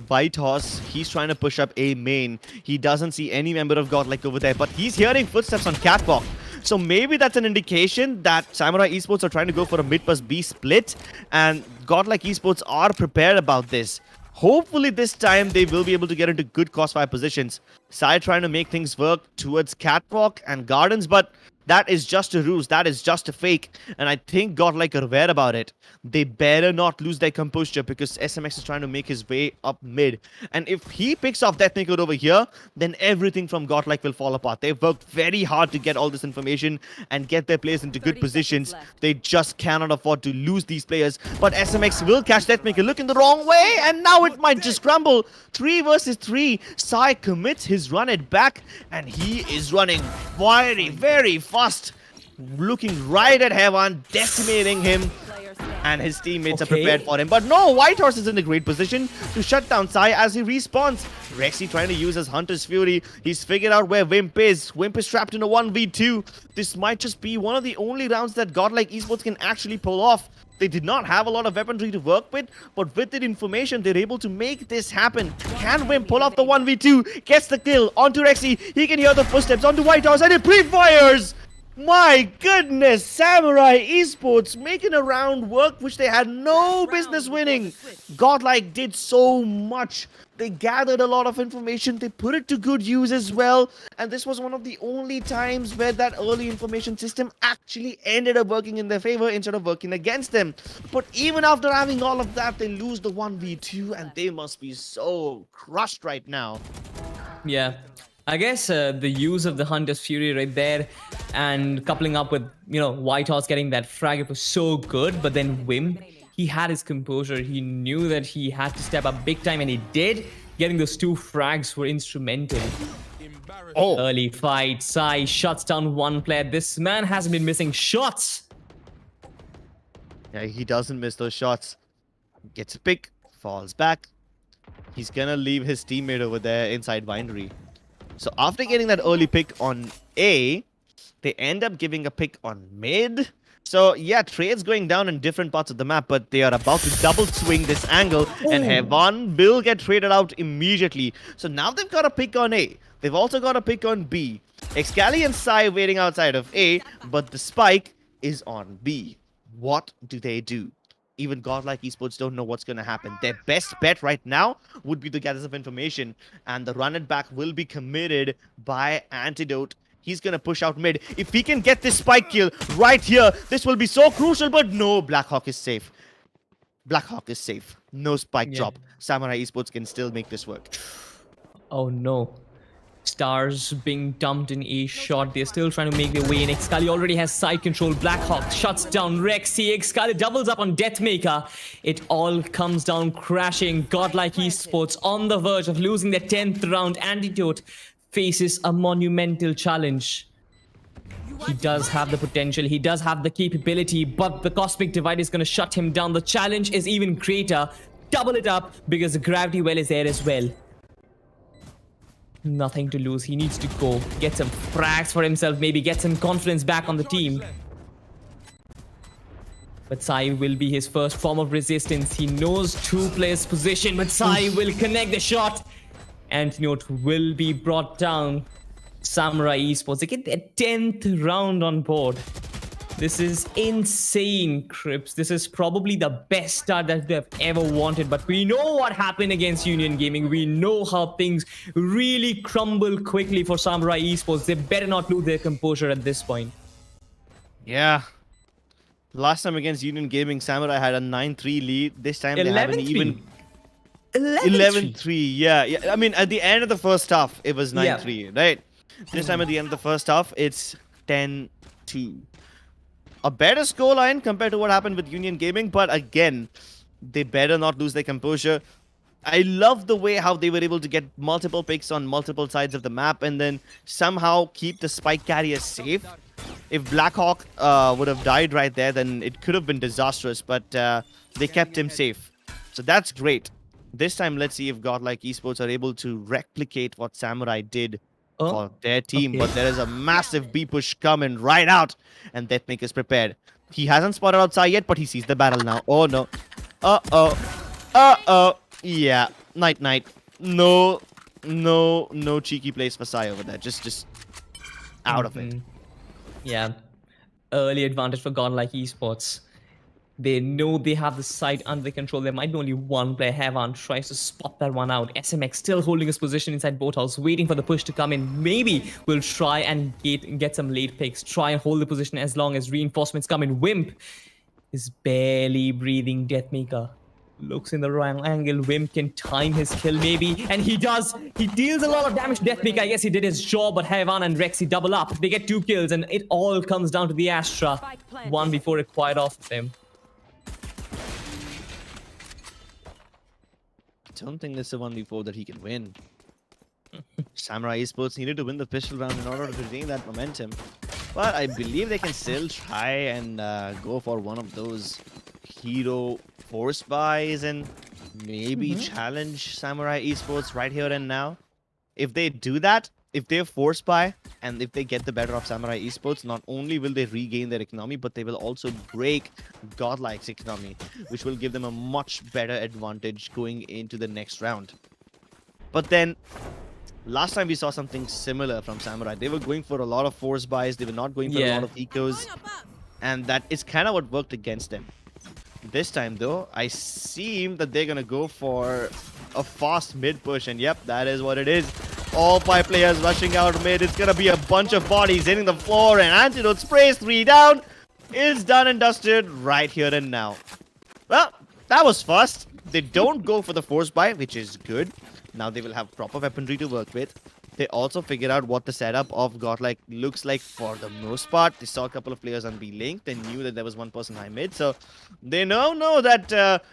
Whitehorse, he's trying to push up A main. He doesn't see any member of Godlike over there, but he's hearing footsteps on catwalk. So maybe that's an indication that Samurai Esports are trying to go for a mid plus B split, and Godlike Esports are prepared about this. Hopefully this time they will be able to get into good crossfire positions. Sai trying to make things work towards catwalk and gardens, but that is just a ruse. That is just a fake. And I think Godlike are aware about it. They better not lose their composure because SMX is trying to make his way up mid. And if he picks off Deathmaker over here, then everything from Godlike will fall apart. They've worked very hard to get all this information and get their players into good positions. They just cannot afford to lose these players. But SMX will catch Deathmaker looking the wrong way, and now it might just crumble. 3 versus 3. Sai commits his run it back, and he is running very fast. Looking right at Hevan, decimating him. And his teammates are prepared for him. But no, Whitehorse is in a great position to shut down Sai as he respawns. Rexy trying to use his Hunter's Fury. He's figured out where Wimp is. Wimp is trapped in a 1v2. This might just be one of the only rounds that Godlike Esports can actually pull off. They did not have a lot of weaponry to work with, but with that information, they're able to make this happen. Can Wimp pull off the 1v2? Gets the kill onto Rexy. He can hear the footsteps onto Whitehorse, and it pre-fires! My goodness, Samurai Esports making a round work which they had no business winning. Godlike did so much They gathered a lot of information. They put it to good use as well. And this was one of the only times where that early information system actually ended up working in their favor instead of working against them. But even after having all of that, they lose the 1v2 and they must be so crushed right now. Yeah. I guess the use of the Hunter's Fury right there and coupling up with, Whitehorse getting that frag, it was so good. But then Wim, he had his composure. He knew that he had to step up big time, and he did. Getting those 2 frags were instrumental. Oh, Early fight, Sai shuts down one player. This man hasn't been missing shots. yeah, he doesn't miss those shots. Gets a pick, falls back. He's gonna leave his teammate over there inside binary. So after getting that early pick on A, they end up giving a pick on mid. So yeah, trades going down in different parts of the map, but they are about to double swing this angle, and Heaven will get traded out immediately. So now they've got a pick on A. They've also got a pick on B. Excali and Sai waiting outside of A, but the spike is on B. What do they do? Even Godlike Esports don't know what's going to happen. Their best bet right now would be to gather some information, and the run it back will be committed by Antidote. He's going to push out mid. If he can get this spike kill right here, this will be so crucial, but no, Blackhawk is safe. Blackhawk is safe. No spike drop. Samurai Esports can still make this work. Oh no. Stars being dumped in A shot. They're still trying to make their way in. Excali already has side control. Blackhawk shuts down Rexy. Excali doubles up on Deathmaker. It all comes down crashing. Godlike Esports on the verge of losing their 10th round. Antidote faces a monumental challenge. He does have the potential. He does have the capability, but the Cosmic Divide is going to shut him down. The challenge is even greater. Double it up because the Gravity Well is there as well. Nothing to lose. He needs to go get some frags for himself, maybe get some confidence back on the team. But Sai will be his first form of resistance. He knows 2 players' position, but Sai will connect the shot. Antidote will be brought down. Samurai Esports, they get their 10th round on board. This is insane, Crips. This is probably the best start that they've ever wanted. But we know what happened against Union Gaming. We know how things really crumble quickly for Samurai Esports. They better not lose their composure at this point. Yeah. Last time against Union Gaming, Samurai had a 9-3 lead. This time they haven't even... 11-3, yeah. I mean, at the end of the first half, it was 9-3, right? This time at the end of the first half, it's 10-2. A better scoreline compared to what happened with Union Gaming, but again, they better not lose their composure. I love the way how they were able to get multiple picks on multiple sides of the map and then somehow keep the spike carrier safe. If Blackhawk would have died right there, then it could have been disastrous, but they kept him safe. So that's great. This time, let's see if Godlike Esports are able to replicate what Samurai did for their team. But there is a massive B push coming right out, and Deathmaker is prepared. He hasn't spotted outside yet, but he sees the battle now. Oh no. Yeah. Night. No cheeky plays for Sai over there. Just out of it. Yeah. Early advantage for Godlike Esports. They know they have the site under control. There might be only one player. Heaven tries to spot that one out. SMX still holding his position inside Boathouse, waiting for the push to come in. Maybe we'll try and get some late picks. Try and hold the position as long as reinforcements come in. Wimp is barely breathing. Deathmaker looks in the wrong angle. Wimp can time his kill maybe. And he does. He deals a lot of damage to Deathmaker. I guess he did his job, but Heaven and Rexy double up. They get 2 kills and it all comes down to the Astra. 1v4 required off of him. I don't think this is a 1v4 that he can win. Samurai Esports needed to win the pistol round in order to retain that momentum. But I believe they can still try and go for one of those hero force buys and maybe challenge Samurai Esports right here and now. If they do that, if they force buy and if they get the better of Samurai Esports, not only will they regain their economy, but they will also break Godlike's economy, which will give them a much better advantage going into the next round. But then, last time we saw something similar from Samurai. They were going for a lot of force buys. They were not going for a lot of ecos. And that is kind of what worked against them. This time, though, I seem that they're going to go for a fast mid push. And yep, that is what it is. All 5 players rushing out mid. It's gonna be a bunch of bodies hitting the floor, and Antidote sprays 3 down. It's done and dusted right here and now. Well, that was fast. They don't go for the force buy, which is good. Now they will have proper weaponry to work with. They also figured out what the setup of Godlike looks like for the most part. They saw a couple of players on B link. They knew that there was one person high mid. So they now know that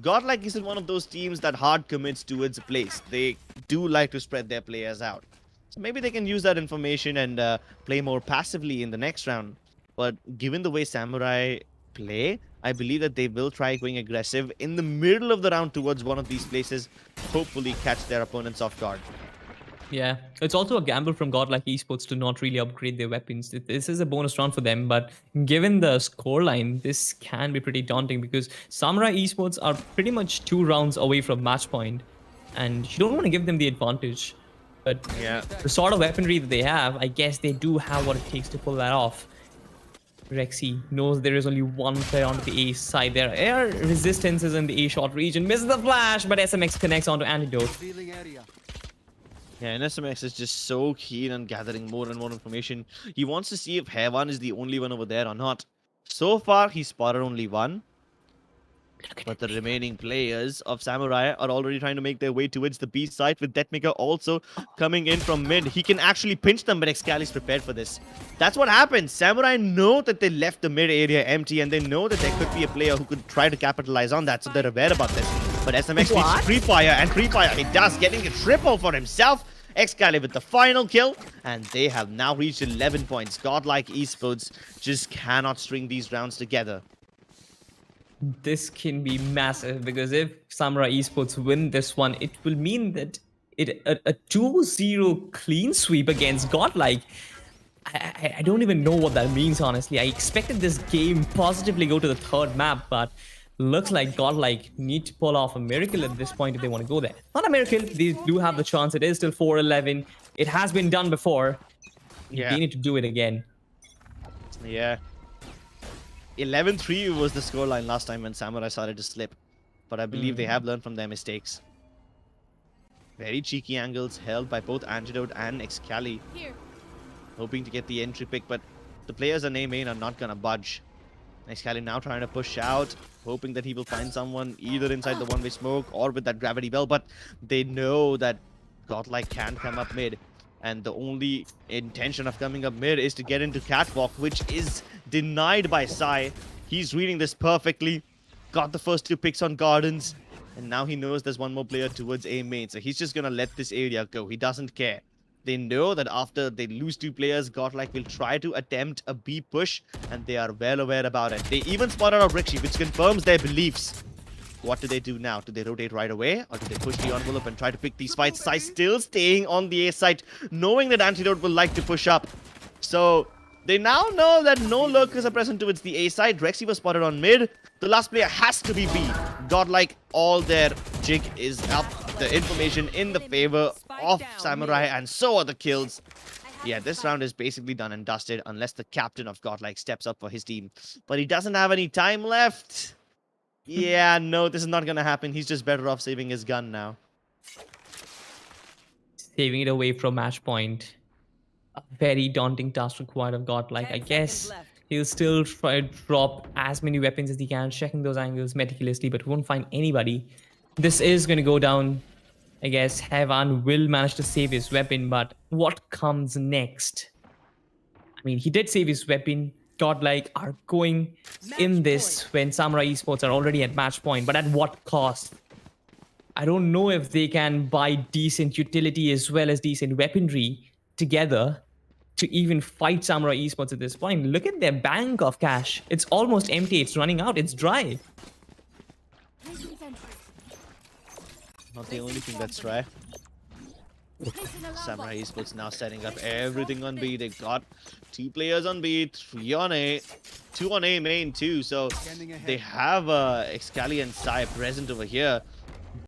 Godlike isn't one of those teams that hard commits towards a place. They do like to spread their players out. So maybe they can use that information and play more passively in the next round. But given the way Samurai play, I believe that they will try going aggressive in the middle of the round towards one of these places. Hopefully catch their opponents off guard. Yeah, it's also a gamble from Godlike Esports to not really upgrade their weapons. This is a bonus round for them, but given the scoreline, this can be pretty daunting because Samurai Esports are pretty much 2 rounds away from match point, and you don't want to give them the advantage. But yeah, the sort of weaponry that they have, I guess they do have what it takes to pull that off. Rexy knows there is only one player on the A side. There are resistances in the A short region. Misses the flash, but SMX connects onto Antidote. Yeah, and SMX is just so keen on gathering more and more information. He wants to see if Heavan is the only one over there or not. So far, he spotted only one. But the remaining players of Samurai are already trying to make their way towards the B side, with Deathmaker also coming in from mid. He can actually pinch them, but Excali is prepared for this. That's what happens. Samurai know that they left the mid area empty, and they know that there could be a player who could try to capitalize on that, so they're aware about this. But SMX needs Free Fire, and Free Fire he does, getting a triple for himself. Excali with the final kill, and they have now reached 11 points. Godlike Esports just cannot string these rounds together. This can be massive because if Samurai Esports win this one, it will mean that a 2-0 clean sweep against Godlike. I don't even know what that means, honestly. I expected this game positively go to the 3rd map, but looks like Godlike need to pull off a miracle at this point if they want to go there. Not a miracle, they do have the chance. It is still 4-11. It has been done before. Yeah. They need to do it again. Yeah. 11-3 was the scoreline last time when Samurai started to slip. But I believe they have learned from their mistakes. Very cheeky angles held by both Antidote and Excali. Hoping to get the entry pick, but the players on A main are not gonna budge. Excali now trying to push out, hoping that he will find someone either inside the one-way smoke or with that gravity bell, but they know that Godlike can come up mid. And the only intention of coming up mid is to get into Catwalk, which is denied by Sai. He's reading this perfectly. Got the first 2 picks on Gardens. And now he knows there's one more player towards A main. So he's just going to let this area go. He doesn't care. They know that after they lose 2 players, Godlike will try to attempt a B push. And they are well aware about it. They even spotted out Rixie, which confirms their beliefs. What do they do now? Do they rotate right away? Or do they push the envelope and try to pick these fights? Sai still staying on the A side, knowing that Antidote will like to push up. So they now know that no lurkers are present towards the A side. Rexy was spotted on mid. The last player has to be B. Godlike, all their jig is up. The information in the favor of Samurai, and so are the kills. Yeah, this round is basically done and dusted unless the captain of Godlike steps up for his team. But he doesn't have any time left. Yeah, no, this is not gonna happen. He's just better off saving his gun now. Saving it away from match point. A very daunting task required of Godlike. I guess he'll still try to drop as many weapons as he can, checking those angles meticulously, but won't find anybody. This is going to go down. I guess Heavan will manage to save his weapon, but what comes next? I mean, he did save his weapon. Godlike are going in this when Samurai Esports are already at match point, but at what cost? I don't know if they can buy decent utility as well as decent weaponry together to even fight Samurai Esports at this point. Look at their bank of cash. It's almost empty. It's running out. It's dry. Not the only thing that's dry. Samurai Esports now setting up everything on B. They've got 2 players on B, 3 on A, 2 on A main too. So they have Excali and Sai present over here.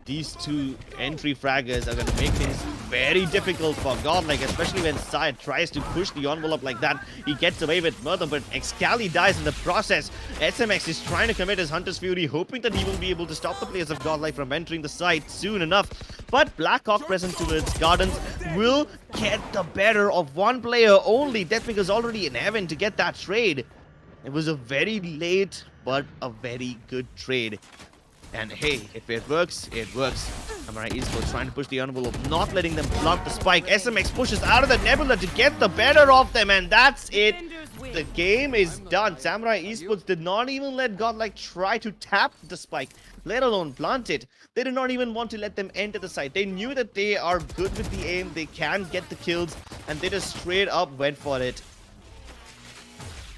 these two entry fraggers are going to make things very difficult for Godlike, especially when Sai tries to push the envelope like that. He gets away with murder, but Excali dies in the process. SMX is trying to commit his Hunter's Fury, hoping that he will be able to stop the players of Godlike from entering the site soon enough. But Blackhawk present towards Gardens will get the better of one player only. Deathmaker's already in heaven to get that trade. It was a very late, but a very good trade. And hey, if it works, it works. Samurai Esports trying to push the envelope, not letting them plant the spike. SMX pushes out of the Nebula to get the better of them, and that's it. The game is done. Samurai Esports did not even let Godlike try to tap the spike, let alone plant it. They did not even want to let them enter the site. They knew that they are good with the aim, they can get the kills, and they just straight up went for it.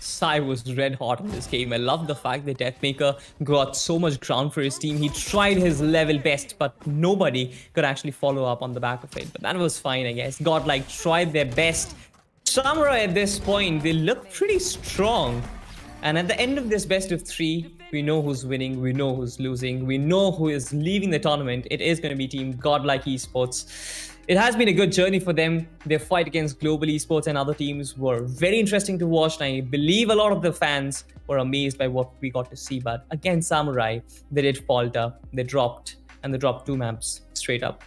Sai was red hot in this game. I love the fact that Deathmaker got so much ground for his team. He tried his level best, but nobody could actually follow up on the back of it. But that was fine, I guess. Godlike tried their best. Samurai at this point, they look pretty strong. And at the end of this best of 3, we know who's winning, we know who's losing, we know who is leaving the tournament. It is going to be Team Godlike Esports. It has been a good journey for them. Their fight against Global Esports and other teams were very interesting to watch. And I believe a lot of the fans were amazed by what we got to see. But against Samurai, they did falter. They dropped, and they dropped 2 maps straight up.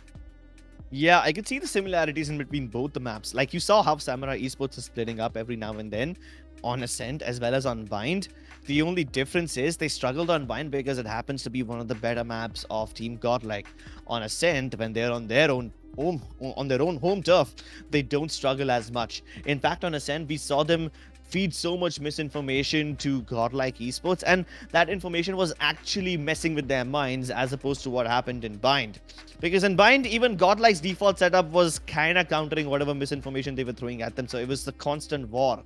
Yeah, I could see the similarities in between both the maps. Like, you saw how Samurai Esports is splitting up every now and then on Ascent as well as on Bind. The only difference is they struggled on Bind because it happens to be one of the better maps of Team Godlike. On Ascent, when they're on their own home turf, they don't struggle as much. In fact, on Ascent, we saw them feed so much misinformation to Godlike Esports, and that information was actually messing with their minds as opposed to what happened in Bind. Because in Bind, even Godlike's default setup was kind of countering whatever misinformation they were throwing at them, so it was the constant war.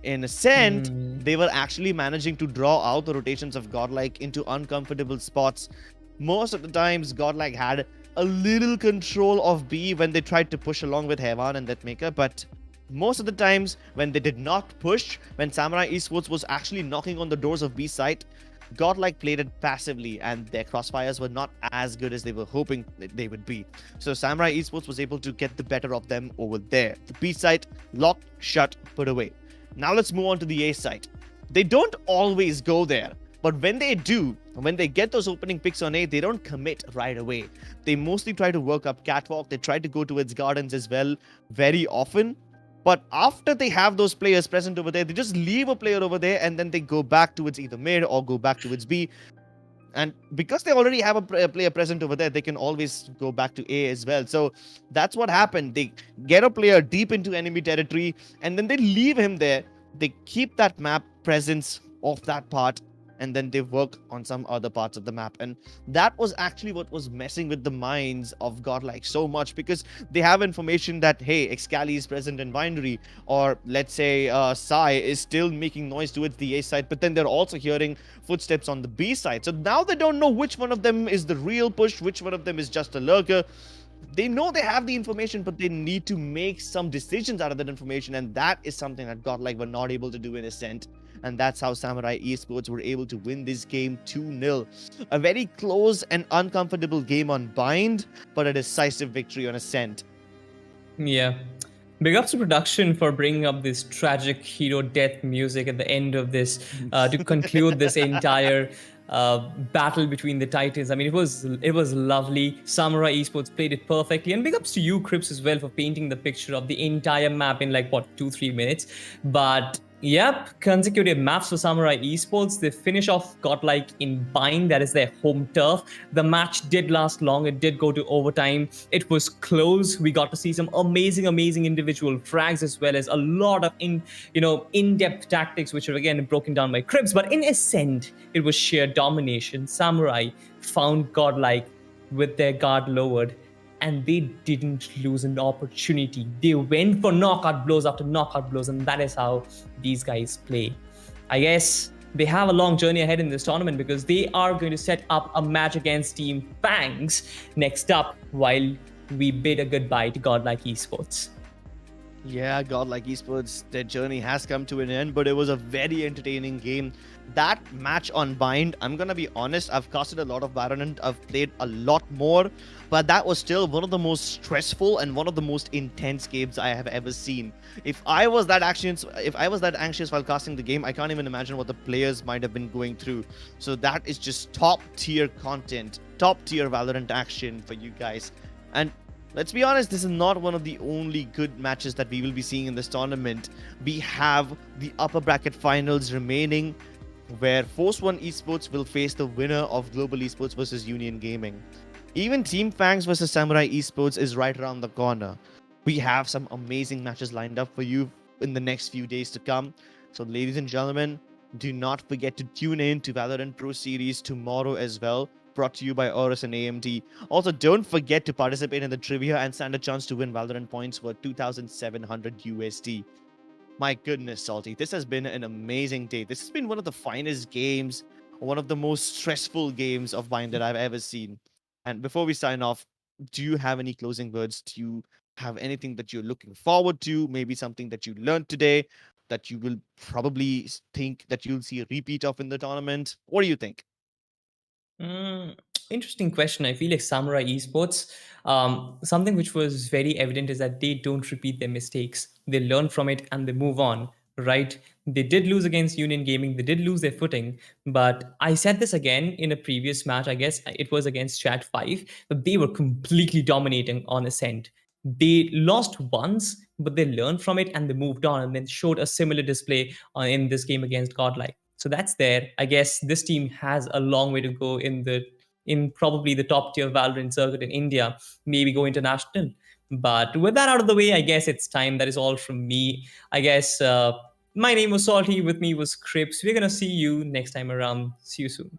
In Ascent, they were actually managing to draw out the rotations of Godlike into uncomfortable spots. Most of the times, Godlike had a little control of B when they tried to push along with Hevan and Deathmaker, but most of the times when they did not push, when Samurai Esports was actually knocking on the doors of B site, Godlike played it passively and their crossfires were not as good as they were hoping that they would be. So Samurai Esports was able to get the better of them over there. The B site, locked, shut, put away. Now let's move on to the A site. They don't always go there. But when they do, when they get those opening picks on A, they don't commit right away. They mostly try to work up catwalk. They try to go towards gardens as well very often. But after they have those players present over there, they just leave a player over there and then they go back towards either mid or go back towards B. And because they already have a player present over there, they can always go back to A as well. So that's what happened. They get a player deep into enemy territory and then they leave him there. They keep that map presence of that part, and then they work on some other parts of the map. And that was actually what was messing with the minds of Godlike so much, because they have information that, hey, Excali is present in binary, or let's say Sai is still making noise towards the A side, but then they're also hearing footsteps on the B side. So now they don't know which one of them is the real push, which one of them is just a lurker. They know they have the information, but they need to make some decisions out of that information, and that is something that Godlike were not able to do in Ascent. And that's how Samurai Esports were able to win this game 2-0. A very close and uncomfortable game on Bind, but a decisive victory on Ascent. Yeah. Big ups to production for bringing up this tragic hero death music at the end of this to conclude this entire battle between the titans. I mean, it was lovely. Samurai Esports played it perfectly, and big ups to you, Crips, as well, for painting the picture of the entire map in like what, 2-3 minutes. But yep, consecutive maps for Samurai Esports. They finish off Godlike in Bind, that is their home turf. The match did last long. It did go to overtime. It was close. We got to see some amazing individual frags, as well as a lot of in-depth tactics, which are again broken down by Cribs. But in Ascent, it was sheer domination. Samurai found Godlike with their guard lowered, and they didn't lose an opportunity. They went for knockout blows after knockout blows, and that is how these guys play. I guess they have a long journey ahead in this tournament, because they are going to set up a match against Team Fangs next up, while we bid a goodbye to Godlike Esports. Yeah, Godlike Esports, their journey has come to an end, but it was a very entertaining game. That match on Bind, I'm gonna be honest, I've casted a lot of Valorant, I've played a lot more, but that was still one of the most stressful and one of the most intense games I have ever seen. If I was that anxious while casting the game, I can't even imagine what the players might have been going through. So that is just top tier content, top tier Valorant action for you guys. And let's be honest, this is not one of the only good matches that we will be seeing in this tournament. We have the upper bracket finals remaining, where Force One Esports will face the winner of Global Esports versus Union Gaming. Even Team Fangs versus Samurai Esports is right around the corner. We have some amazing matches lined up for you in the next few days to come. So, ladies and gentlemen, do not forget to tune in to Valorant Pro Series tomorrow as well, brought to you by AORUS and AMD. Also, don't forget to participate in the trivia and stand a chance to win Valorant points worth 2,700 USD. My goodness, Salty, this has been an amazing day. This has been one of the finest games, one of the most stressful games of mine that I've ever seen. And before we sign off, do you have any closing words? Do you have anything that you're looking forward to? Maybe something that you learned today that you will probably think that you'll see a repeat of in the tournament? What do you think? Mm, interesting question. I feel like Samurai Esports, something which was very evident is that they don't repeat their mistakes. They learn from it and they move on, right? They did lose against Union Gaming. They did lose their footing. But I said this again in a previous match. I guess it was against Chat 5, but they were completely dominating on Ascent. They lost once, but they learned from it and they moved on and then showed a similar display in this game against Godlike. So that's there. I guess this team has a long way to go in probably the top tier Valorant circuit in India, maybe go international. But with that out of the way, I guess it's time. That is all from me. I guess my name was Salty. With me was Crips. We're gonna see you next time around. See you soon.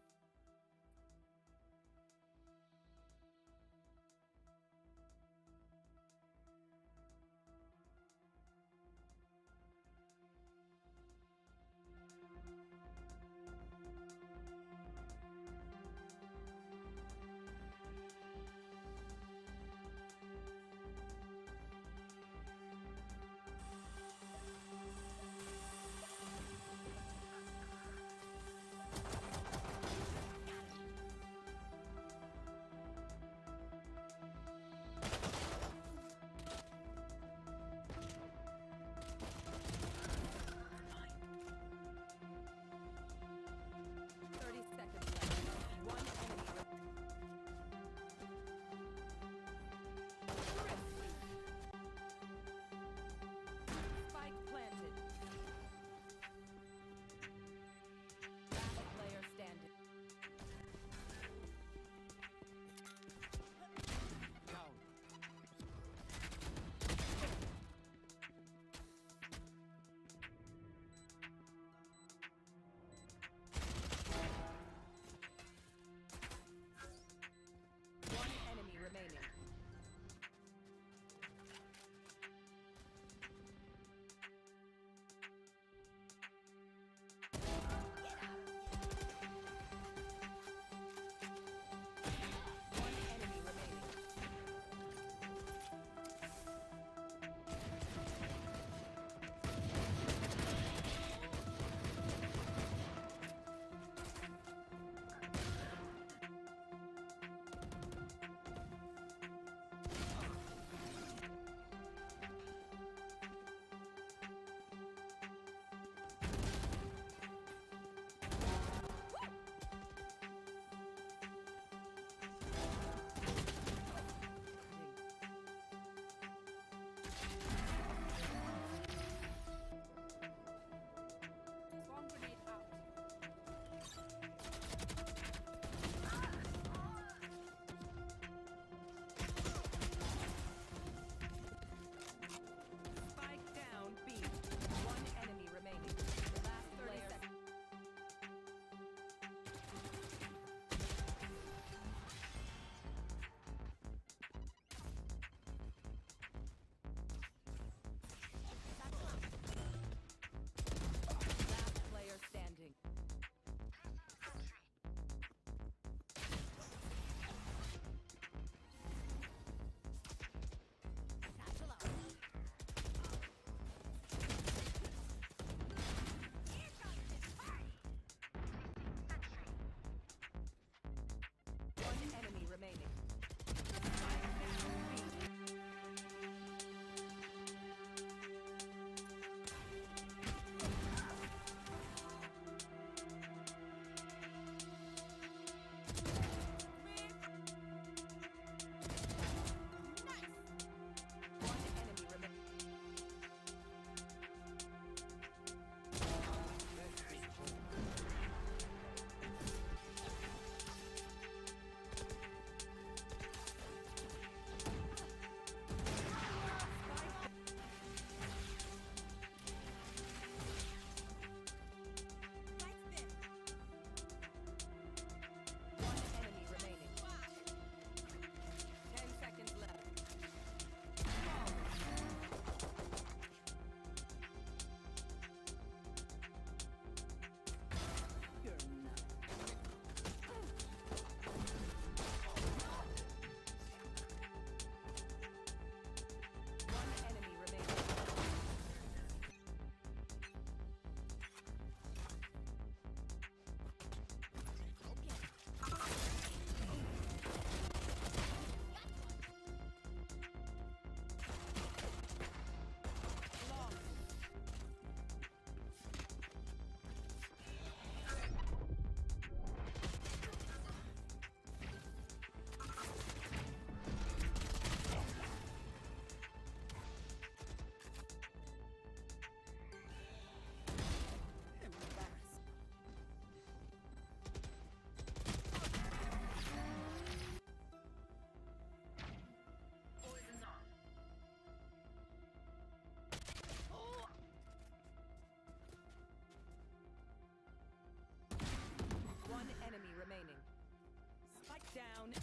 Down A.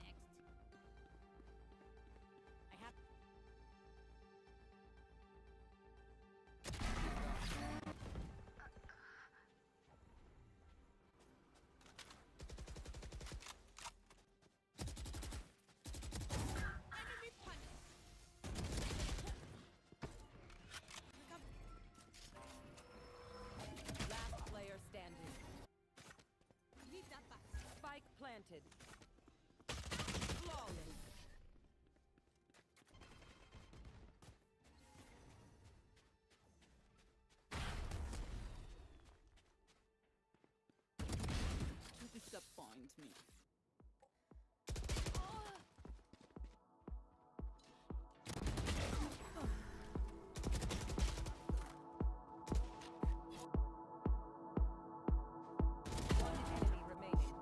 Next. I have. Enemy punished. Last player standing. Leave that back. Spike planted. Flawless. You disappoint me. One enemy remaining.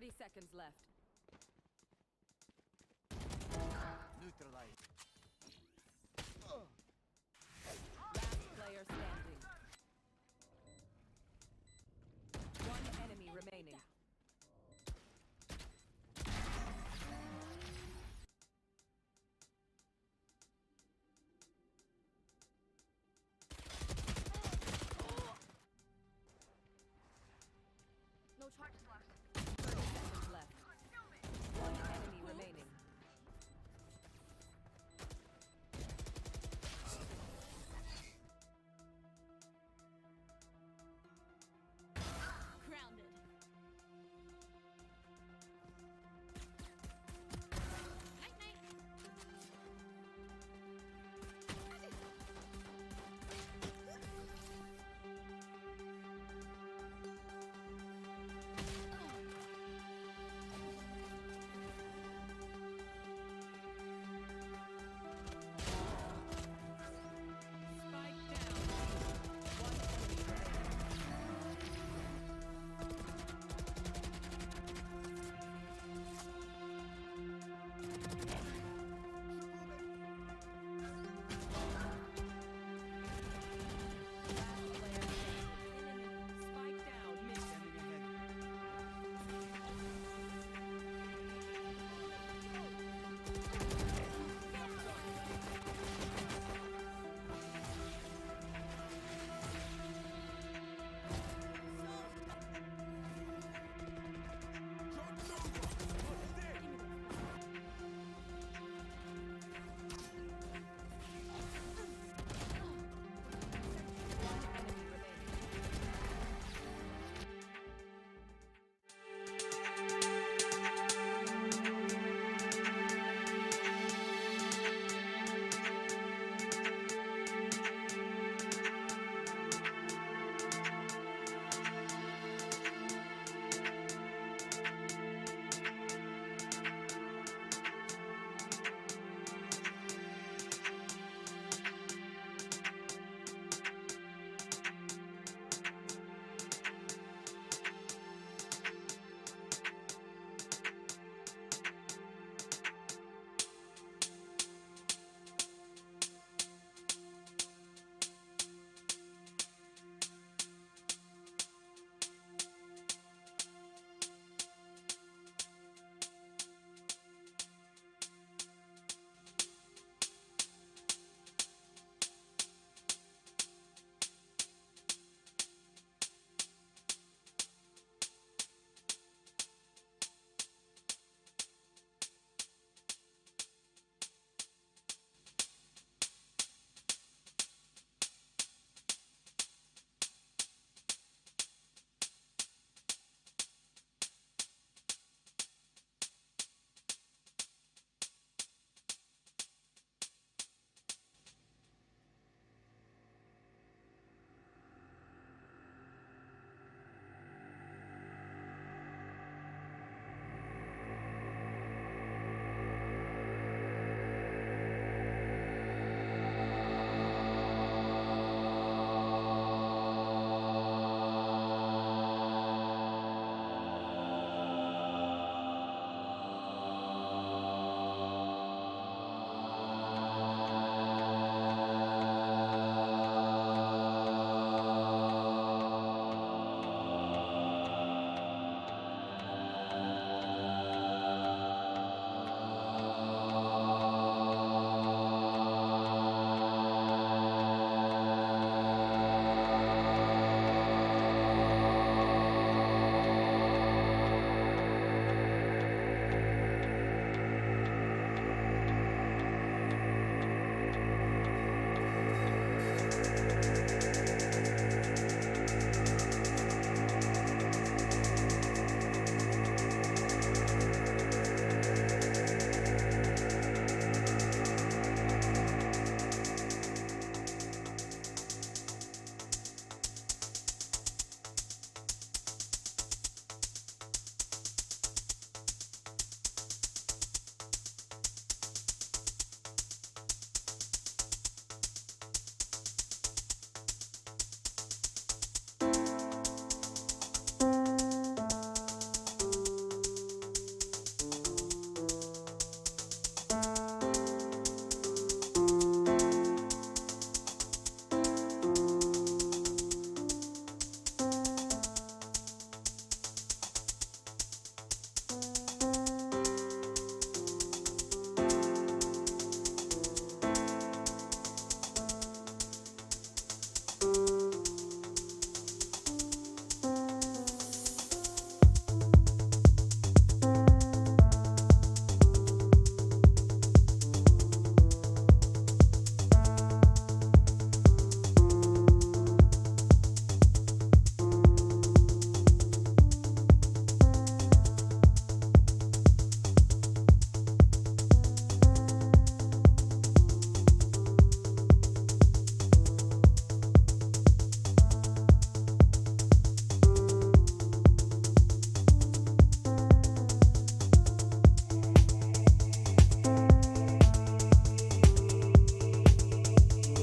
30 seconds left. Neutralized.